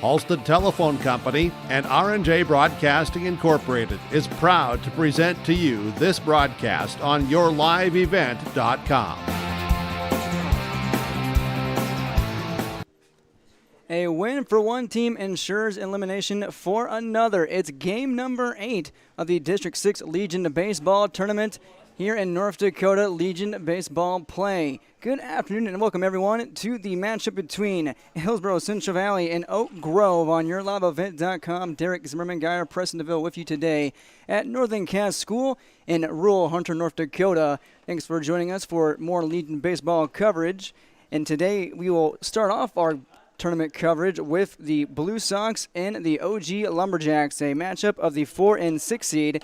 Halstead Telephone Company and R&J Broadcasting Incorporated is proud to present to you this broadcast on yourliveevent.com. A win for one team ensures elimination for another. It's game number 8 of the District 6 Legion Baseball Tournament here in North Dakota Legion Baseball play. Good afternoon and welcome everyone to the matchup between Hillsborough Central Valley and Oak Grove on yourliveevent.com. Derek Zimmerman, Geyer, Preston DeVille with you today at Northern Cass School in rural Hunter, North Dakota. Thanks for joining us for more Legion Baseball coverage. And today we will start off our tournament coverage with the Blue Sox and the OG Lumberjacks, a matchup of the 4 and 6 seed,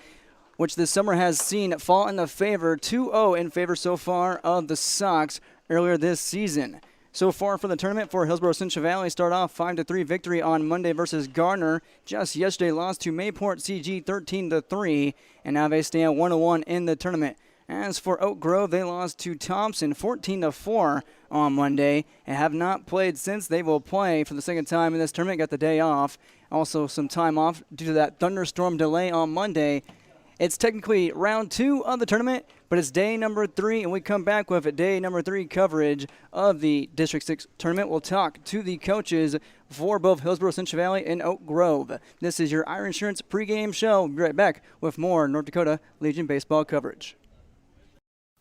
which this summer has seen fall in the favor, 2-0 in favor so far of the Sox earlier this season. So far for the tournament for Hillsborough Central Valley, start off 5-3 victory on Monday versus Gardner. Just yesterday lost to Mayport CG 13-3, and now they stand 1-1 in the tournament. As for Oak Grove, they lost to Thompson 14-4 on Monday and have not played since. They will play for the second time in this tournament, got the day off. Also some time off due to that thunderstorm delay on Monday. It's technically round 2 of the tournament, but it's day number 3, and we come back with day number 3 coverage of the District 6 tournament. We'll talk to the coaches for both Hillsborough Central Valley and Oak Grove. This is your Ira Insurance pregame show. We'll be right back with more North Dakota Legion baseball coverage.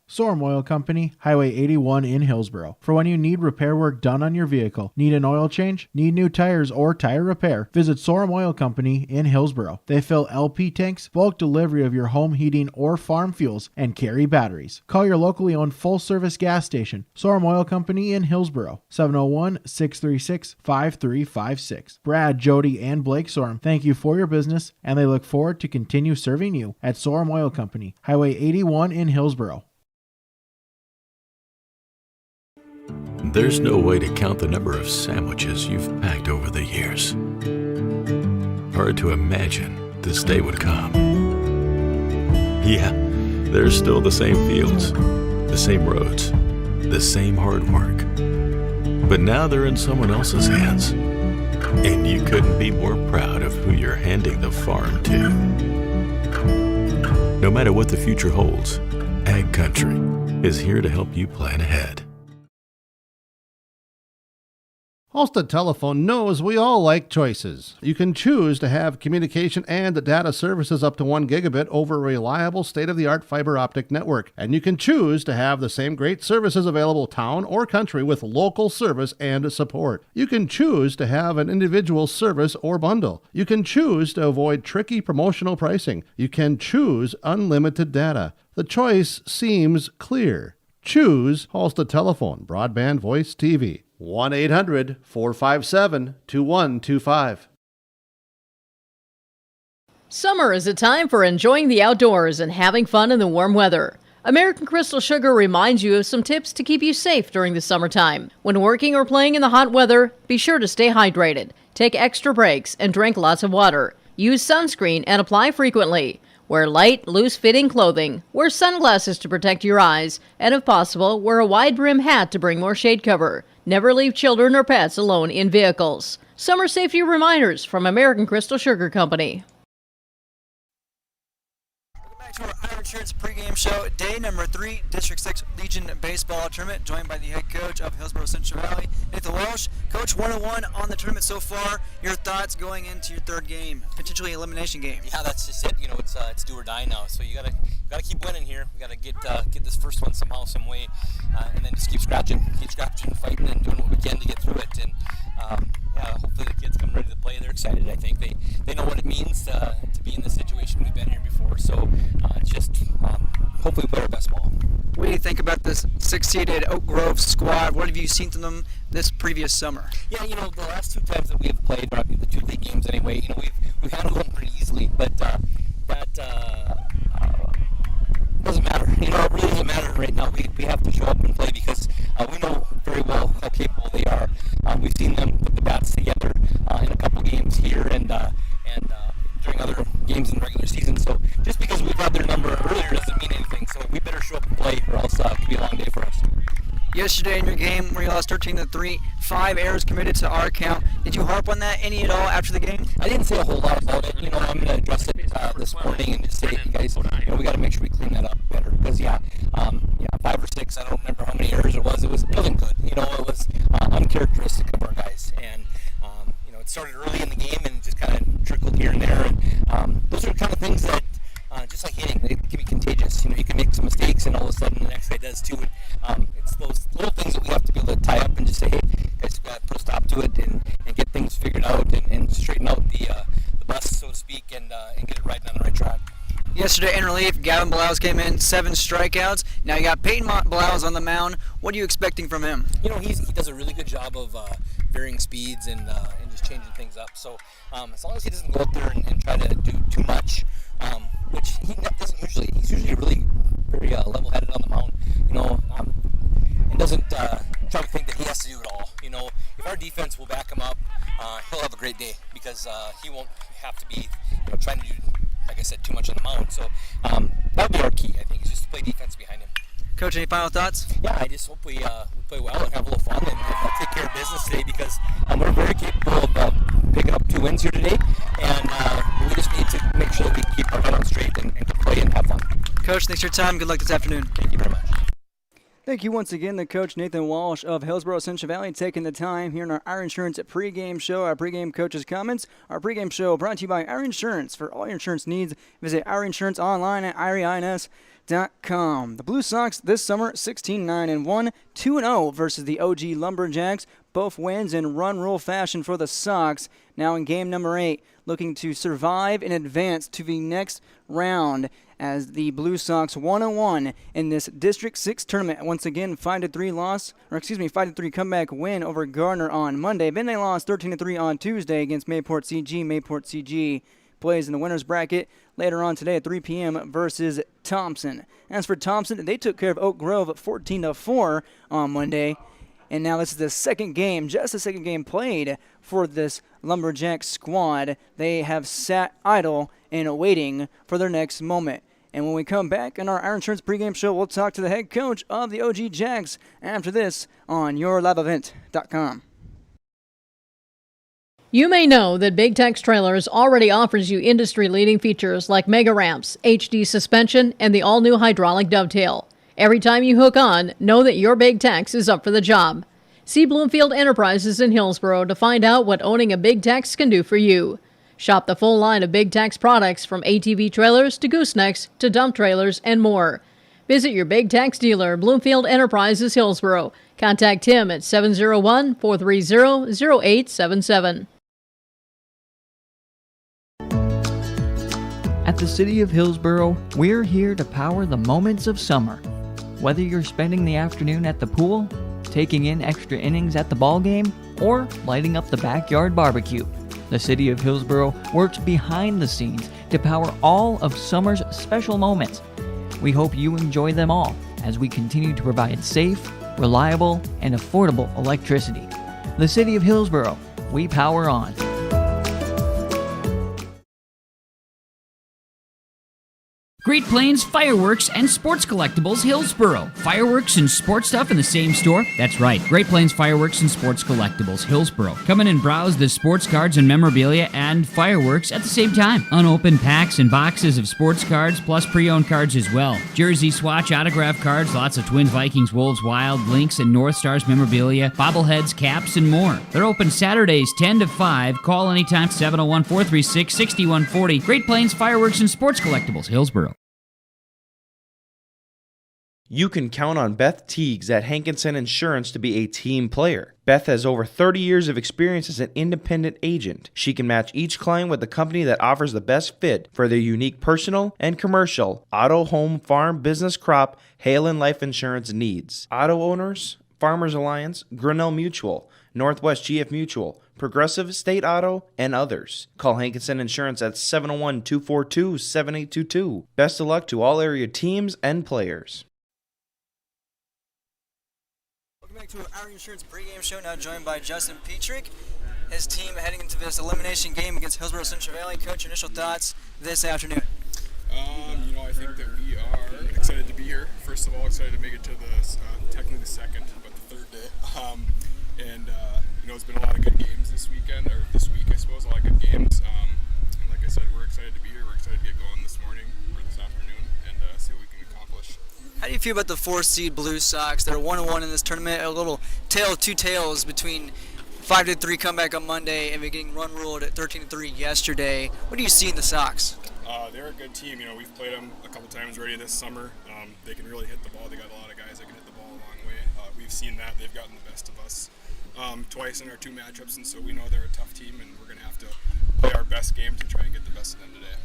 Sorum Oil Company, Highway 81 in Hillsborough. For when you need repair work done on your vehicle, need an oil change, need new tires or tire repair, visit Sorum Oil Company in Hillsborough. They fill LP tanks, bulk delivery of your home heating or farm fuels, and carry batteries. Call your locally owned full-service gas station, Sorum Oil Company in Hillsborough, 701-636-5356. Brad, Jody, and Blake Sorum thank you for your business, and they look forward to continue serving you at Sorum Oil Company, Highway 81 in Hillsborough. There's no way to count the number of sandwiches you've packed over the years. Hard to imagine this day would come. Yeah, there's still the same fields, the same roads, the same hard work. But now they're in someone else's hands. And you couldn't be more proud of who you're handing the farm to. No matter what the future holds, Ag Country is here to help you plan ahead. Halstead Telephone knows we all like choices. You can choose to have communication and data services up to 1 gigabit over a reliable state-of-the-art fiber optic network. And you can choose to have the same great services available town or country with local service and support. You can choose to have an individual service or bundle. You can choose to avoid tricky promotional pricing. You can choose unlimited data. The choice seems clear. Choose Halstead Telephone, broadband voice TV. 1-800-457-2125. Summer is a time for enjoying the outdoors and having fun in the warm weather. American Crystal Sugar reminds you of some tips to keep you safe during the summertime. When working or playing in the hot weather, be sure to stay hydrated, take extra breaks, and drink lots of water. Use sunscreen and apply frequently. Wear light, loose-fitting clothing. Wear sunglasses to protect your eyes. And if possible, wear a wide-brim hat to bring more shade cover. Never leave children or pets alone in vehicles. Summer safety reminders from American Crystal Sugar Company. Welcome back to our Ira Insurance pregame show, day number 3, District 6 Legion Baseball Tournament, joined by the head coach of Hillsborough Central Valley, Nathan Walsh. Coach, 1-1 on the tournament so far. Your thoughts going into your third game, potentially elimination game? Yeah, that's just it. You know, it's do or die now. So you gotta keep winning here. We gotta get this first one somehow, some way, and then just keep scratching, fighting, and doing what we can to get through it. And yeah, hopefully the kids come ready to play. They're excited. I think they know what it means to be in this situation. We've been here before, so it's just hopefully we play our best ball. What do you think about this 6-seeded Oak Grove squad? What have you seen from them this previous summer? Yeah, you know, the last 2 times that we have played, the 2 league games anyway, you know, we've handled them pretty easily, but that doesn't matter. You know, it really doesn't matter right now. We have to show up and play because we know very well how capable they are. We've seen them put the bats together in a couple games here and during other games in the regular season. So just because we've had their number earlier doesn't mean anything. So we better show up and play, or else it could be a long day for us. Yesterday in your game where you lost 13-3, 5 errors committed to our account. Did you harp on that any at all after the game? I didn't say a whole lot about it. I'm going to address it this morning and just say, you guys, we got to make sure we clean that up better. Because 5 or 6, I don't remember how many errors it was. It wasn't good. It was uncharacteristic of our guys. And it started early in the game and just kind of trickled here and there. And those are kind of things that, just like hitting, they can be contagious. You can make some mistakes, and all of a sudden the next guy does too. And it's those little things that we have to be able to tie up and just say, hey, guys, we've got to put a stop to it and get things figured out and straighten out the bus, so to speak, and get it right on the right track. Yesterday in relief, Gavin Blouse came in, 7 strikeouts. Now you got Peyton Blouse on the mound. What are you expecting from him? He does a really good job of varying speeds and just changing things up. So as long as he doesn't go out there and try to do too much, which he doesn't usually. He's usually really very level-headed on the mound, and doesn't try to think that he has to do it all. If our defense will back him up, he'll have a great day because he won't have to be trying to do, like I said, too much on the mound. So that'll be our key, I think, is just to play defense behind him. Coach, any final thoughts? Yeah, I just hope we play well and have a little fun and take care of business today because we're very capable of picking up 2 wins here today, and we just need to make sure that we keep our head on straight and play and have fun. Coach, thanks for your time. Good luck this afternoon. Thank you very much. Thank you once again to Coach Nathan Walsh of Hillsborough Central Valley taking the time here in our Insurance pregame show, our pregame coaches' comments. Our pregame show brought to you by Our Insurance. For all your insurance needs, visit Our Insurance online at IRINS.com. The Blue Sox this summer 16-9-1, 2-0 versus the OG Lumberjacks. Both wins in run rule fashion for the Sox. Now in game number 8, looking to survive and advance to the next round as the Blue Sox 1-1 in this District 6 tournament. Once again, 5-3 comeback win over Gardner on Monday. Then they lost 13-3 on Tuesday against Mayport CG. Mayport CG plays in the winner's bracket later on today at 3 p.m. versus Thompson. As for Thompson, they took care of Oak Grove 14-4 on Monday. And now this is the second game, just the second game played for this Lumberjack squad. They have sat idle and waiting for their next moment. And when we come back in our Insurance pregame show, we'll talk to the head coach of the OG Jacks after this on YourLiveEvent.com. You may know that Big Tex Trailers already offers you industry-leading features like mega ramps, HD suspension, and the all-new hydraulic dovetail. Every time you hook on, know that your Big Tex is up for the job. See Bloomfield Enterprises in Hillsborough to find out what owning a Big Tex can do for you. Shop the full line of Big Tex products from ATV trailers to goosenecks to dump trailers and more. Visit your Big Tex dealer, Bloomfield Enterprises, Hillsborough. Contact him at 701-430-0877. At the City of Hillsborough, we're here to power the moments of summer. Whether you're spending the afternoon at the pool, taking in extra innings at the ball game, or lighting up the backyard barbecue, the City of Hillsborough works behind the scenes to power all of summer's special moments. We hope you enjoy them all as we continue to provide safe, reliable, and affordable electricity. The City of Hillsborough, we power on. Great Plains Fireworks and Sports Collectibles, Hillsborough. Fireworks and sports stuff in the same store? That's right. Great Plains Fireworks and Sports Collectibles, Hillsborough. Come in and browse the sports cards and memorabilia and fireworks at the same time. Unopened packs and boxes of sports cards, plus pre-owned cards as well. Jersey swatch autograph cards, lots of Twins, Vikings, Wolves, Wild, Lynx, and North Stars memorabilia, bobbleheads, caps, and more. They're open Saturdays 10 to 5. Call anytime, 701-436-6140. Great Plains Fireworks and Sports Collectibles, Hillsborough. You can count on Beth Teagues at Hankinson Insurance to be a team player. Beth has over 30 years of experience as an independent agent. She can match each client with the company that offers the best fit for their unique personal and commercial, auto, home, farm, business, crop, hail, and life insurance needs. Auto owners, Farmers Alliance, Grinnell Mutual, Northwest GF Mutual, Progressive State Auto, and others. Call Hankinson Insurance at 701-242-7822. Best of luck to all area teams and players. Back to our Insurance pregame show, now joined by Justin Petrick. His team heading into this elimination game against Hillsborough Central Valley. Coach, initial thoughts this afternoon? I think that we are excited to be here. First of all, excited to make it to the technically the second, but the third day. And it's been a lot of good games this weekend, or this week, I suppose. A lot of good games. And like I said, we're excited to be here. We're excited to get going this morning or this afternoon and see what we can accomplish. How do you feel about the 4th seed Blue Sox? They're 1-1 in this tournament. A little tale of two tales between 5-3 comeback on Monday and getting run ruled at 13-3 yesterday. What do you see in the Sox? They're a good team. We've played them a couple times already this summer. They can really hit the ball. They got a lot of guys that can hit the ball a long way. We've seen that. They've gotten the best of us twice in our 2 matchups, and so we know they're a tough team, and we're going to have to play our best game to try and get the best of them today.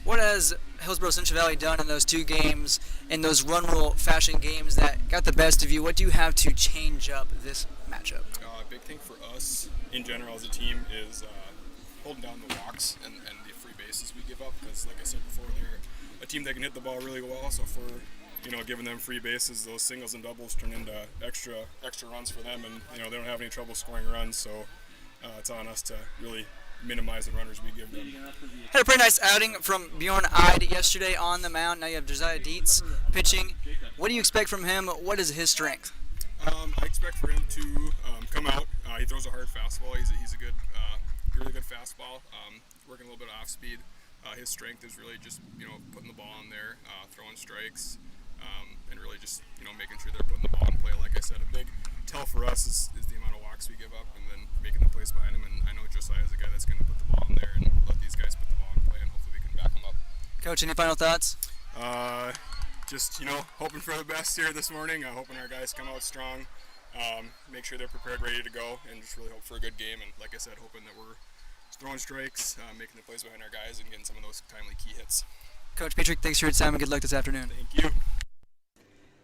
What has Hillsborough Central Valley done in those 2 games, in those run rule fashion games that got the best of you? What do you have to change up this matchup? A big thing for us in general as a team is holding down the walks and the free bases we give up, because like I said before, they're a team that can hit the ball really well, so if we're giving them free bases, those singles and doubles turn into extra runs for them, and they don't have any trouble scoring runs, so it's on us to really minimize the runners we give them. Had a pretty nice outing from Bjorn Eid yesterday on the mound. Now you have Josiah Dietz pitching. What do you expect from him? What is his strength? I expect for him to come out. He throws a hard fastball. He's a good, really good fastball. Working a little bit off speed. His strength is really just putting the ball in there, throwing strikes, and really just making sure they're putting the ball in play. Like I said, a big tell for us is the amount of walks we give up, and then making the plays behind him. And I know Josiah is a guy that's going to put the ball in there and let these guys put the ball in play, and hopefully we can back them up. Coach, any final thoughts? Just hoping for the best here this morning. Hoping our guys come out strong, make sure they're prepared, ready to go, and just really hope for a good game. And like I said, hoping that we're throwing strikes, making the plays behind our guys, and getting some of those timely key hits. Coach Petrick, thanks for your time and good luck this afternoon. Thank you.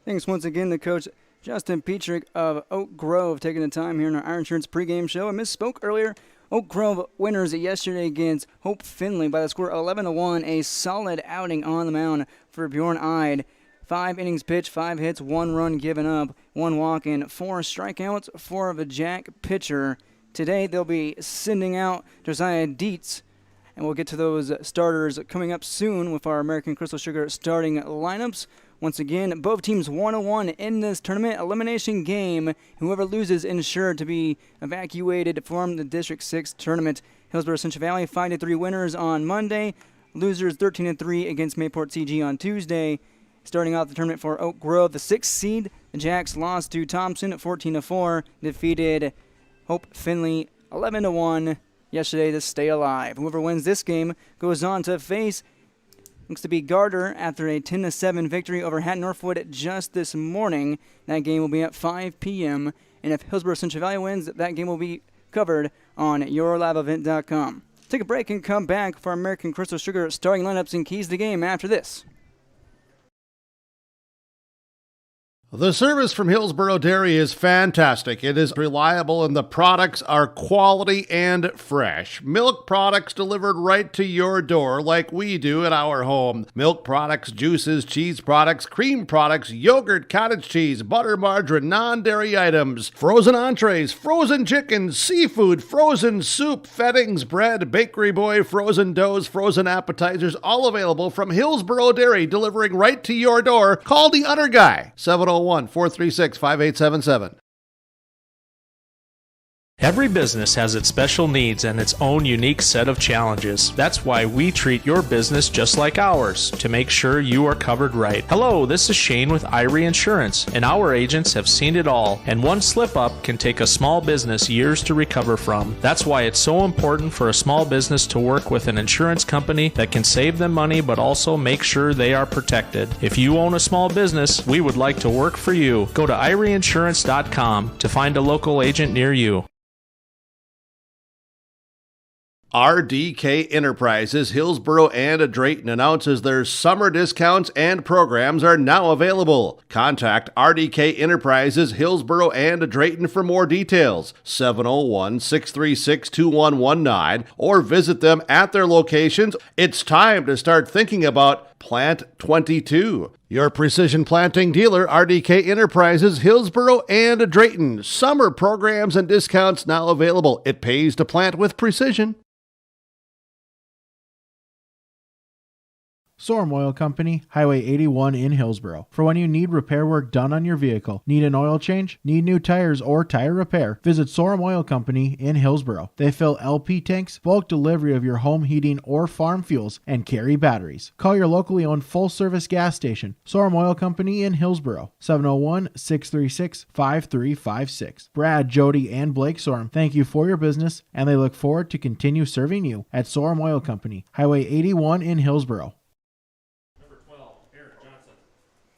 Thanks once again to Coach Justin Petrick of Oak Grove taking the time here in our Iron Insurance pregame show. I misspoke earlier. Oak Grove winners yesterday against Hope Finley by the score 11-1. A solid outing on the mound for Bjorn Eid. 5 innings pitched, 5 hits, 1 run given up, 1 walk, and 4 strikeouts for the Jack pitcher. Today they'll be sending out Josiah Dietz, and we'll get to those starters coming up soon with our American Crystal Sugar starting lineups. Once again, both teams 1-1 in this tournament elimination game. Whoever loses ensured to be evacuated from the District 6 tournament. Hillsborough Central Valley 5-3 winners on Monday. Losers 13-3 against Mayport CG on Tuesday. Starting out the tournament for Oak Grove, the 6th seed, the Jacks lost to Thompson 14-4. Defeated Hope Finley 11-1 yesterday to stay alive. Whoever wins this game goes on to face looks to be Gardner after a 10-7 victory over Hatton Northwood just this morning. That game will be at 5 p.m. And if Hillsborough Central Valley wins, that game will be covered on yourliveevent.com. Take a break and come back for American Crystal Sugar starting lineups and keys to the game after this. The service from Hillsborough Dairy is fantastic. It is reliable and the products are quality and fresh. Milk products delivered right to your door like we do at our home. Milk products, juices, cheese products, cream products, yogurt, cottage cheese, butter, margarine, non-dairy items, frozen entrees, frozen chickens, seafood, frozen soup, fettings, bread, bakery boy, frozen doughs, frozen appetizers, all available from Hillsborough Dairy, delivering right to your door. Call the Udder Guy, 701-436-5877. Every business has its special needs and its own unique set of challenges. That's why we treat your business just like ours, to make sure you are covered right. Hello, this is Shane with Irie Insurance, and our agents have seen it all, and one slip-up can take a small business years to recover from. That's why it's so important for a small business to work with an insurance company that can save them money but also make sure they are protected. If you own a small business, we would like to work for you. Go to IrieInsurance.com to find a local agent near you. RDK Enterprises, Hillsborough and Drayton announces their summer discounts and programs are now available. Contact RDK Enterprises, Hillsborough and Drayton for more details, 701-636-2119, or visit them at their locations. It's time to start thinking about Plant 22. Your precision planting dealer, RDK Enterprises, Hillsborough and Drayton. Summer programs and discounts now available. It pays to plant with precision. Sorum Oil Company, Highway 81 in Hillsboro. For when you need repair work done on your vehicle, need an oil change, need new tires, or tire repair, visit Sorum Oil Company in Hillsboro. They fill LP tanks, bulk delivery of your home heating or farm fuels, and carry batteries. Call your locally owned full-service gas station, Sorum Oil Company in Hillsboro, 701-636-5356. Brad, Jody, and Blake Sorum thank you for your business, and they look forward to continue serving you at Sorum Oil Company, Highway 81 in Hillsboro.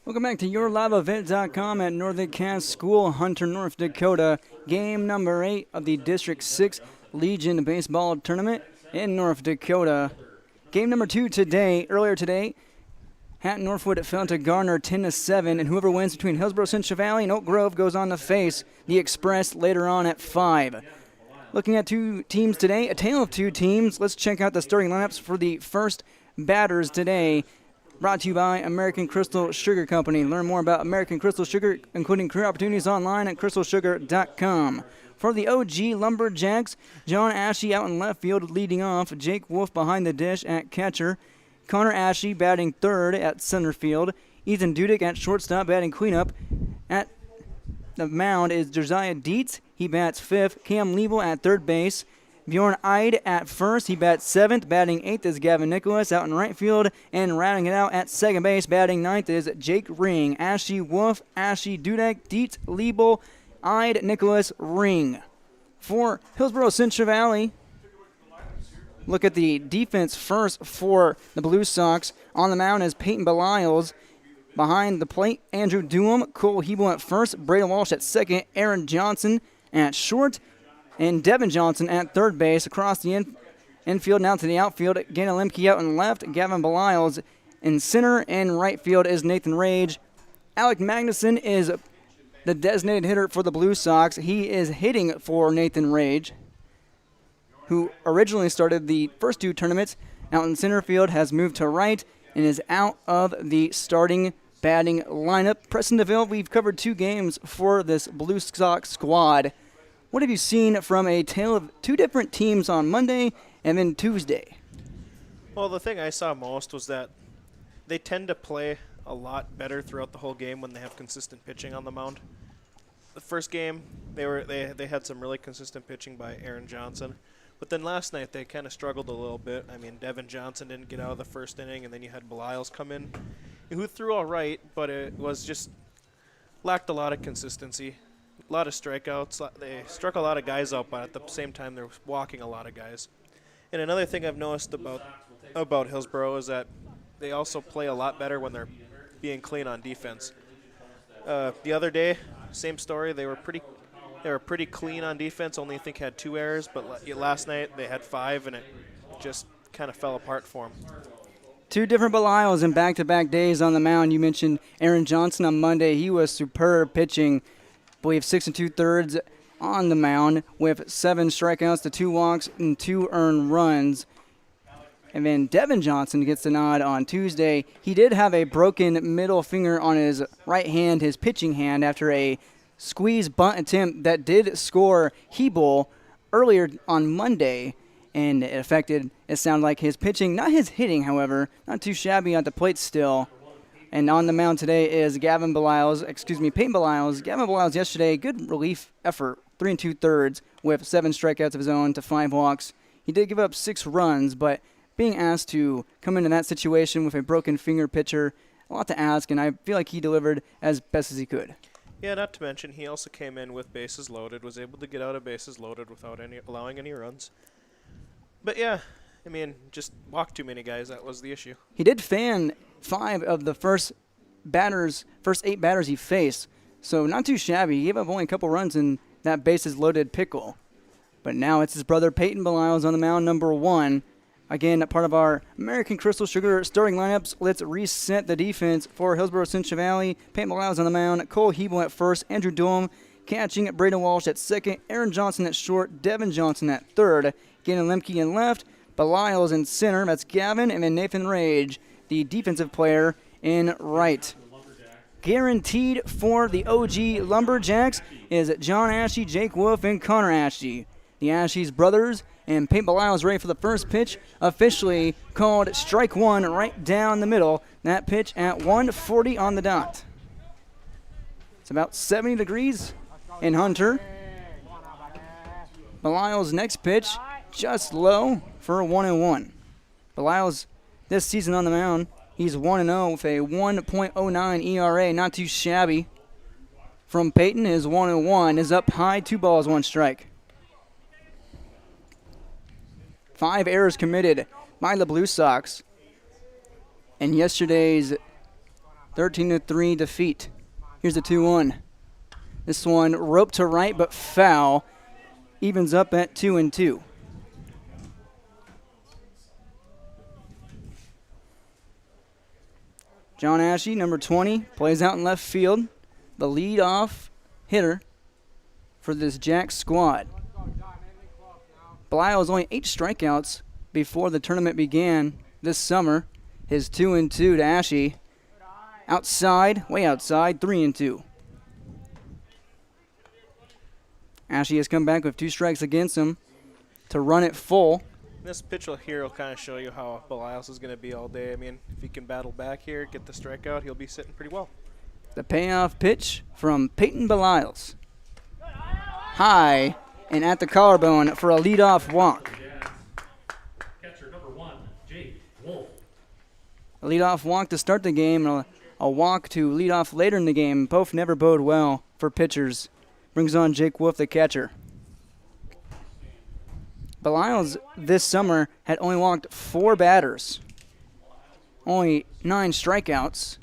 Welcome back to YourLiveEvent.com at Northern Cass School, Hunter, North Dakota. Game number 8 of the District 6 Legion Baseball Tournament in North Dakota. Game number 2 today, earlier today, Hatton Northwood fell to Garner 10-7, and whoever wins between Hillsboro Central Valley and Oak Grove goes on to face the Express later on at 5. Looking at two teams today, a tale of two teams. Let's check out the starting lineups for the first batters today. Brought to you by American Crystal Sugar Company. Learn more about American Crystal Sugar, including career opportunities online at crystalsugar.com. For the OG Lumberjacks, John Ashe out in left field leading off. Jake Wolf behind the dish at catcher. Connor Ashe batting third at center field. Ethan Dudek at shortstop batting cleanup. At the mound is Josiah Dietz. He bats fifth. Cam Liebel at third base. Bjorn Eid at first. He bats seventh. Batting eighth is Gavin Nicholas out in right field. And rounding it out at second base, batting ninth is Jake Ring. Ashe, Wolf, Ashe, Dudek, Dietz, Liebel, Eid, Nicholas, Ring. For Hillsboro Central Valley, look at the defense first for the Blue Sox. On the mound is Peyton Belials. Behind the plate, Andrew Doom, Cole Hebel at first, Braden Walsh at second, Aaron Johnson at short, and Devin Johnson at third base. Across the infield, now to the outfield, Ganna Lemke out in left, Gavin Belials in center, and right field is Nathan Rage. Alec Magnuson is the designated hitter for the Blue Sox. He is hitting for Nathan Rage, who originally started the first two tournaments out in center field, has moved to right, and is out of the starting batting lineup. Preston DeVille, we've covered two games for this Blue Sox squad. What have you seen from a tale of two different teams on Monday and then Tuesday? Well, the thing I saw most was that they tend to play a lot better throughout the whole game when they have consistent pitching on the mound. The first game, they had some really consistent pitching by Aaron Johnson. But then last night they kind of struggled a little bit. I mean, Devin Johnson didn't get out of the first inning, and then you had Belials come in, who threw all right, but it was just lacked a lot of consistency. A lot of strikeouts. They struck a lot of guys out, but at the same time they're walking a lot of guys. And another thing I've noticed about Hillsboro is that they also play a lot better when they're being clean on defense. The other day, same story. They were pretty clean on defense. Only I think had 2 errors, but last night they had 5, and it just kind of fell apart for them. Two different Belials in back-to-back days on the mound. You mentioned Aaron Johnson on Monday. He was superb pitching. I believe 6 2/3 on the mound with 7 strikeouts to 2 walks and 2 earned runs. And then Devin Johnson gets the nod on Tuesday. He did have a broken middle finger on his right hand, his pitching hand, after a squeeze bunt attempt that did score Hebel earlier on Monday. And it sounded like his pitching, not his hitting, however, not too shabby at the plate still. And on the mound today is Peyton Belials. Gavin Belials yesterday, good relief effort, 3 2/3 with 7 strikeouts of his own to 5 walks. He did give up 6 runs, but being asked to come into that situation with a broken finger pitcher, a lot to ask, and I feel like he delivered as best as he could. Yeah, not to mention he also came in with bases loaded, was able to get out of bases loaded without allowing any runs. But yeah, I mean, just walked too many guys. That was the issue. He did fan 5 of the first 8 batters he faced, so not too shabby. He gave up only a couple runs in that bases-loaded pickle. But now it's his brother Peyton Belials on the mound, number 1. Again, part of our American Crystal Sugar starting lineups. Let's reset the defense for Hillsboro Central Valley. Peyton Belials on the mound, Cole Hebel at first, Andrew Doom catching, Braden Walsh at second, Aaron Johnson at short, Devin Johnson at third, Ganna Lemke in left, Belials in center, that's Gavin, and then Nathan Rage, the defensive player, in right. Guaranteed for the OG Lumberjacks is John Ashe, Jake Wolf, and Connor Ashe. The Ashes brothers and Peyton Belial's ready for the first pitch, officially called strike one right down the middle. That pitch at 1:40 on the dot. It's about 70 degrees in Hunter. Belial's next pitch, just low for a 1-1. Belial's this season on the mound, he's 1-0 with a 1.09 ERA, not too shabby. From Peyton, his 1-1 is up high, 2 balls, 1 strike. 5 errors committed by the Blue Sox in yesterday's 13-3 defeat. Here's the 2-1. This one roped to right but foul. Evens up at 2-2. John Ashe, number 20, plays out in left field. The leadoff hitter for this Jack squad. Belial has only 8 strikeouts before the tournament began this summer. His 2-2 to Ashe. Outside, way outside, 3-2. Ashe has come back with 2 strikes against him to run it full. This pitch here will kind of show you how Belial's is going to be all day. I mean, if he can battle back here, get the strikeout, he'll be sitting pretty well. The payoff pitch from Peyton Belial's. High and at the collarbone for a leadoff walk. Catcher number 1, Jake Wolf. A leadoff walk to start the game and a walk to lead off later in the game. Both never bode well for pitchers. Brings on Jake Wolf, the catcher. Belial's this summer had only walked 4 batters. Only 9 strikeouts.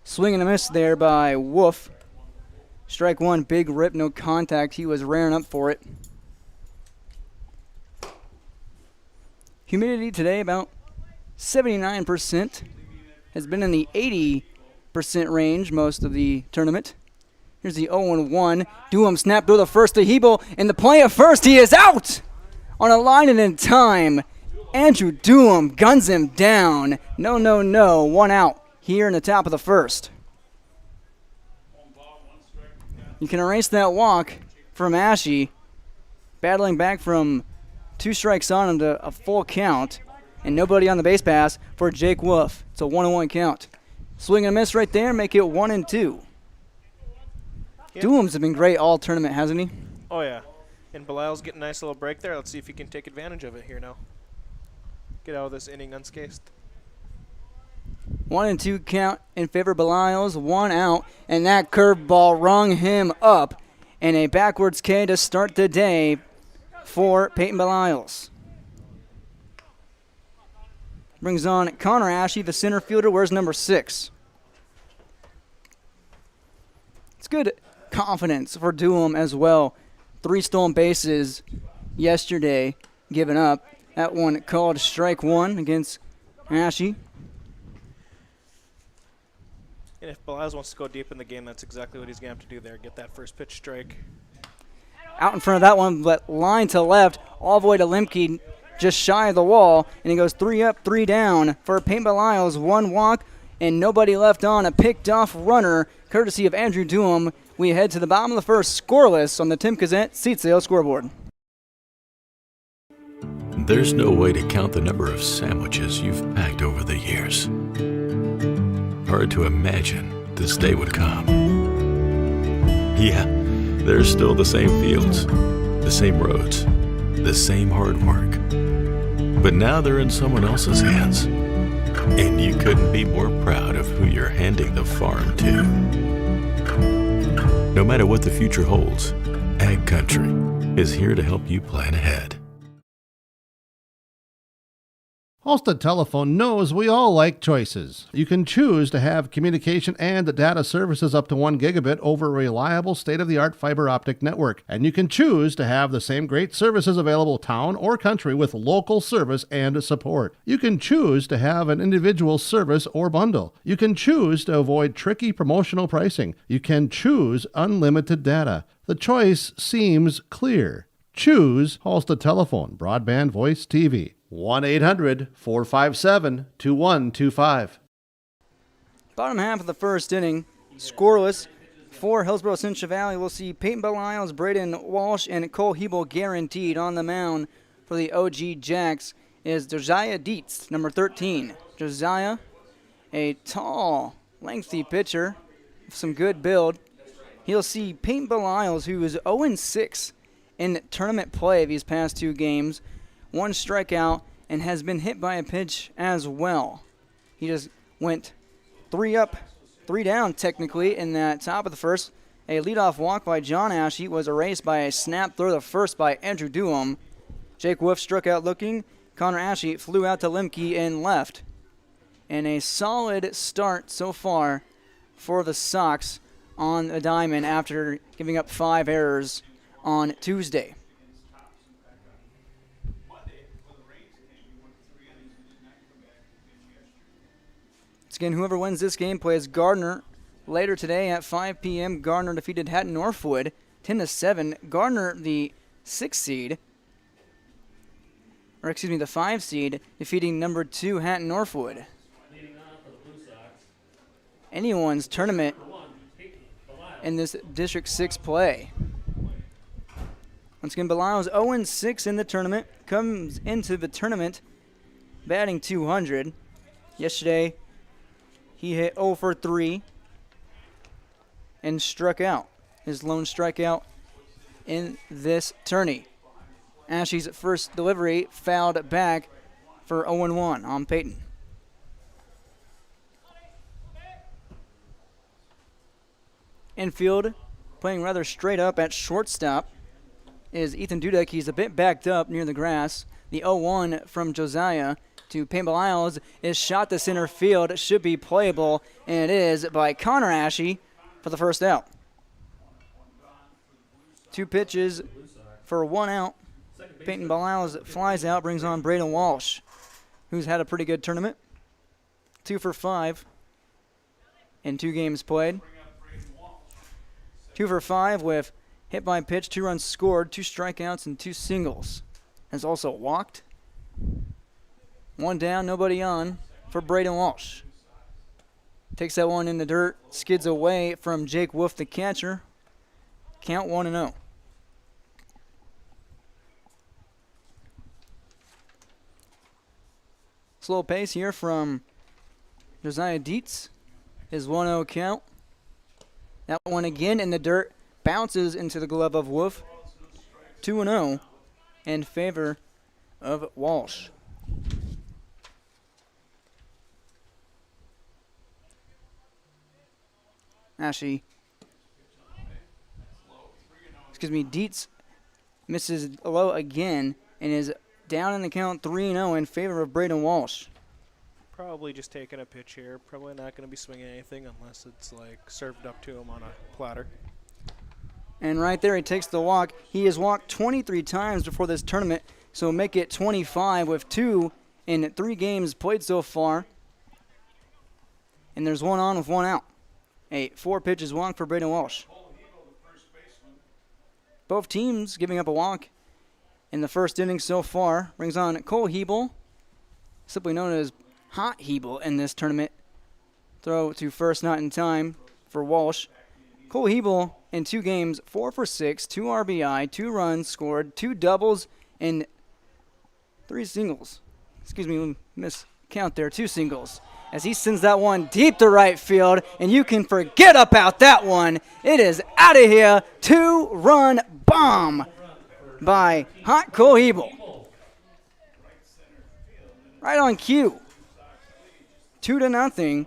Swing and a miss there by Wolf. Strike 1, big rip, no contact. He was raring up for it. Humidity today about 79%. Has been in the 80% range most of the tournament. Here's the 0-1. Duham snapped through the first to Hebel. In the play of first, he is out! On a line and in time. Andrew Duham guns him down. No. 1 out here in the top of the first. You can erase that walk from Ashe. Battling back from 2 strikes on him to a full count. And nobody on the base pass for Jake Wolf. It's a 1-1 count. Swing and a miss right there, make it 1-2. Yep. Duham's been great all tournament, hasn't he? Oh, yeah. And Belial's getting a nice little break there. Let's see if he can take advantage of it here now. Get out of this inning unscathed. 1-2 count in favor of Belial's, 1 out, and that curveball rung him up. And a backwards K to start the day for Peyton Belial's. Brings on Connor Ashe, the center fielder, wears number 6. It's good confidence for Duham as well. 3 stolen bases yesterday given up. That one called strike 1 against Ashe. And if Belial's wants to go deep in the game, that's exactly what he's going to have to do there. Get that first pitch strike. Out in front of that one, but line to left, all the way to Lemke, just shy of the wall. And he goes 3 up, 3 down for Peyton Belial's. 1 walk and nobody left on. A picked off runner, courtesy of Andrew Duham. We head to the bottom of the first, scoreless on the Tim Kazant Seat Sale scoreboard. There's no way to count the number of sandwiches you've packed over the years. Hard to imagine this day would come. Yeah, there's still the same fields, the same roads, the same hard work. But now they're in someone else's hands. And you couldn't be more proud of who you're handing the farm to. No matter what the future holds, Ag Country is here to help you plan ahead. Halstead Telephone knows we all like choices. You can choose to have communication and data services up to 1 gigabit over a reliable state-of-the-art fiber optic network. And you can choose to have the same great services available town or country with local service and support. You can choose to have an individual service or bundle. You can choose to avoid tricky promotional pricing. You can choose unlimited data. The choice seems clear. Choose Halstead Telephone, broadband voice TV. 1-800-457-2125. Bottom half of the first inning, scoreless. For Hillsborough Central Valley, we'll see Peyton Belials, Braden Walsh, and Cole Hebel guaranteed. On the mound for the OG Jacks is Josiah Dietz, number 13. Josiah, a tall, lengthy pitcher, some good build. He'll see Peyton Belials, who is 0-6 in tournament play these past 2 games. 1 strikeout and has been hit by a pitch as well. He just went 3 up, 3 down technically in that top of the first. A leadoff walk by John Ashe was erased by a snap throw to first by Andrew Duham. Jake Wolf struck out looking. Connor Ashe flew out to Lemke and left. And a solid start so far for the Sox on the diamond after giving up 5 errors on Tuesday. Once again, whoever wins this game plays Gardner later today at 5 p.m. Gardner defeated Hatton Northwood 10-7. Gardner, the 6 seed, or excuse me, the 5 seed, defeating number 2 Hatton Northwood. Anyone's tournament in this District 6 play. Once again, Belials 0-6 in the tournament, comes into the tournament batting .200. Yesterday, he hit 0 for 3 and struck out. His lone strikeout in this tourney. Ashe's first delivery fouled back for 0-1 on Peyton. Infield, playing rather straight up at shortstop, is Ethan Dudek. He's a bit backed up near the grass. The 0-1 from Josiah to Peyton Belials is shot to center field. It should be playable, and it is by Connor Ashe for the first out. 2 pitches for 1 out. Peyton Belials flies out, brings on Braden Walsh, who's had a pretty good tournament. 2 for 5 in 2 games played. 2 for 5 with hit by pitch, 2 runs scored, 2 strikeouts, and 2 singles. Has also walked. 1 down, nobody on for Braden Walsh. Takes that one in the dirt, skids away from Jake Wolf, the catcher. Count 1-0. Slow pace here from Josiah Dietz. His 1-0 count. That one again in the dirt, bounces into the glove of Wolf. 2-0 in favor of Walsh. Dietz misses low again and is down in the count 3-0 in favor of Braden Walsh. Probably just taking a pitch here. Probably not going to be swinging anything unless it's like served up to him on a platter. And right there he takes the walk. He has walked 23 times before this tournament, so make it 25 with 2 in 3 games played so far. And there's 1 on with 1 out. A 4 pitches walk for Braden Walsh. Both teams giving up a walk in the first inning so far. Brings on Cole Hebel, simply known as Hot Hebel in this tournament. Throw to first, not in time for Walsh. Cole Hebel in 2 games, 4 for 6, 2 RBI, 2 runs scored, 2 doubles, and 3 singles. Excuse me, miscount there, 2 singles. As he sends that one deep to right field, and you can forget about that one. It is out of here. 2-run bomb by Hot Cole Hebel. Right on cue. 2-0,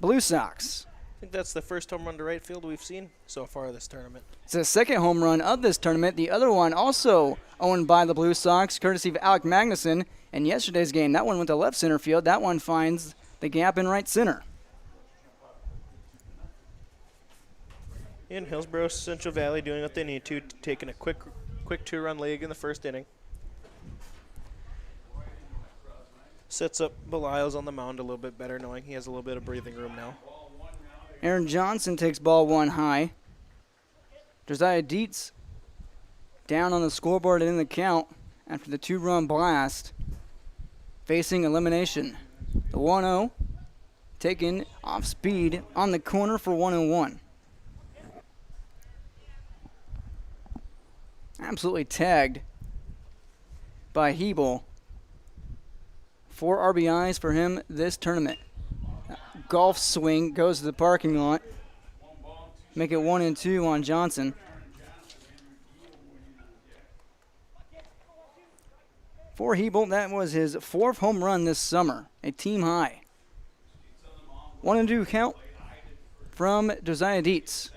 Blue Sox. I think that's the first home run to right field we've seen so far this tournament. It's the second home run of this tournament. The other one also owned by the Blue Sox, courtesy of Alec Magnuson. In yesterday's game, that one went to left center field. That one finds the gap in right center. In Hillsborough Central Valley doing what they need to, taking a quick 2-run lead in the first inning. Sets up Belials on the mound a little bit better, knowing he has a little bit of breathing room now. Aaron Johnson takes ball 1 high. Josiah Dietz down on the scoreboard and in the count after the 2-run blast, facing elimination. The 1-0 taken off speed on the corner for 1-1. absolutely tagged by Hebel. 4 RBIs for him this tournament. Golf swing goes to the parking lot. Make it 1-2 on Johnson. For Hebel, that was his 4th home run this summer, a team high. 1-2 count from Josiah Dietz.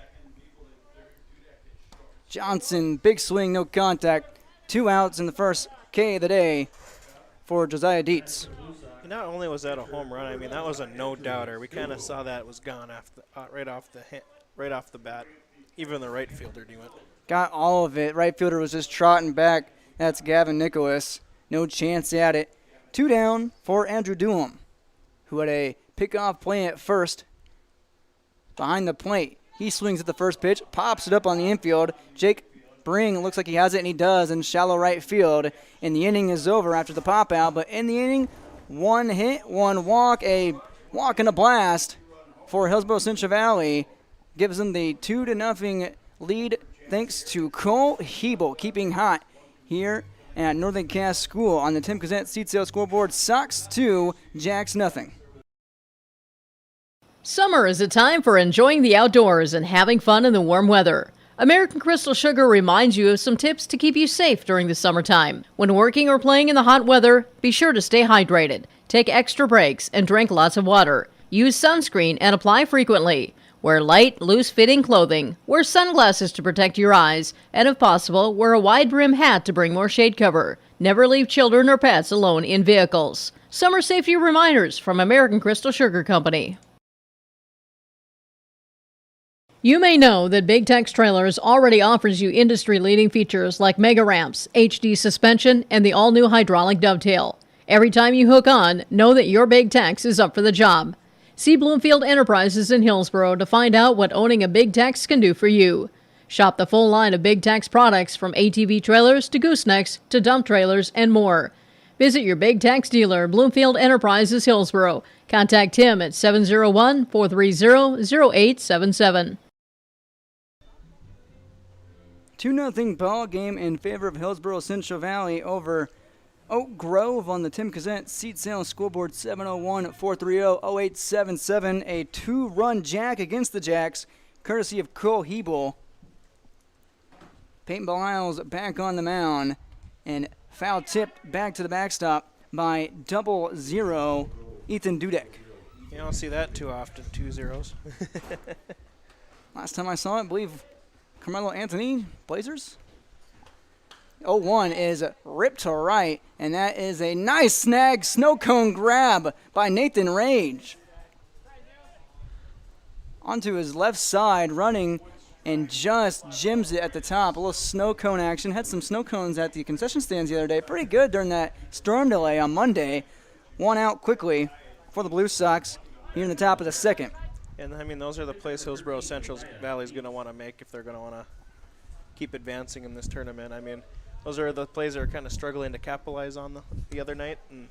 Johnson, big swing, no contact. 2 outs in the first K of the day for Josiah Dietz. Not only was that a home run, I mean that was a no-doubter. We kind of saw that was gone after, right off the bat. Even the right fielder knew it. Got all of it. Right fielder was just trotting back. That's Gavin Nicholas. No chance at it. 2 down for Andrew Doolum, who had a pickoff play at first. Behind the plate. He swings at the first pitch, pops it up on the infield. Jake Bring looks like he has it, and he does, in shallow right field. And the inning is over after the pop out. But in the inning, 1 hit, 1 walk, a walk and a blast for Hillsborough Central Valley. Gives them the 2-0 lead thanks to Cole Hebel keeping hot here at Northern Cass School on the Tim Kazant seat sale scoreboard. Sox 2, Jacks nothing. Summer is a time for enjoying the outdoors and having fun in the warm weather. American Crystal Sugar reminds you of some tips to keep you safe during the summertime. When working or playing in the hot weather, be sure to stay hydrated. Take extra breaks and drink lots of water. Use sunscreen and apply frequently. Wear light, loose-fitting clothing. Wear sunglasses to protect your eyes. And if possible, wear a wide-brim hat to bring more shade cover. Never leave children or pets alone in vehicles. Summer safety reminders from American Crystal Sugar Company. You may know that Big Tex Trailers already offers you industry-leading features like mega ramps, HD suspension, and the all-new hydraulic dovetail. Every time you hook on, know that your Big Tex is up for the job. See Bloomfield Enterprises in Hillsborough to find out what owning a Big Tex can do for you. Shop the full line of Big Tex products from ATV trailers to goosenecks to dump trailers and more. Visit your Big Tex dealer, Bloomfield Enterprises, Hillsborough. Contact him at 701-430-0877. 2-0 ball game in favor of Hillsborough Central Valley over Oak Grove on the Tim Kazant seat sale scoreboard. 701-430-0877. A 2-run jack against the Jacks, courtesy of Cole Hebel. Peyton Biles back on the mound, and foul tipped back to the backstop by 00 Ethan Dudek. You don't see that too often, 2 zeros. Last time I saw it, I believe Carmelo Anthony, Blazers. 0-1 is ripped to right, and that is a nice snag snow cone grab by Nathan Rage. Onto his left side, running, and just jims it at the top. A little snow cone action. Had some snow cones at the concession stands the other day. Pretty good during that storm delay on Monday. 1 out quickly for the Blue Sox here in the top of the second. And, I mean, those are the plays Hillsborough Central Valley is going to want to make if they're going to want to keep advancing in this tournament. I mean, those are the plays that are kind of struggling to capitalize on the other night. And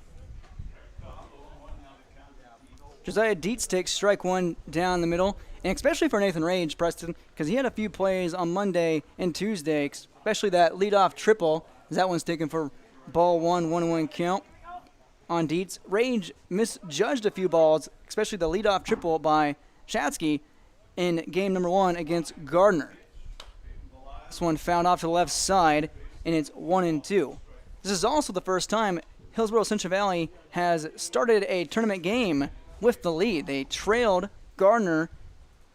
Josiah Dietz takes strike 1 down the middle, and especially for Nathan Rage, Preston, because he had a few plays on Monday and Tuesday, especially that leadoff triple. That one's taken for ball 1, 1-1 count on Dietz. Rage misjudged a few balls, especially the leadoff triple by Shatsky in game number 1 against Gardner. This one fouled off to the left side, and it's 1-2. This is also the first time Hillsborough Central Valley has started a tournament game with the lead. They trailed Gardner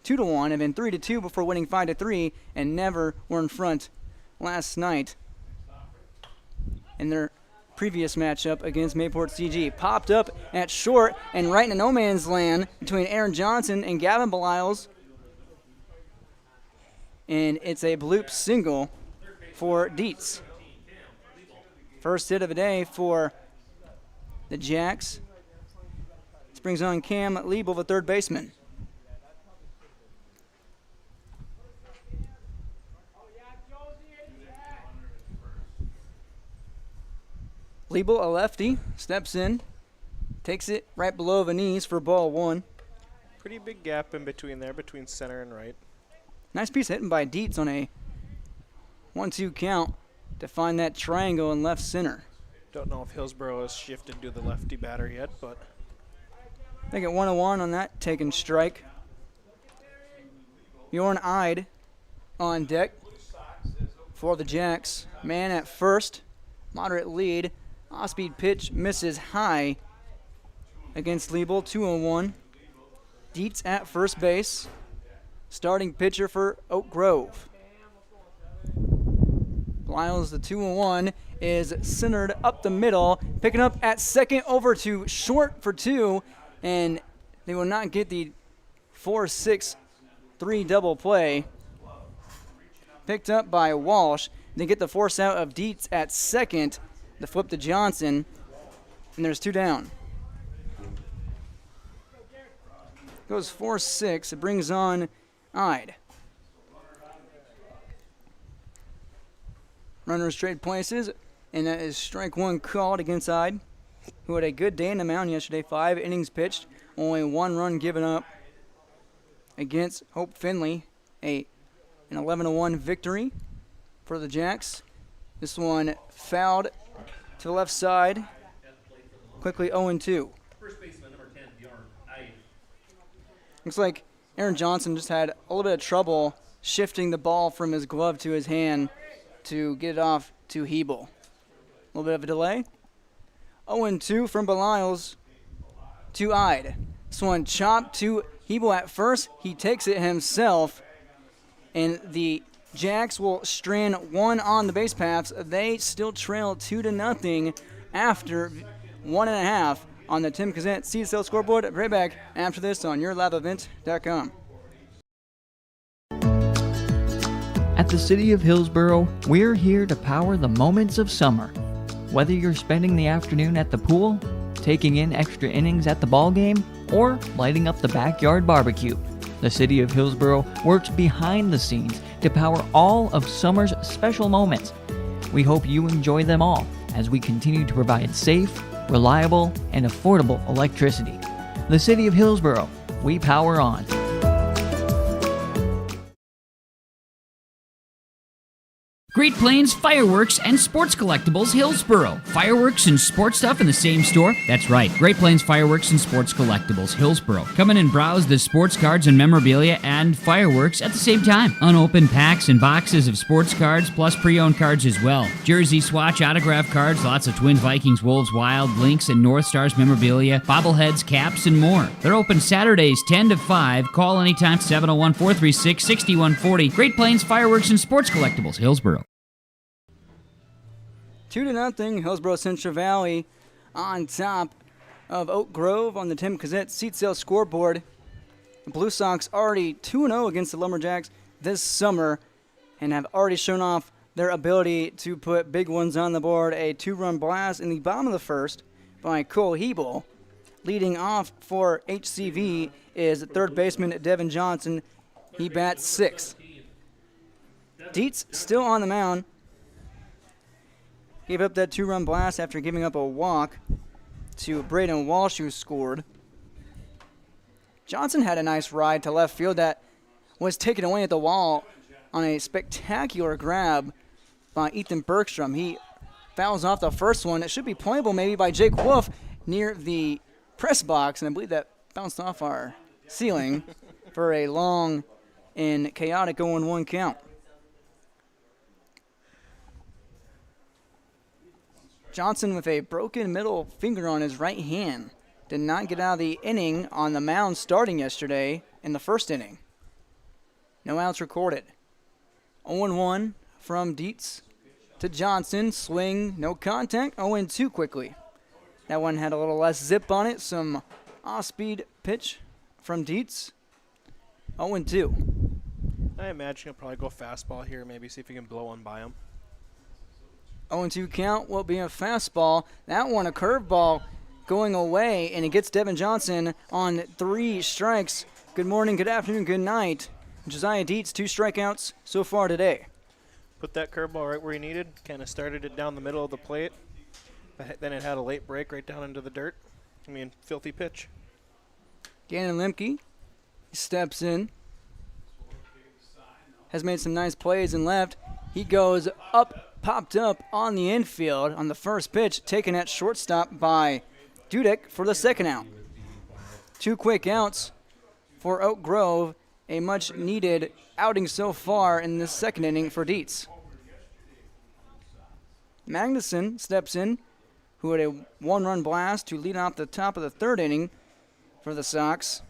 2-1, have been 3-2 before winning 5-3, and never were in front last night in their previous matchup against Mayport CG. Popped up at short and right into no man's land between Aaron Johnson and Gavin Beliles. And it's a bloop single for Dietz. First hit of the day for the Jacks. This brings on Cam Liebel, the third baseman. Liebel, a lefty, steps in, takes it right below the knees for ball 1. Pretty big gap in between there, between center and right. Nice piece hitting by Dietz on a 1-2 count. to find that triangle in left center. Don't know if Hillsborough has shifted to the lefty batter yet, but They get 1-1 on that taken strike. Bjorn Ide on deck for the Jacks. Man at first, moderate lead. Off-speed pitch misses high against Liebel, 2-1. Dietz at first base. Starting pitcher for Oak Grove. Lyles, the 2-1, is centered up the middle. Picking up at second, over to short for 2, and they will not get the 4-6-3 double play. Picked up by Walsh. They get the force out of Dietz at second. The flip to Johnson, and there's 2 down. Goes 4-6. It brings on Ide. Runners trade places, and that is strike 1 called against Ide, who had a good day in the mound yesterday. 5 innings pitched, only 1 run given up against Hope Finley. An 11-1 victory for the Jacks. This one fouled to the left side. Quickly 0-2. First baseman number 10, Bjorn Ide. Looks like Aaron Johnson just had a little bit of trouble shifting the ball from his glove to his hand to get it off to Hebel. A little bit of a delay. 0-2 from Belials to Ide. This one chopped to Hebel at first. He takes it himself, and the Jacks will strand 1 on the base paths. They still trail 2-0 after 1.5 on the Tim Kazant CSL scoreboard. Right back after this on yourlabevent.com. At the City of Hillsborough, we're here to power the moments of summer. Whether you're spending the afternoon at the pool, taking in extra innings at the ball game, or lighting up the backyard barbecue, the City of Hillsborough works behind the scenes to power all of summer's special moments. We hope you enjoy them all as we continue to provide safe, reliable, and affordable electricity. The City of Hillsborough, we power on. Great Plains Fireworks and Sports Collectibles, Hillsborough. Fireworks and sports stuff in the same store? That's right. Great Plains Fireworks and Sports Collectibles, Hillsborough. Come in and browse the sports cards and memorabilia and fireworks at the same time. Unopened packs and boxes of sports cards, plus pre-owned cards as well. Jersey, swatch, autograph cards, lots of Twins, Vikings, Wolves, Wild, Lynx, and North Stars memorabilia, bobbleheads, caps, and more. They're open Saturdays 10 to 5. Call anytime, 701-436-6140. Great Plains Fireworks and Sports Collectibles, Hillsborough. 2-0, Hillsborough Central Valley on top of Oak Grove on the Tim Kazant seat sale scoreboard. The Blue Sox already 2-0 against the Lumberjacks this summer and have already shown off their ability to put big ones on the board. A 2-run blast in the bottom of the first by Cole Hebel. Leading off for HCV is third baseman Devin Johnson. He bats 6th. Dietz still on the mound. Gave up that 2-run blast after giving up a walk to Braden Walsh, who scored. Johnson had a nice ride to left field that was taken away at the wall on a spectacular grab by Ethan Bergstrom. He fouls off the first one. It should be playable maybe by Jake Wolf near the press box, and I believe that bounced off our ceiling for a long and chaotic 0-1 count. Johnson with a broken middle finger on his right hand. Did not get out of the inning on the mound starting yesterday in the first inning. No outs recorded. 0-1 from Dietz to Johnson. Swing, no contact. 0-2 quickly. That one had a little less zip on it. Some off-speed pitch from Dietz. 0-2. I imagine he'll probably go fastball here, maybe see if he can blow one by him. 0-2 count will be a fastball. That one a curveball going away, and it gets Devin Johnson on 3 strikes. Good morning, good afternoon, good night. Josiah Dietz, 2 strikeouts so far today. Put that curveball right where he needed. Kind of started it down the middle of the plate. But then it had a late break right down into the dirt. I mean, filthy pitch. Gannon Lemke steps in. Has made some nice plays and left. He goes up popped up on the infield on the first pitch, taken at shortstop by Dudek for the second out. 2 quick outs for Oak Grove, a much-needed outing so far in this second inning for Dietz. Magnuson steps in, who had a 1-run blast to lead off the top of the third inning for the Sox.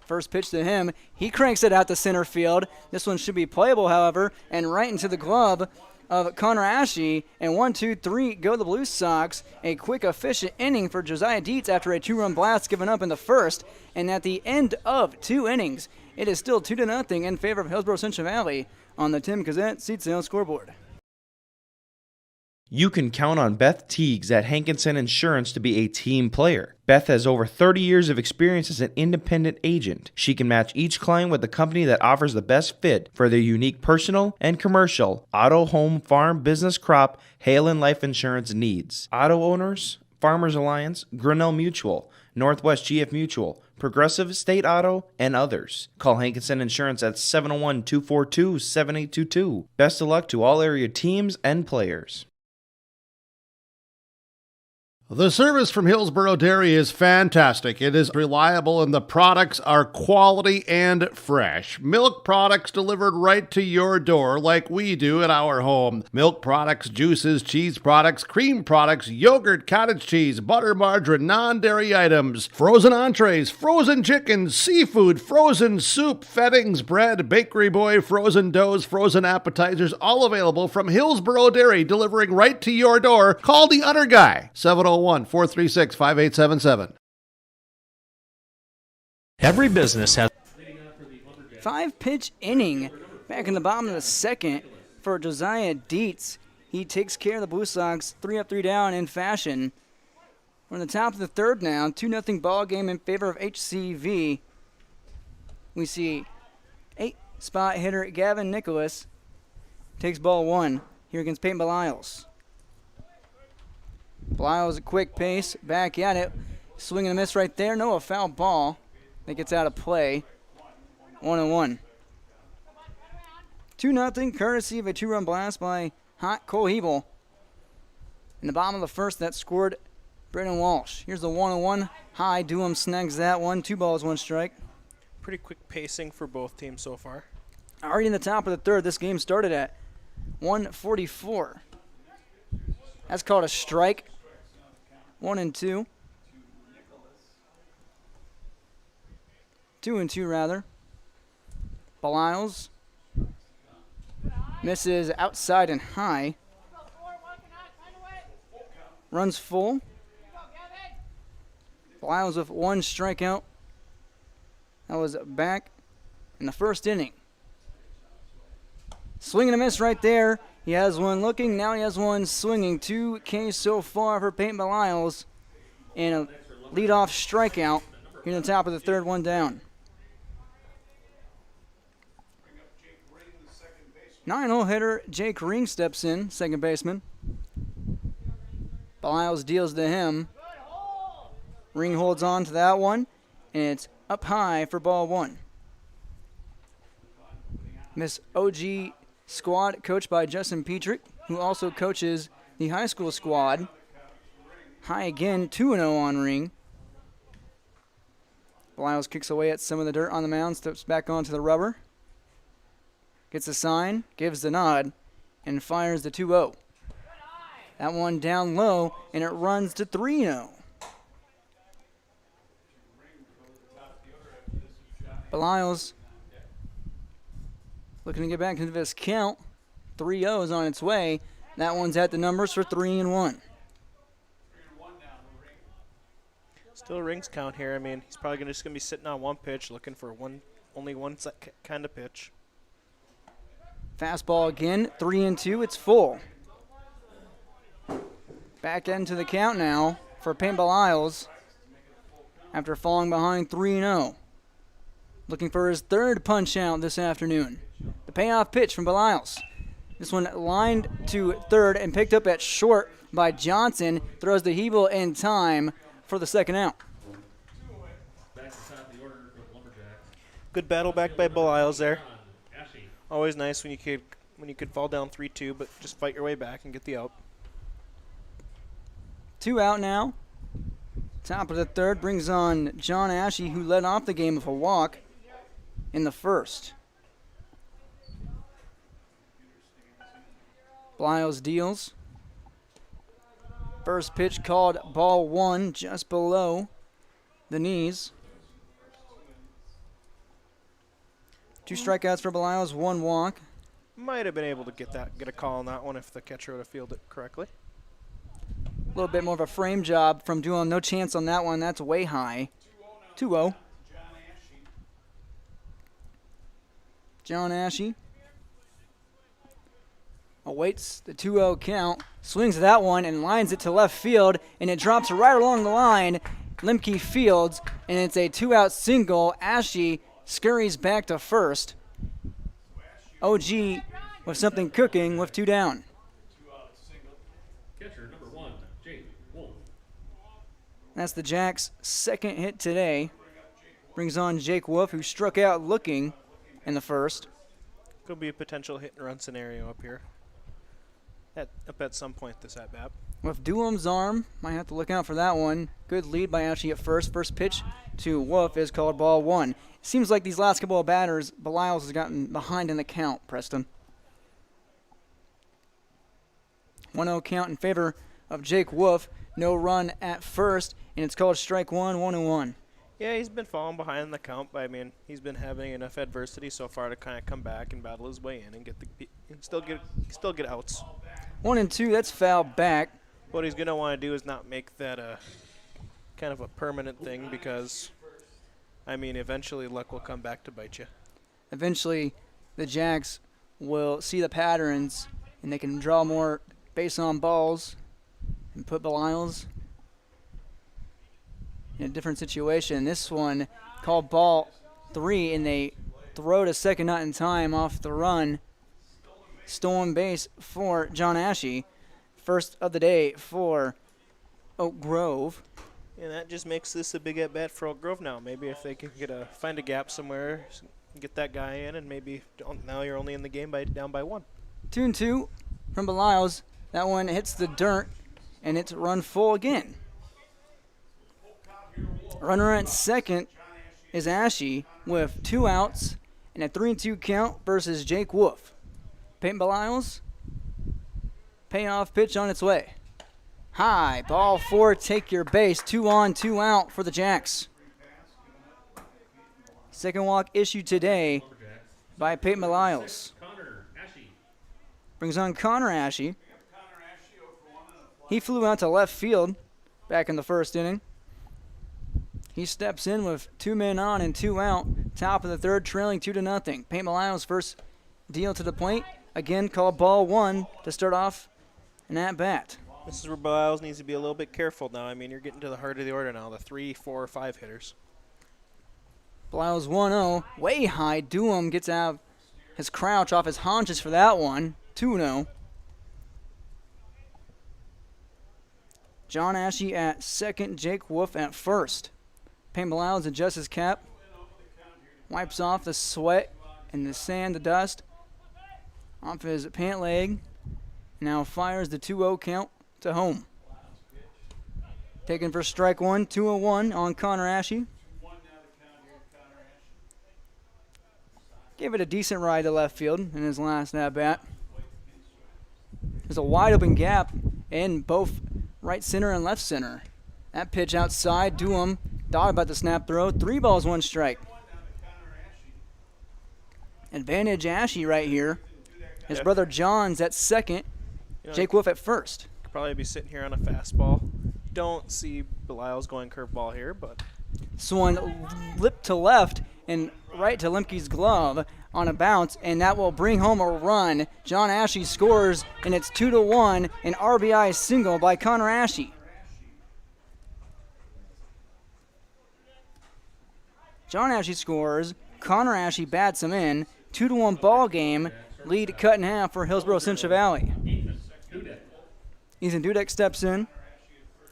First pitch to him. He cranks it out to center field. This one should be playable, however, and right into the glove of Connor Ashe. And 1-2-3 go the Blue Sox. A quick, efficient inning for Josiah Dietz after a 2-run blast given up in the first. And at the end of 2 innings, it is still 2-0 in favor of Hillsborough Central Valley on the Tim Gazette Seat Sale scoreboard. You can count on Beth Teagues at Hankinson Insurance to be a team player. Beth has over 30 years of experience as an independent agent. She can match each client with the company that offers the best fit for their unique personal and commercial auto, home, farm, business, crop, hail, and life insurance needs. Auto owners, Farmers Alliance, Grinnell Mutual, Northwest GF Mutual, Progressive State Auto, and others. Call Hankinson Insurance at 701-242-7822. Best of luck to all area teams and players. The service from Hillsborough Dairy is fantastic. It is reliable and the products are quality and fresh. Milk products delivered right to your door like we do at our home. Milk products, juices, cheese products, cream products, yogurt, cottage cheese, butter, margarine, non-dairy items, frozen entrees, frozen chicken, seafood, frozen soup, fettings, bread, bakery boy, frozen doughs, frozen appetizers, all available from Hillsborough Dairy, delivering right to your door. Call the Udder Guy, 701-436-5877. Every business has 5-pitch inning back in the bottom of the second for Josiah Dietz. He takes care of the Blue Sox 3 up, 3 down in fashion. We're in the top of the third now, 2-0 ball game in favor of HCV. We see 8-spot hitter Gavin Nicholas takes ball 1 here against Peyton Belials. Belials a quick pace, back at it. Swing and a miss right there. No, a foul ball that gets out of play. 1-1. 2-0, courtesy of a 2-run blast by Hot Cole Hebel. In the bottom of the first, that scored Brendan Walsh. Here's the 1-1. High, Doom snags that one. 2 balls, 1 strike. Pretty quick pacing for both teams so far. Already in the top of the third, this game started at 1:44. That's called a strike. 1-2. 2-2 rather. Belials misses outside and high. Runs full. Belials with 1 strikeout. That was back in the first inning. Swing and a miss right there. He has one looking, now he has one swinging. 2 Ks so far for Peyton Belials. And a leadoff strikeout here in the top of the third, 1 down. 9-hole hitter Jake Ring steps in, second baseman. Belials deals to him. Ring holds on to that one, and it's up high for ball 1. Miss OG squad coached by Justin Petrick, who also coaches the high school squad. High again, 2-0 on Ring. Belials kicks away at some of the dirt on the mound, steps back onto the rubber. Gets a sign, gives the nod, and fires the 2-0. That one down low, and it runs to 3-0. Belials looking to get back into this count. 3-0 on its way. That one's at the numbers for 3-1. Still Ring's count here. I mean, he's probably just going to be sitting on 1 pitch, looking for only one kind of pitch. Fastball again, 3-2. It's full. Back into the count now for Peyton Belials after falling behind 3-0. Looking for his 3rd punch out this afternoon. The payoff pitch from Belials. This one lined to 3rd and picked up at short by Johnson. Throws the Hebel in time for the 2nd out. Good battle back by Belials there. Always nice when you could when you could fall down 3-2, but just fight your way back and get the out. 2 out now. Top of the third brings on John Ashe, who led off the game with a walk in the first. Bliles deals. First pitch called ball 1, just below the knees. 2 strikeouts for Bliles, 1 walk. Might have been able to get a call on that one if the catcher would have fielded it correctly. A little bit more of a frame job from Duham. No chance on that one. That's way high. 2-0. John Ashe awaits the 2-0 count, swings that one and lines it to left field, and it drops right along the line. Limke fields, and it's a 2-out single. Ashe scurries back to first. OG with something cooking with 2 down. Catcher number 1, Jake Wolf. That's the Jacks' second hit today. Brings on Jake Wolf, who struck out looking in the first. Could be a potential hit and run scenario up here. Up at some point this at bat. With Duham's arm, might have to look out for that one. Good lead by Ashe at first. First pitch to Wolf is called ball 1. Seems like these last couple of batters, Beliles has gotten behind in the count, Preston. 1-0 count in favor of Jake Wolf. No run at first, and it's called strike 1, 1-1. Yeah, he's been falling behind in the count, but I mean, he's been having enough adversity so far to kind of come back and battle his way in and still get outs. 1-2, that's foul back. What he's going to want to do is not make that kind of a permanent thing because, I mean, eventually luck will come back to bite you. Eventually, the Jacks will see the patterns, and they can draw more base on balls and put Beliles in a different situation. This one called ball 3, and they throw to second, not in time, off the run. Stolen base for John Ashe. First of the day for Oak Grove. And that just makes this a big at-bat for Oak Grove now. Maybe if they can find a gap somewhere, get that guy in, and maybe now you're only in the game down by 1. 2-2 from Beliles. That one hits the dirt, and it's run full again. Runner at second is Ashe with 2 outs and a 3-2 count versus Jake Wolf. Peyton Beliles, payoff pitch on its way. High, ball 4, take your base. 2 on, 2 out for the Jacks. Second walk issued today by Peyton Beliles. Brings on Connor Ashe. He flew out to left field back in the first inning. He steps in with 2 men on and 2 out. Top of the third, trailing 2-0. Peyton Beliles' first deal to the plate. Again, called ball 1 to start off an at-bat. This is where Beliles needs to be a little bit careful now. I mean, you're getting to the heart of the order now, the 3, 4, 5 hitters. Beliles 1-0, way high. Duham gets out his crouch off his haunches for that one. 2-0. John Ashe at second, Jake Wolf at first. Peyton Beliles adjusts his cap, wipes off the sweat and the sand, the dust off his pant leg. Now fires the 2-0 count to home. Taken for strike 1, 2-1 on Connor Ashe. Gave it a decent ride to left field in his last at-bat. There's a wide open gap in both right center and left center. That pitch outside, Duham thought about the snap throw. 3 balls, 1 strike. Advantage Ashe right here. His brother John's at second. Jake Wolf at first. Could probably be sitting here on a fastball. Don't see Beliles going curveball here, but Swung lip to left and right to Limke's glove on a bounce, and that will bring home a run. John Ashe scores, and it's 2-1, an RBI single by Connor Ashe. John Ashe scores. Connor Ashe bats him in. 2-1 ball game. Lead cut in half for Hillsborough Central Valley. Ethan Dudek steps in.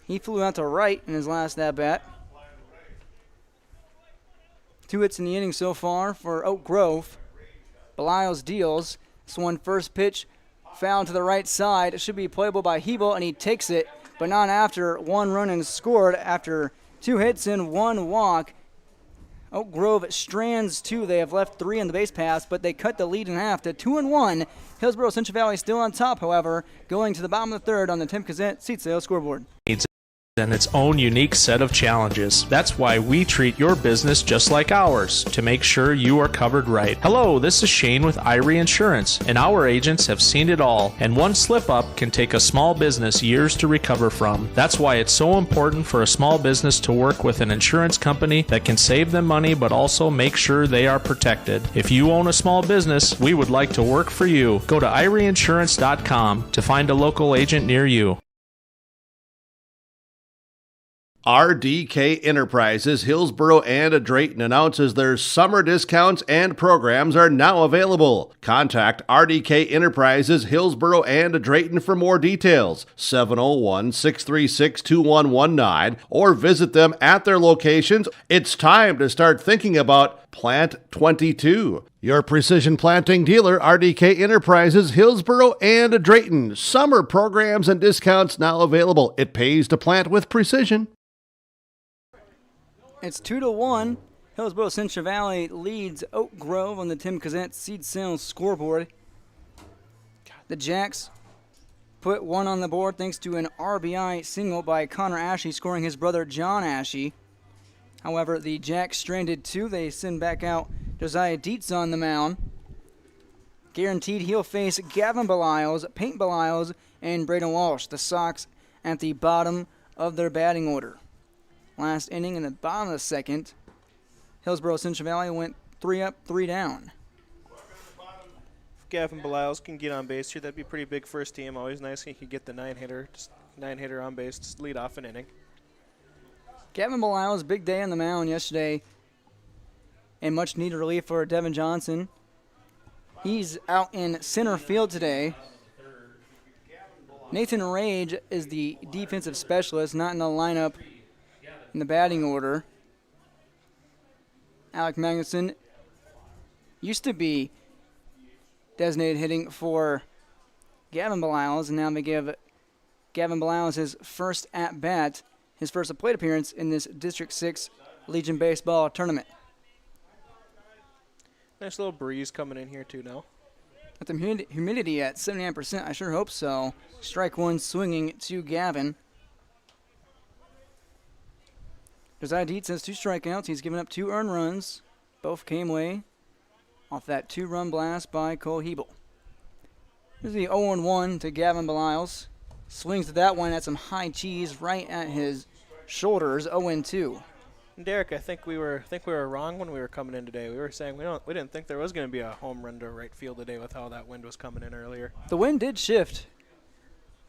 He flew out to right in his last at-bat. 2 hits in the inning so far for Oak Grove. Beliles deals. This one, first pitch, foul to the right side. It should be playable by Hebel, and he takes it, but not after 1 run and scored after 2 hits and 1 walk. Oak Grove strands 2. They have left 3 on the base pass, but they cut the lead in half to 2-1. Hillsborough Central Valley still on top, however, going to the bottom of the 3rd on the Tim Kazant seat sales scoreboard. And its own unique set of challenges. That's why we treat your business just like ours, to make sure you are covered right. Hello, this is Shane with Irie Insurance, and our agents have seen it all, and one slip up can take a small business years to recover from. That's why it's so important for a small business to work with an insurance company that can save them money but also make sure they are protected. If you own a small business, we would like to work for you. Go to IrieInsurance.com to find a local agent near you. RDK Enterprises, Hillsborough and Drayton announces their summer discounts and programs are now available. Contact RDK Enterprises, Hillsborough and Drayton for more details, 701-636-2119, or visit them at their locations. It's time to start thinking about Plant 22. Your precision planting dealer, RDK Enterprises, Hillsborough and Drayton. Summer programs and discounts now available. It pays to plant with precision. It's 2-1. Hillsborough Central Valley leads Oak Grove on the Tim Kazant seed sales scoreboard. The Jacks put 1 on the board thanks to an RBI single by Connor Ashe, scoring his brother John Ashe. However, the Jacks stranded 2. They send back out Josiah Dietz on the mound. Guaranteed he'll face Gavin Beliles, Payne Beliles, and Braden Walsh. The Sox at the bottom of their batting order. Last inning in the bottom of the 2nd, Hillsborough Central Valley went 3 up, 3 down. If Gavin Beliles can get on base here, that'd be pretty big for his team. Always nice he could get the 9-hitter on base to lead off an inning. Gavin Beliles, big day on the mound yesterday, and much needed relief for Devin Johnson. He's out in center field today. Nathan Rage is the defensive specialist, not in the lineup in the batting order. Alec Magnuson used to be designated hitting for Gavin Beliles, and now they give Gavin Beliles his first at-bat, his first plate appearance in this District 6 Legion Baseball tournament. Nice little breeze coming in here too now. With the humidity at 79%, I sure hope so. Strike 1 swinging to Gavin. Josiah Dietz has 2 strikeouts. He's given up 2 earned runs. Both came away off that 2-run blast by Cole Hebel. Here's the 0-1 to Gavin Beliles. Swings to that one at some high cheese right at his shoulders. 0-2. Derek, I think we were wrong when we were coming in today. We were saying we didn't think there was going to be a home run to right field today with how that wind was coming in earlier. The wind did shift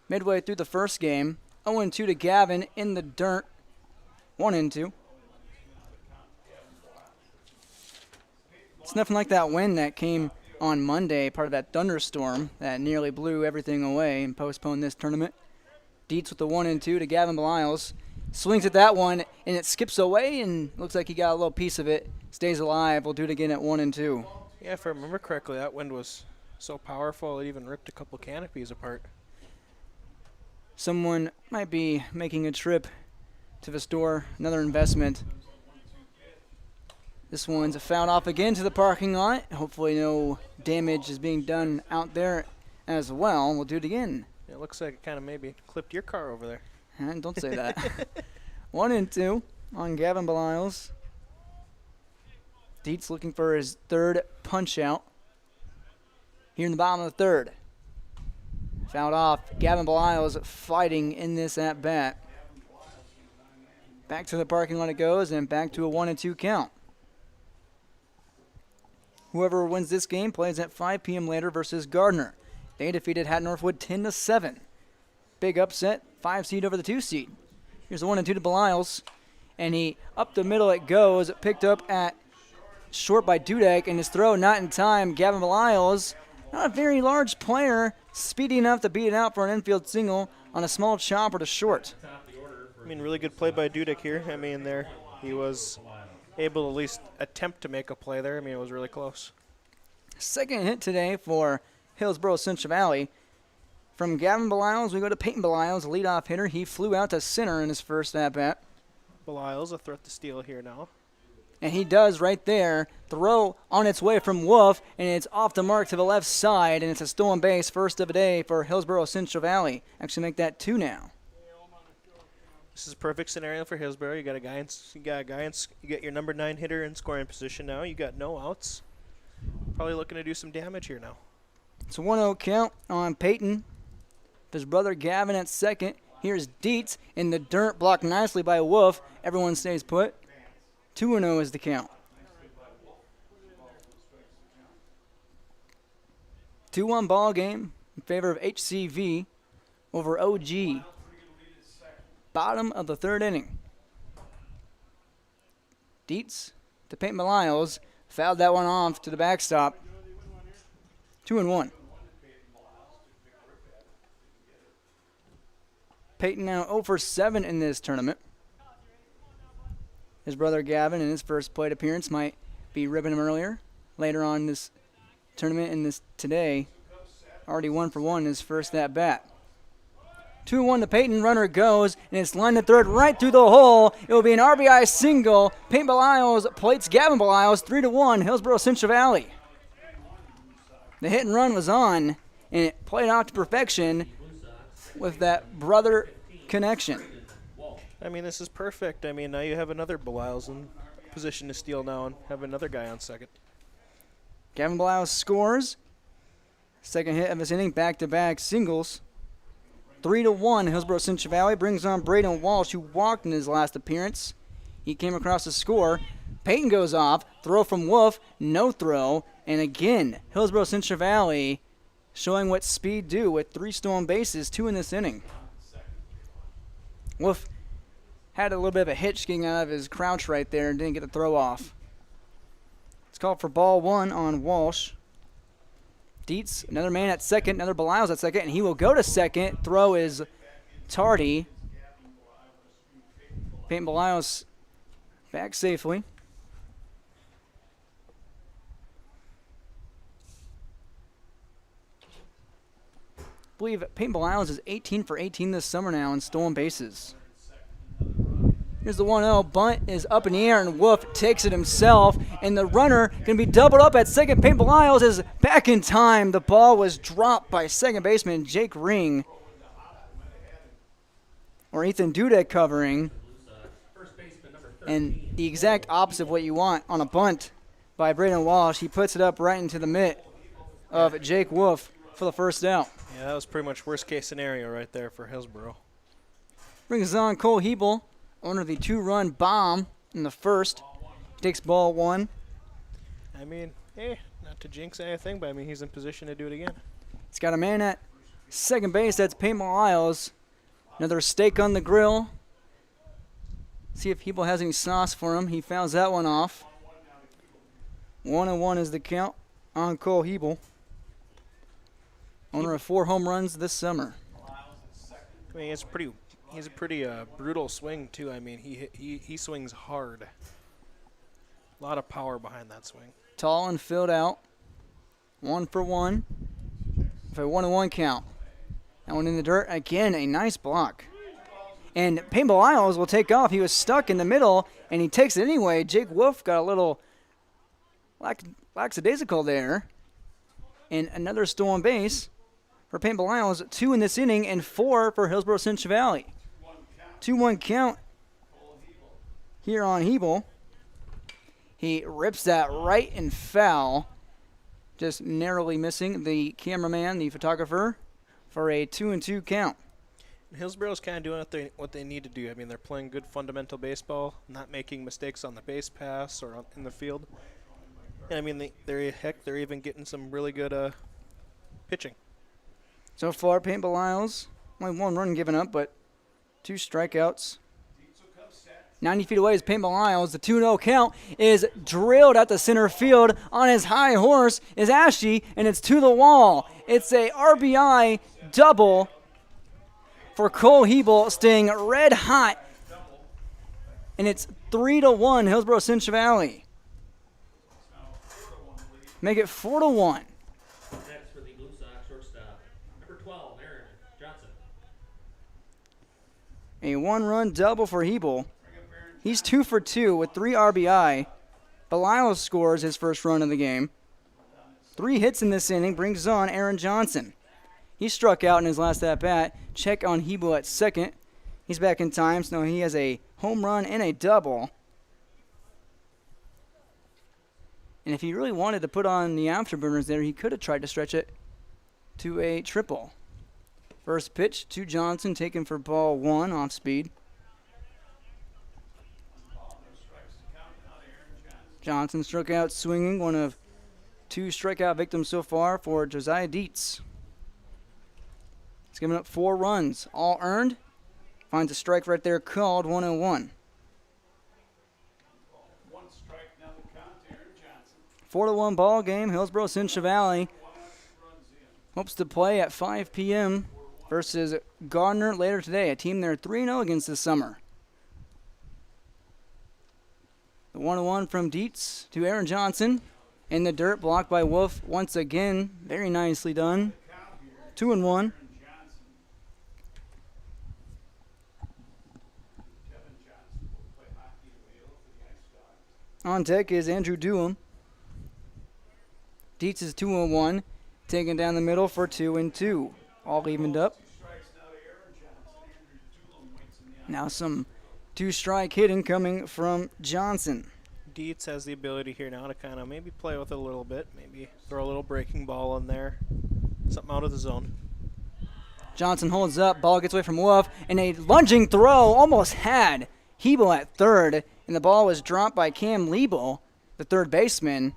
midway through the first game. 0-2 to Gavin in the dirt. 1-2. It's nothing like that wind that came on Monday, part of that thunderstorm that nearly blew everything away and postponed this tournament. Dietz with the 1-2 to Gavin Beliles. Swings at that one, and it skips away, and looks like he got a little piece of it. Stays alive. We'll do it again at 1-2. Yeah, if I remember correctly, that wind was so powerful it even ripped a couple canopies apart. Someone might be making a trip to the store, another investment. This one's fouled off again to the parking lot. Hopefully no damage is being done out there as well. We'll do it again. It looks like it kind of maybe clipped your car over there. Don't say that. 1-2 on Gavin Beliles. Dietz looking for his 3rd punch out. Here in the bottom of the 3rd. Fouled off. Gavin Beliles fighting in this at bat. Back to the parking lot it goes, and back to a 1-2 count. Whoever wins this game plays at 5 p.m. later versus Gardner. They defeated Hatton Northwood 10-7. Big upset, 5 seed over the 2 seed. Here's the 1-2 to Beliles, and he up the middle it goes, picked up at short by Dudek, and his throw not in time. Gavin Beliles, not a very large player, speedy enough to beat it out for an infield single on a small chopper to short. I mean, really good play by Dudek here. I mean, he was able to at least attempt to make a play there. I mean, it was really close. Second hit today for Hillsborough Central Valley. From Gavin Belials, we go to Peyton Belials, leadoff hitter. He flew out to center in his first at-bat. Belials a threat to steal here now. And he does right there. Throw on its way from Wolf, and it's off the mark to the left side, and it's a stolen base, first of the day for Hillsborough Central Valley. Actually make that 2 now. This is a perfect scenario for Hillsborough. You got your number 9 hitter in scoring position now. You got no outs. Probably looking to do some damage here now. It's a 1-0 count on Peyton. His brother Gavin at second. Here's Dietz in the dirt, blocked nicely by Wolf. Everyone stays put. 2-0 is the count. 2-1 ball game in favor of HCV over OG. Bottom of the third inning. Dietz to Peyton Belials. Fouled that one off to the backstop. 2-1. Peyton now 0 for 7 in this tournament. His brother Gavin in his first plate appearance might be ribbing him earlier. Later on in this tournament and this today, already 1 for 1 in his first at bat. 2-1 to Peyton. Runner goes, and it's lined to third right through the hole. It will be an RBI single. Peyton Belials plates Gavin Belials 3-1, Hillsborough Central Valley. The hit and run was on, and it played out to perfection with that brother connection. I mean, this is perfect. I mean, now you have another Belials in position to steal now and have another guy on second. Gavin Belials scores. Second hit of his inning, back-to-back singles. 3-1, Hillsborough Central Valley brings on Braden Walsh, who walked in his last appearance. He came across the score. Peyton goes off, throw from Wolf, no throw, and again, Hillsborough Central Valley showing what speed do with 3 stolen bases, 2 in this inning. Wolf had a little bit of a hitch getting out of his crouch right there and didn't get the throw off. It's called for ball 1 on Walsh. Dietz, another man at second, another Belials at second, and he will go to second. Throw is tardy. Peyton Belials back safely. I believe Peyton Belials is 18 for 18 this summer now in stolen bases. Here's the 1-0. Bunt is up in the air, and Wolf takes it himself. And the runner can be doubled up at second. Peyton Belials is back in time. The ball was dropped by second baseman Jake Ring. Or Ethan Dudek covering. And the exact opposite of what you want on a bunt by Braden Walsh. He puts it up right into the mitt of Jake Wolf for the first out. Yeah, that was pretty much worst case scenario right there for Hillsborough. Brings on Cole Hebel. Owner of the 2-run bomb in the first. He takes ball 1. I mean, not to jinx anything, but I mean, he's in position to do it again. He's got a man at second base. That's Peyton Belials. Another steak on the grill. See if Hebel has any sauce for him. He fouls that one off. 1-1 is the count on Cole Hebel. Owner of 4 home runs this summer. I mean, he's a pretty brutal swing too. I mean, he swings hard. A lot of power behind that swing. Tall and filled out. 1 for 1. For a 1-1 count. That one in the dirt. Again, a nice block. And Peyton Belials will take off. He was stuck in the middle, and he takes it anyway. Jake Wolf got a little lackadaisical there. And another stolen base for Peyton Belials. 2 in this inning and 4 for Hillsborough Central Valley. 2-1 count here on Hebel. He rips that right and foul, just narrowly missing the cameraman, the photographer, for a 2-2 count. Hillsborough's kind of doing what they need to do. I mean, they're playing good fundamental baseball, not making mistakes on the base pass or in the field. And I mean, they're even getting some really good pitching. So far, Peyton Belials, only 1 run given up, but 2 strikeouts. 90 feet away is Peyton Belials. The 2-0 count is drilled at the center field. On his high horse is Ashe, and it's to the wall. It's a RBI double for Cole Hebel, staying red hot. And it's 3-1 Hillsborough Central Valley. Make it 4-1. Next for the Blue Sox, A 1-run double for Hebel. He's 2 for 2 with 3 RBI. Belial scores his first run of the game. 3 hits in this inning brings on Aaron Johnson. He struck out in his last at-bat. Check on Hebel at second. He's back in time, so he has a home run and a double. And if he really wanted to put on the afterburners there, he could have tried to stretch it to a triple. First pitch to Johnson, taken for ball 1 off speed. Johnson struck out swinging, one of 2 strikeout victims so far for Josiah Dietz. He's given up 4 runs, all earned. Finds a strike right there called 1-1. 4-1 ball game. Hillsborough Central Valley hopes to play at 5 p.m. versus Gardner later today, a team they're 3-0 against this summer. The 1-1 from Dietz to Aaron Johnson. In the dirt, blocked by Wolf once again. Very nicely done. 2-1. On deck is Andrew Dewam. Dietz is 2-1, taken down the middle for 2-2. All evened up. Now some 2-strike hitting coming from Johnson. Dietz has the ability here now to kind of maybe play with it a little bit, maybe throw a little breaking ball in there, something out of the zone. Johnson holds up, ball gets away from Wolf, and a lunging throw almost had Hebel at third, and the ball was dropped by Cam Liebel, the third baseman.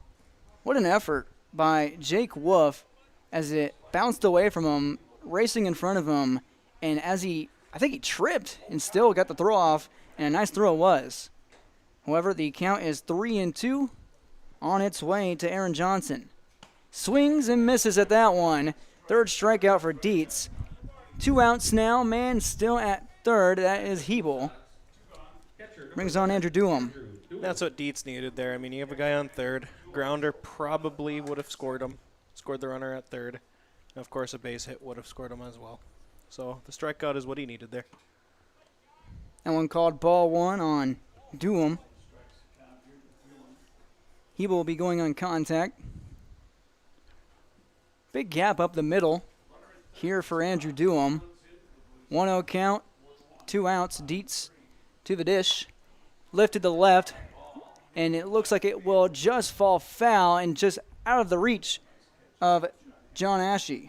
What an effort by Jake Wolf as it bounced away from him, racing in front of him, and as I think he tripped and still got the throw off, and a nice throw it was. However, the count is 3-2 on its way to Aaron Johnson. Swings and misses at that one. Third strikeout for Dietz. 2 outs now, man still at third. That is Hebel. Brings on Andrew Dewam. That's what Dietz needed there. I mean, you have a guy on third. Grounder probably would have scored him, scored the runner at third. And of course, a base hit would have scored him as well. So the strikeout is what he needed there. That one called ball 1 on Dewam. Hebel will be going on contact. Big gap up the middle here for Andrew Dewam. 1-0 count, 2 outs. Dietz to the dish. Lifted to the left, and it looks like it will just fall foul and just out of the reach of John Ashe.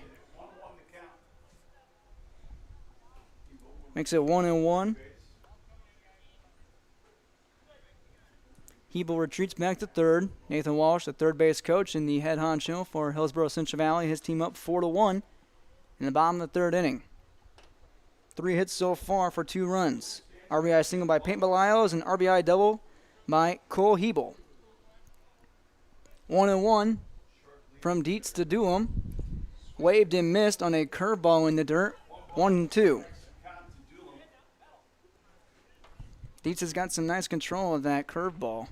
Makes it 1-1. Hebel retreats back to third. Nathan Walsh, the third base coach and the head honcho for Hillsborough Central Valley, his team up 4-1 in the bottom of the third inning. 3 hits so far for 2 runs. RBI single by Peyton Belials and RBI double by Cole Hebel. 1-1 from Dietz to Dewam. Waved and missed on a curveball in the dirt. 1-2. Dietz has got some nice control of that curveball.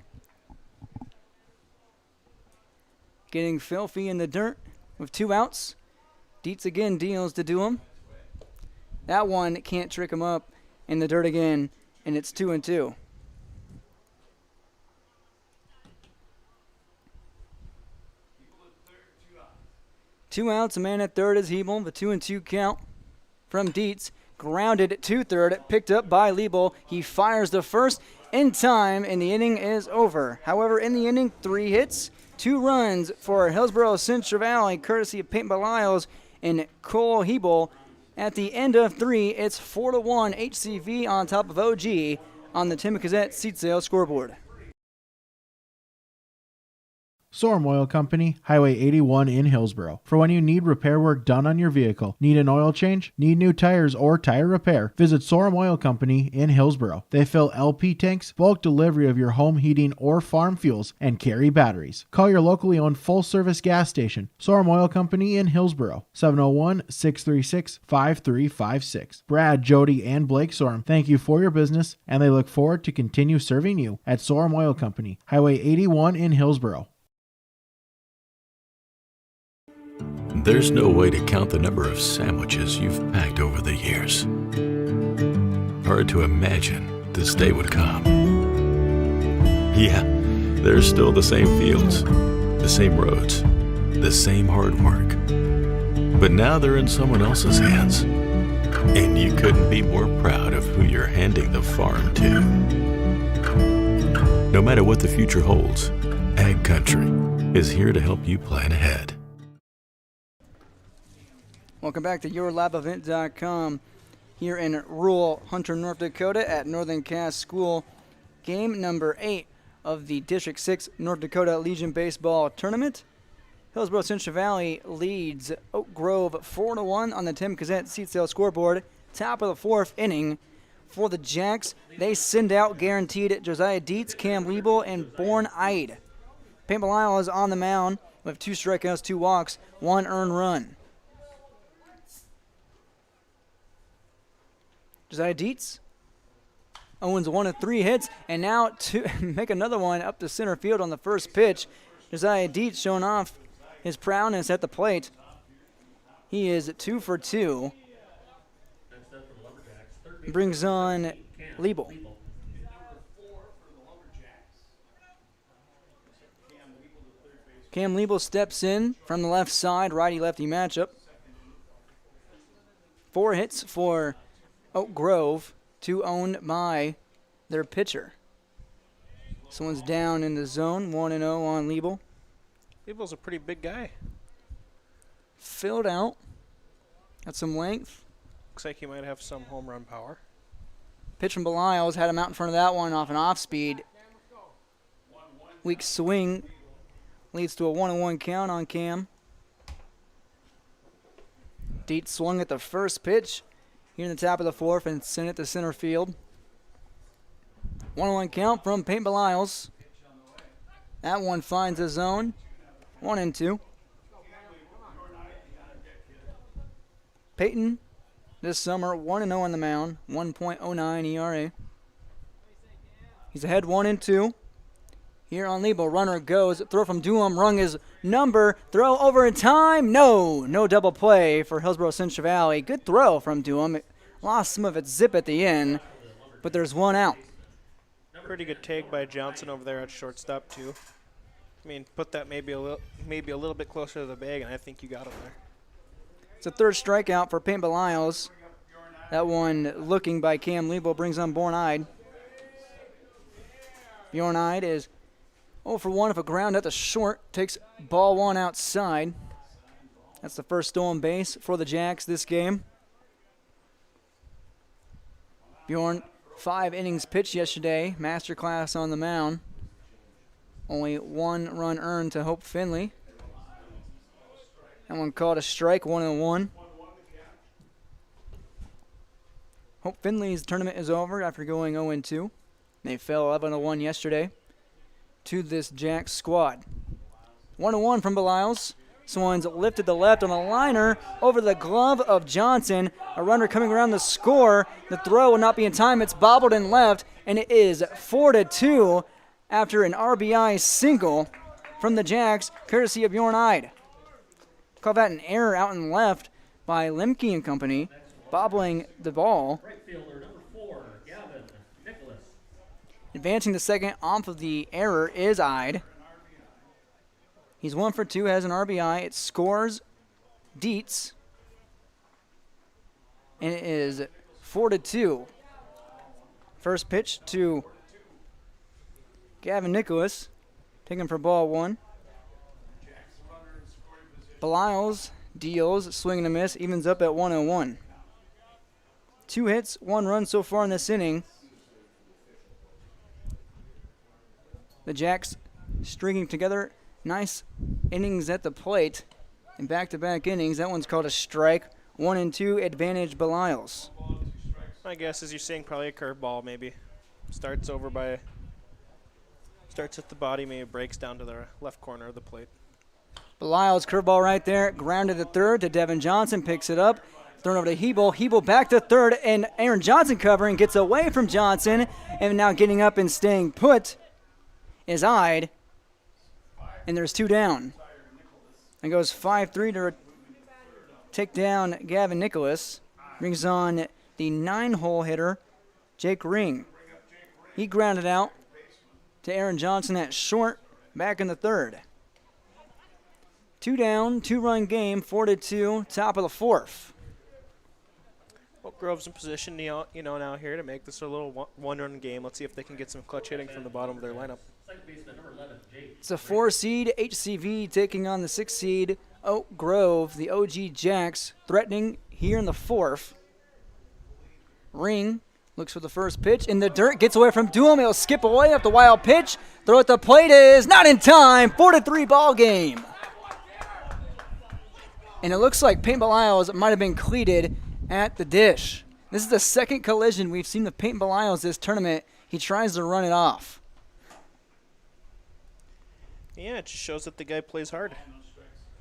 Getting filthy in the dirt with 2 outs. Dietz again deals to Dewam. That one can't trick him up in the dirt again, and it's 2-2. Two outs, a man at third is Hebel. The 2-2 count from Dietz. Grounded to third, picked up by Liebel. He fires the first in time, and the inning is over. However, in the inning, 3 hits, 2 runs for Hillsborough Central Valley, courtesy of Peyton Belials and Cole Hebel. At the end of 3, it's 4-1 HCV on top of OG on the Tim Gazette seat sale scoreboard. Sorum Oil Company, Highway 81 in Hillsborough. For when you need repair work done on your vehicle, need an oil change, need new tires, or tire repair, visit Sorum Oil Company in Hillsborough. They fill LP tanks, bulk delivery of your home heating or farm fuels, and carry batteries. Call your locally owned full-service gas station, Sorum Oil Company in Hillsborough, 701-636-5356. Brad, Jody, and Blake Sorum thank you for your business, and they look forward to continue serving you at Sorum Oil Company, Highway 81 in Hillsborough. There's no way to count the number of sandwiches you've packed over the years. Hard to imagine this day would come. Yeah, there's still the same fields, the same roads, the same hard work. But now they're in someone else's hands. And you couldn't be more proud of who you're handing the farm to. No matter what the future holds, Ag Country is here to help you plan ahead. Welcome back to YourLabEvent.com here in rural Hunter, North Dakota at Northern Cass School. Game number 8 of the District 6 North Dakota Legion Baseball Tournament. Hillsborough Central Valley leads Oak Grove 4-1 on the Tim Kazette seat sale scoreboard. Top of the 4th inning for the Jacks. They send out guaranteed Josiah Dietz, Cam Liebel, and Born Ide. Payne Belisle is on the mound with 2 strikeouts, 2 walks, 1 earned run. Josiah Dietz owns 1 of 3 hits, and now to make another one up to center field on the first pitch. Josiah Dietz showing off his prowess at the plate. He is 2 for 2. Brings on Liebel. Cam Liebel steps in from the left side, righty-lefty matchup. 4 hits for Oak Grove, 2 owned by their pitcher. Someone's down in the zone, 1-0 on Liebel. Liebel's a pretty big guy. Filled out. Got some length. Looks like he might have some home run power. Pitch from Belisle's had him out in front of that one off an off-speed. Weak swing leads to a 1-1 count on Cam. Dietz swung at the first pitch here in the top of the 4th and sent it to center field. 1-1 count from Payne Belisle. That one finds the zone. 1-2. Peyton this summer 1-0 on the mound, 1.09 ERA. He's ahead 1-2. Here on Liebel, runner goes, throw from Duham, rung his number, throw over in time, no double play for Hillsborough Central Valley. Good throw from Duham, it lost some of its zip at the end, but there's 1 out. Pretty good take by Johnson over there at shortstop too. I mean, put that maybe a little bit closer to the bag, and I think you got him there. It's a 3rd strikeout for Payne Belisle. That one looking by Cam Liebel brings on Born Ide. Bjorn Ide is 0 for 1 of a ground at the short. Takes ball 1 outside. That's the first stolen base for the Jacks this game. Bjorn, 5 innings pitched yesterday. Masterclass on the mound. Only 1 run earned to Hope Finley. That one called a strike, 1-1. Hope Finley's tournament is over after going 0-2. They fell 11-1 yesterday to this Jacks squad. 1-1 from Belisle. Swans lifted the left on a liner over the glove of Johnson. A runner coming around the score. The throw will not be in time. It's bobbled in left, and it is 4-2 after an RBI single from the Jacks, courtesy of Bjorn Ide. Call that an error out in left by Lemke and company, bobbling the ball. Right fielder number 4, Gavin Nicholas. Advancing to second off of the error is Ide. He's 1 for 2, has an RBI. It scores Dietz. And it is 4-2. First pitch to Gavin Nicholas. Taking for ball 1. Belisle deals, swing and a miss, evens up at 1-1. 2 hits, 1 run so far in this inning. The Jacks stringing together nice innings at the plate in back-to-back innings. That one's called a strike. 1-2, advantage Belisle. My guess is you're seeing probably a curveball maybe. Starts at the body, maybe breaks down to the left corner of the plate. Belisle's curveball right there, grounded to third to Devin Johnson, picks it up, thrown over to Hebel. Hebel back to third, and Aaron Johnson covering, gets away from Johnson, and now getting up and staying put is Ide, and there's 2 down. And goes 5-3 to take down Gavin Nicholas. Brings on the 9-hole hitter, Jake Ring. He grounded out to Aaron Johnson at short, back in the third. 2 down, 2-run game, 4-2, top of the fourth. Oak Grove's in position, now here to make this a little one-run game. Let's see if they can get some clutch hitting from the bottom of their lineup. It's a 4-seed HCV taking on the 6-seed Oak Grove. The OG Jacks threatening here in the fourth. Ring looks for the first pitch in the dirt, gets away from Doom. He'll skip away up the wild pitch. Throw at the plate is not in time. 4-3 ball game. And it looks like Paintball Isles might have been cleated at the dish. This is the second collision we've seen with Paintball Isles this tournament. He tries to run it off. Yeah, it just shows that the guy plays hard.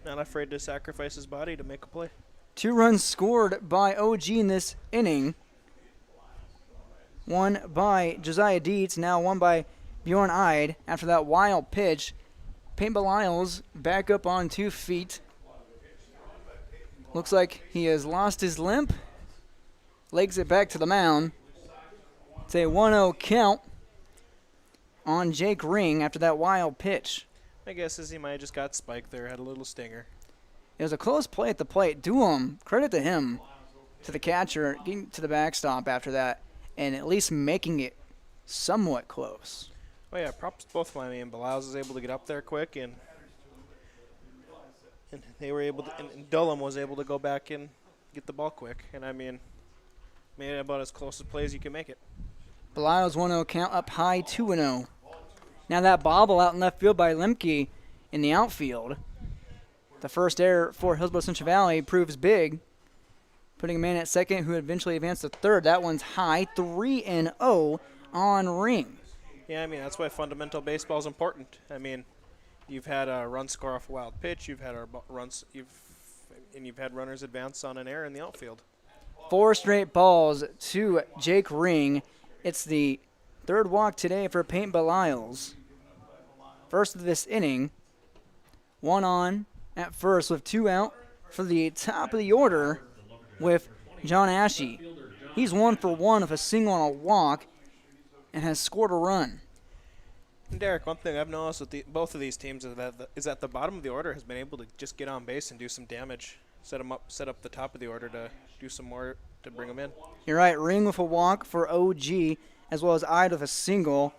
Not afraid to sacrifice his body to make a play. 2 runs scored by OG in this inning. 1 by Josiah Dietz, now 1 by Bjorn Eid. After that wild pitch, Paintball Isles back up on 2 feet. Looks like he has lost his limp. Legs it back to the mound. It's a 1-0 count on Jake Ring after that wild pitch. My guess is he might have just got spiked there, had a little stinger. It was a close play at the plate. Doom, credit to him, to the catcher, getting to the backstop after that, and at least making it somewhat close. Oh yeah, props to both of them. I mean, Belials was able to get up there quick, and they were able to, and Dullum was able to go back and get the ball quick. And I mean, made it about as close a play as you can make it. Belials 1-0 count, up high 2-0. Now that bobble out in left field by Lemke in the outfield. The first error for Hillsborough Central Valley proves big, putting a man at second who eventually advanced to third. That one's high, 3-0 on Ring. Yeah, I mean, that's why fundamental baseball is important. I mean, you've had a run score off a wild pitch, you've had you've had runners advance on an error in the outfield. 4 straight balls to Jake Ring. It's the third walk today for Paintball Isles. First of this inning. 1 on at first with 2 out for the top of the order with John Ashe. He's 1 for 1 with a single and a walk and has scored a run. And Derek, one thing I've noticed with both of these teams is that the bottom of the order has been able to just get on base and do some damage. Set up the top of the order to do some more to bring them in. You're right. Ring with a walk for OG, as well as Ide with a single.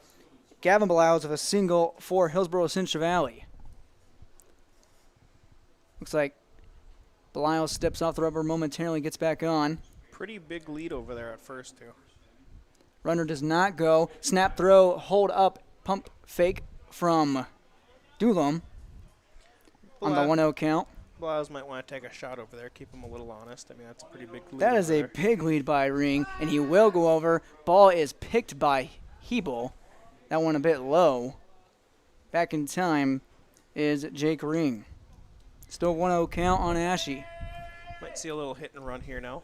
Gavin Belials with a single for Hillsborough Central Valley. Looks like Belials steps off the rubber momentarily, gets back on. Pretty big lead over there at first, too. Runner does not go. Snap throw, hold up, pump fake from Doolum on the 1-0 count. Belials might want to take a shot over there, keep him a little honest. I mean, that's a pretty big lead. That is a big lead by Ring, and he will go over. Ball is picked by Hebel. That one a bit low. Back in time is Jake Ring. Still 1-0 count on Ashe. Might see a little hit and run here now.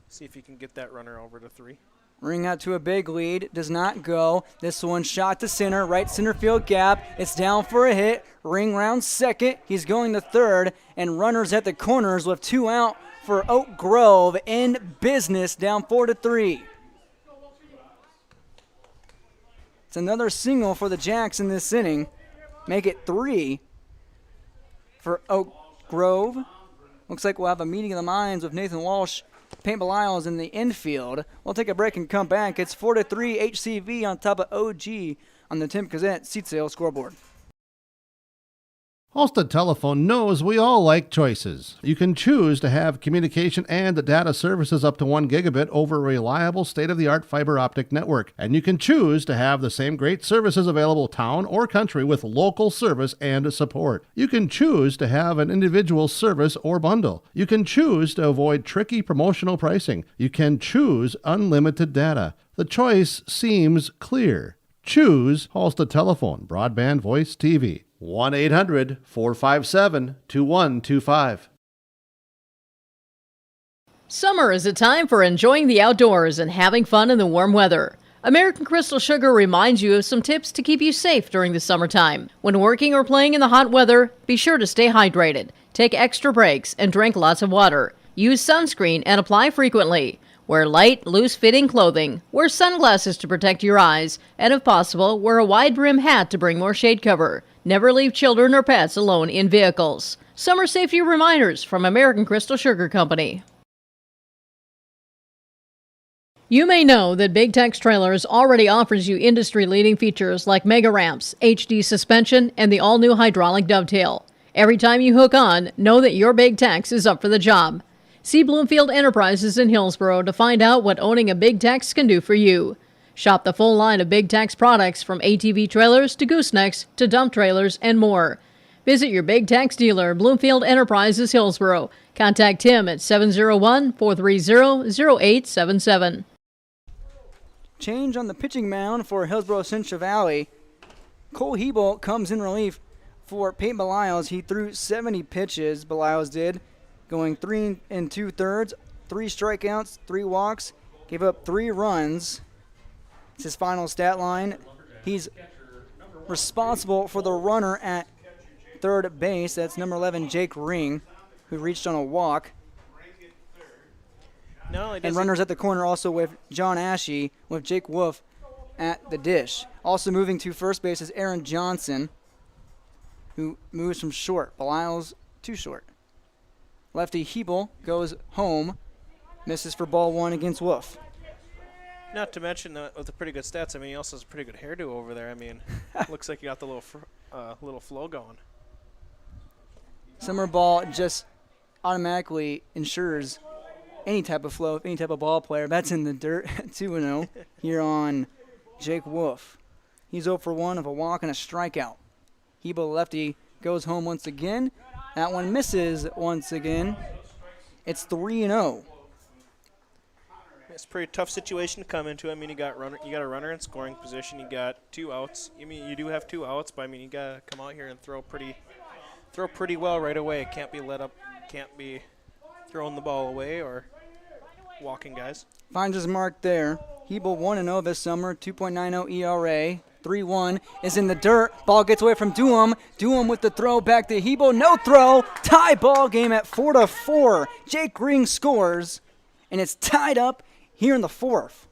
See if he can get that runner over to 3. Ring out to a big lead. Does not go. This one shot to center. Right center field gap. It's down for a hit. Ring round second. He's going to third. And runners at the corners with 2 out for Oak Grove in business, down 4-3. It's another single for the Jacks in this inning. Make it 3 for Oak Grove. Looks like we'll have a meeting of the minds with Nathan Walsh, Paintball Isles in the infield. We'll take a break and come back. It's 4-3 HCV on top of OG on the Tim Kazant seat sale scoreboard. Halstead Telephone knows we all like choices. You can choose to have communication and data services up to 1 gigabit over a reliable state-of-the-art fiber optic network. And you can choose to have the same great services available town or country with local service and support. You can choose to have an individual service or bundle. You can choose to avoid tricky promotional pricing. You can choose unlimited data. The choice seems clear. Choose Halstead Telephone, broadband voice TV. 1-800-457-2125. Summer is a time for enjoying the outdoors and having fun in the warm weather. American Crystal Sugar reminds you of some tips to keep you safe during the summertime. When working or playing in the hot weather, be sure to stay hydrated, take extra breaks, and drink lots of water. Use sunscreen and apply frequently. Wear light, loose-fitting clothing. Wear sunglasses to protect your eyes. And if possible, wear a wide-brim hat to bring more shade cover. Never leave children or pets alone in vehicles. Summer safety reminders from American Crystal Sugar Company. You may know that Big Tex Trailers already offers you industry-leading features like mega ramps, HD suspension, and the all-new hydraulic dovetail. Every time you hook on, know that your Big Tex is up for the job. See Bloomfield Enterprises in Hillsboro to find out what owning a Big Tex can do for you. Shop the full line of Big Tex products from ATV trailers to goosenecks to dump trailers and more. Visit your Big Tex dealer, Bloomfield Enterprises, Hillsboro. Contact Tim at 701-430-0877. Change on the pitching mound for Hillsboro Central Valley. Cole Hebel comes in relief for Peyton Belials. He threw 70 pitches, Belials did, going 3 2/3, 3 strikeouts, 3 walks, gave up 3 runs. It's his final stat line. He's responsible for the runner at third base. That's number 11, Jake Ring, who reached on a walk. And runners at the corner also with John Ashe, with Jake Wolf at the dish. Also moving to first base is Aaron Johnson, who moves from short. Belials too short. Lefty Hebel goes home, misses for ball 1 against Wolf. Not to mention with the pretty good stats, I mean, he also has a pretty good hairdo over there. I mean, looks like he got the little flow going. Summer ball just automatically ensures any type of flow, any type of ball player. That's in the dirt, 2-0 here on Jake Wolf. He's 0 for 1 of a walk and a strikeout. Hebel lefty goes home once again. That one misses once again. It's 3-0. It's a pretty tough situation to come into. I mean, you got a runner in scoring position. You got 2 outs. I mean, you do have 2 outs, but I mean, you gotta come out here and throw pretty well right away. It can't be let up. Can't be throwing the ball away or walking guys. Finds his mark there. Hebel 1-0 this summer, 2.90 ERA. 3-1 is in the dirt. Ball gets away from Duham. Duham with the throw back to Hebel. No throw. Tie ball game at 4-4. Jake Ring scores, and it's tied up here in the 4th.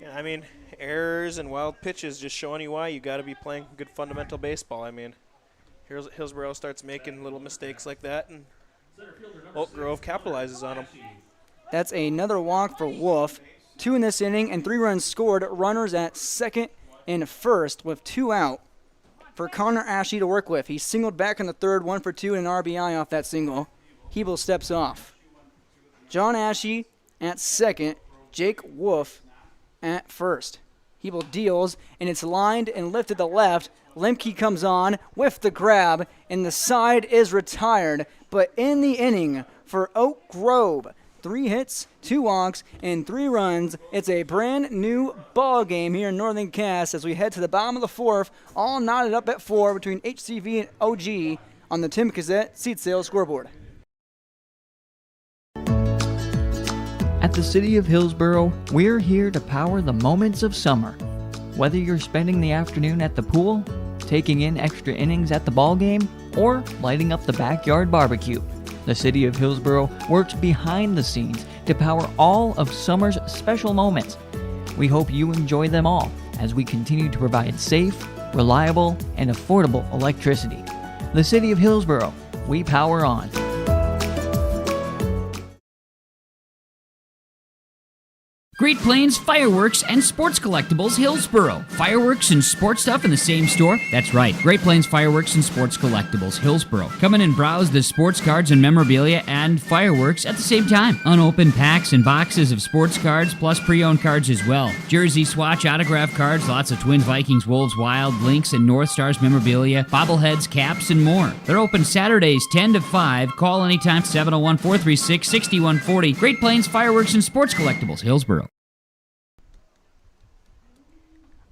Yeah, I mean, errors and wild pitches just showing you why you got to be playing good fundamental baseball. I mean, Hillsboro starts making little mistakes like that, and Oak Grove capitalizes on them. That's another walk for Wolf. 2 in this inning and 3 runs scored. Runners at second and first with 2 out for Connor Ashe to work with. He singled back in the third, 1 for 2 and an RBI off that single. Hebel steps off. John Ashe at second. Jake Wolf at first. Hebel deals, and it's lined and lifted to left. Lemke comes on with the grab, and the side is retired. But in the inning for Oak Grove, 3 hits, 2 walks, and 3 runs. It's a brand new ball game here in Northern Cass as we head to the bottom of the 4th, all knotted up at 4 between HCV and OG on the Tim Cassette seat sales scoreboard. At the City of Hillsboro, we're here to power the moments of summer. Whether you're spending the afternoon at the pool, taking in extra innings at the ball game, or lighting up the backyard barbecue, the City of Hillsboro works behind the scenes to power all of summer's special moments. We hope you enjoy them all as we continue to provide safe, reliable, and affordable electricity. The City of Hillsboro, we power on. Great Plains Fireworks and Sports Collectibles, Hillsboro. Fireworks and sports stuff in the same store? That's right. Great Plains Fireworks and Sports Collectibles, Hillsboro. Come in and browse the sports cards and memorabilia and fireworks at the same time. Unopened packs and boxes of sports cards, plus pre-owned cards as well. Jersey swatch autograph cards, lots of Twins, Vikings, Wolves, Wild, Lynx, and North Stars memorabilia, bobbleheads, caps, and more. They're open Saturdays 10 to 5. Call anytime, 701-436-6140. Great Plains Fireworks and Sports Collectibles, Hillsboro.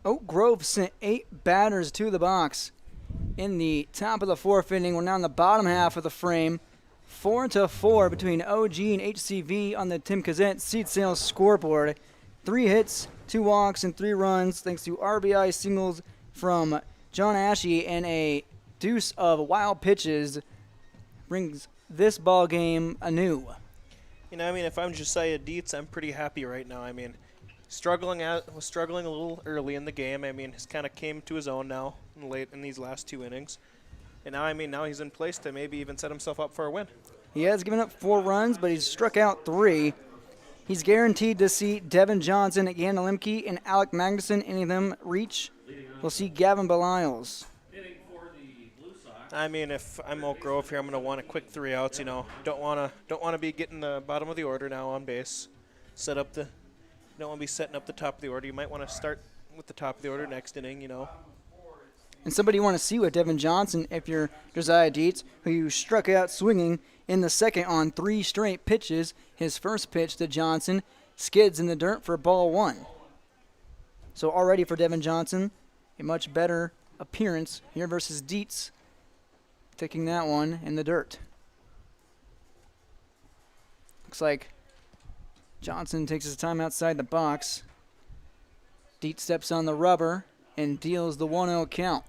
Oak Grove sent 8 batters to the box in the top of the 4th inning. We're now in the bottom half of the frame. 4-4 between OG and HCV on the Tim Cassette seat sales scoreboard. 3 hits, 2 walks, and 3 runs thanks to RBI singles from John Ashe and a deuce of wild pitches brings this ball game anew. You know, I mean, if I'm Josiah Dietz, I'm pretty happy right now. I mean, was struggling a little early in the game. I mean, he's kind of came to his own now in these last 2 innings. And now, I mean, now he's in place to maybe even set himself up for a win. He has given up 4 runs, but he's struck out 3. He's guaranteed to see Devin Johnson, Ganna Lemke, and Alec Magnuson. Any of them reach, we'll see Gavin Belials. I mean, if I'm Oak Grove here, I'm going to want a quick 3 outs. You know, don't want to be getting the bottom of the order now on base. Don't want to be setting up the top of the order. You might want to start with the top of the order next inning. You know. And somebody you want to see with Devin Johnson, if you're Josiah Dietz, who struck out swinging in the second on 3 straight pitches. His first pitch to Johnson skids in the dirt for ball 1. So already for Devin Johnson, a much better appearance here versus Dietz, taking that one in the dirt. Looks like Johnson takes his time outside the box. Dietz steps on the rubber and deals the 1-0 count.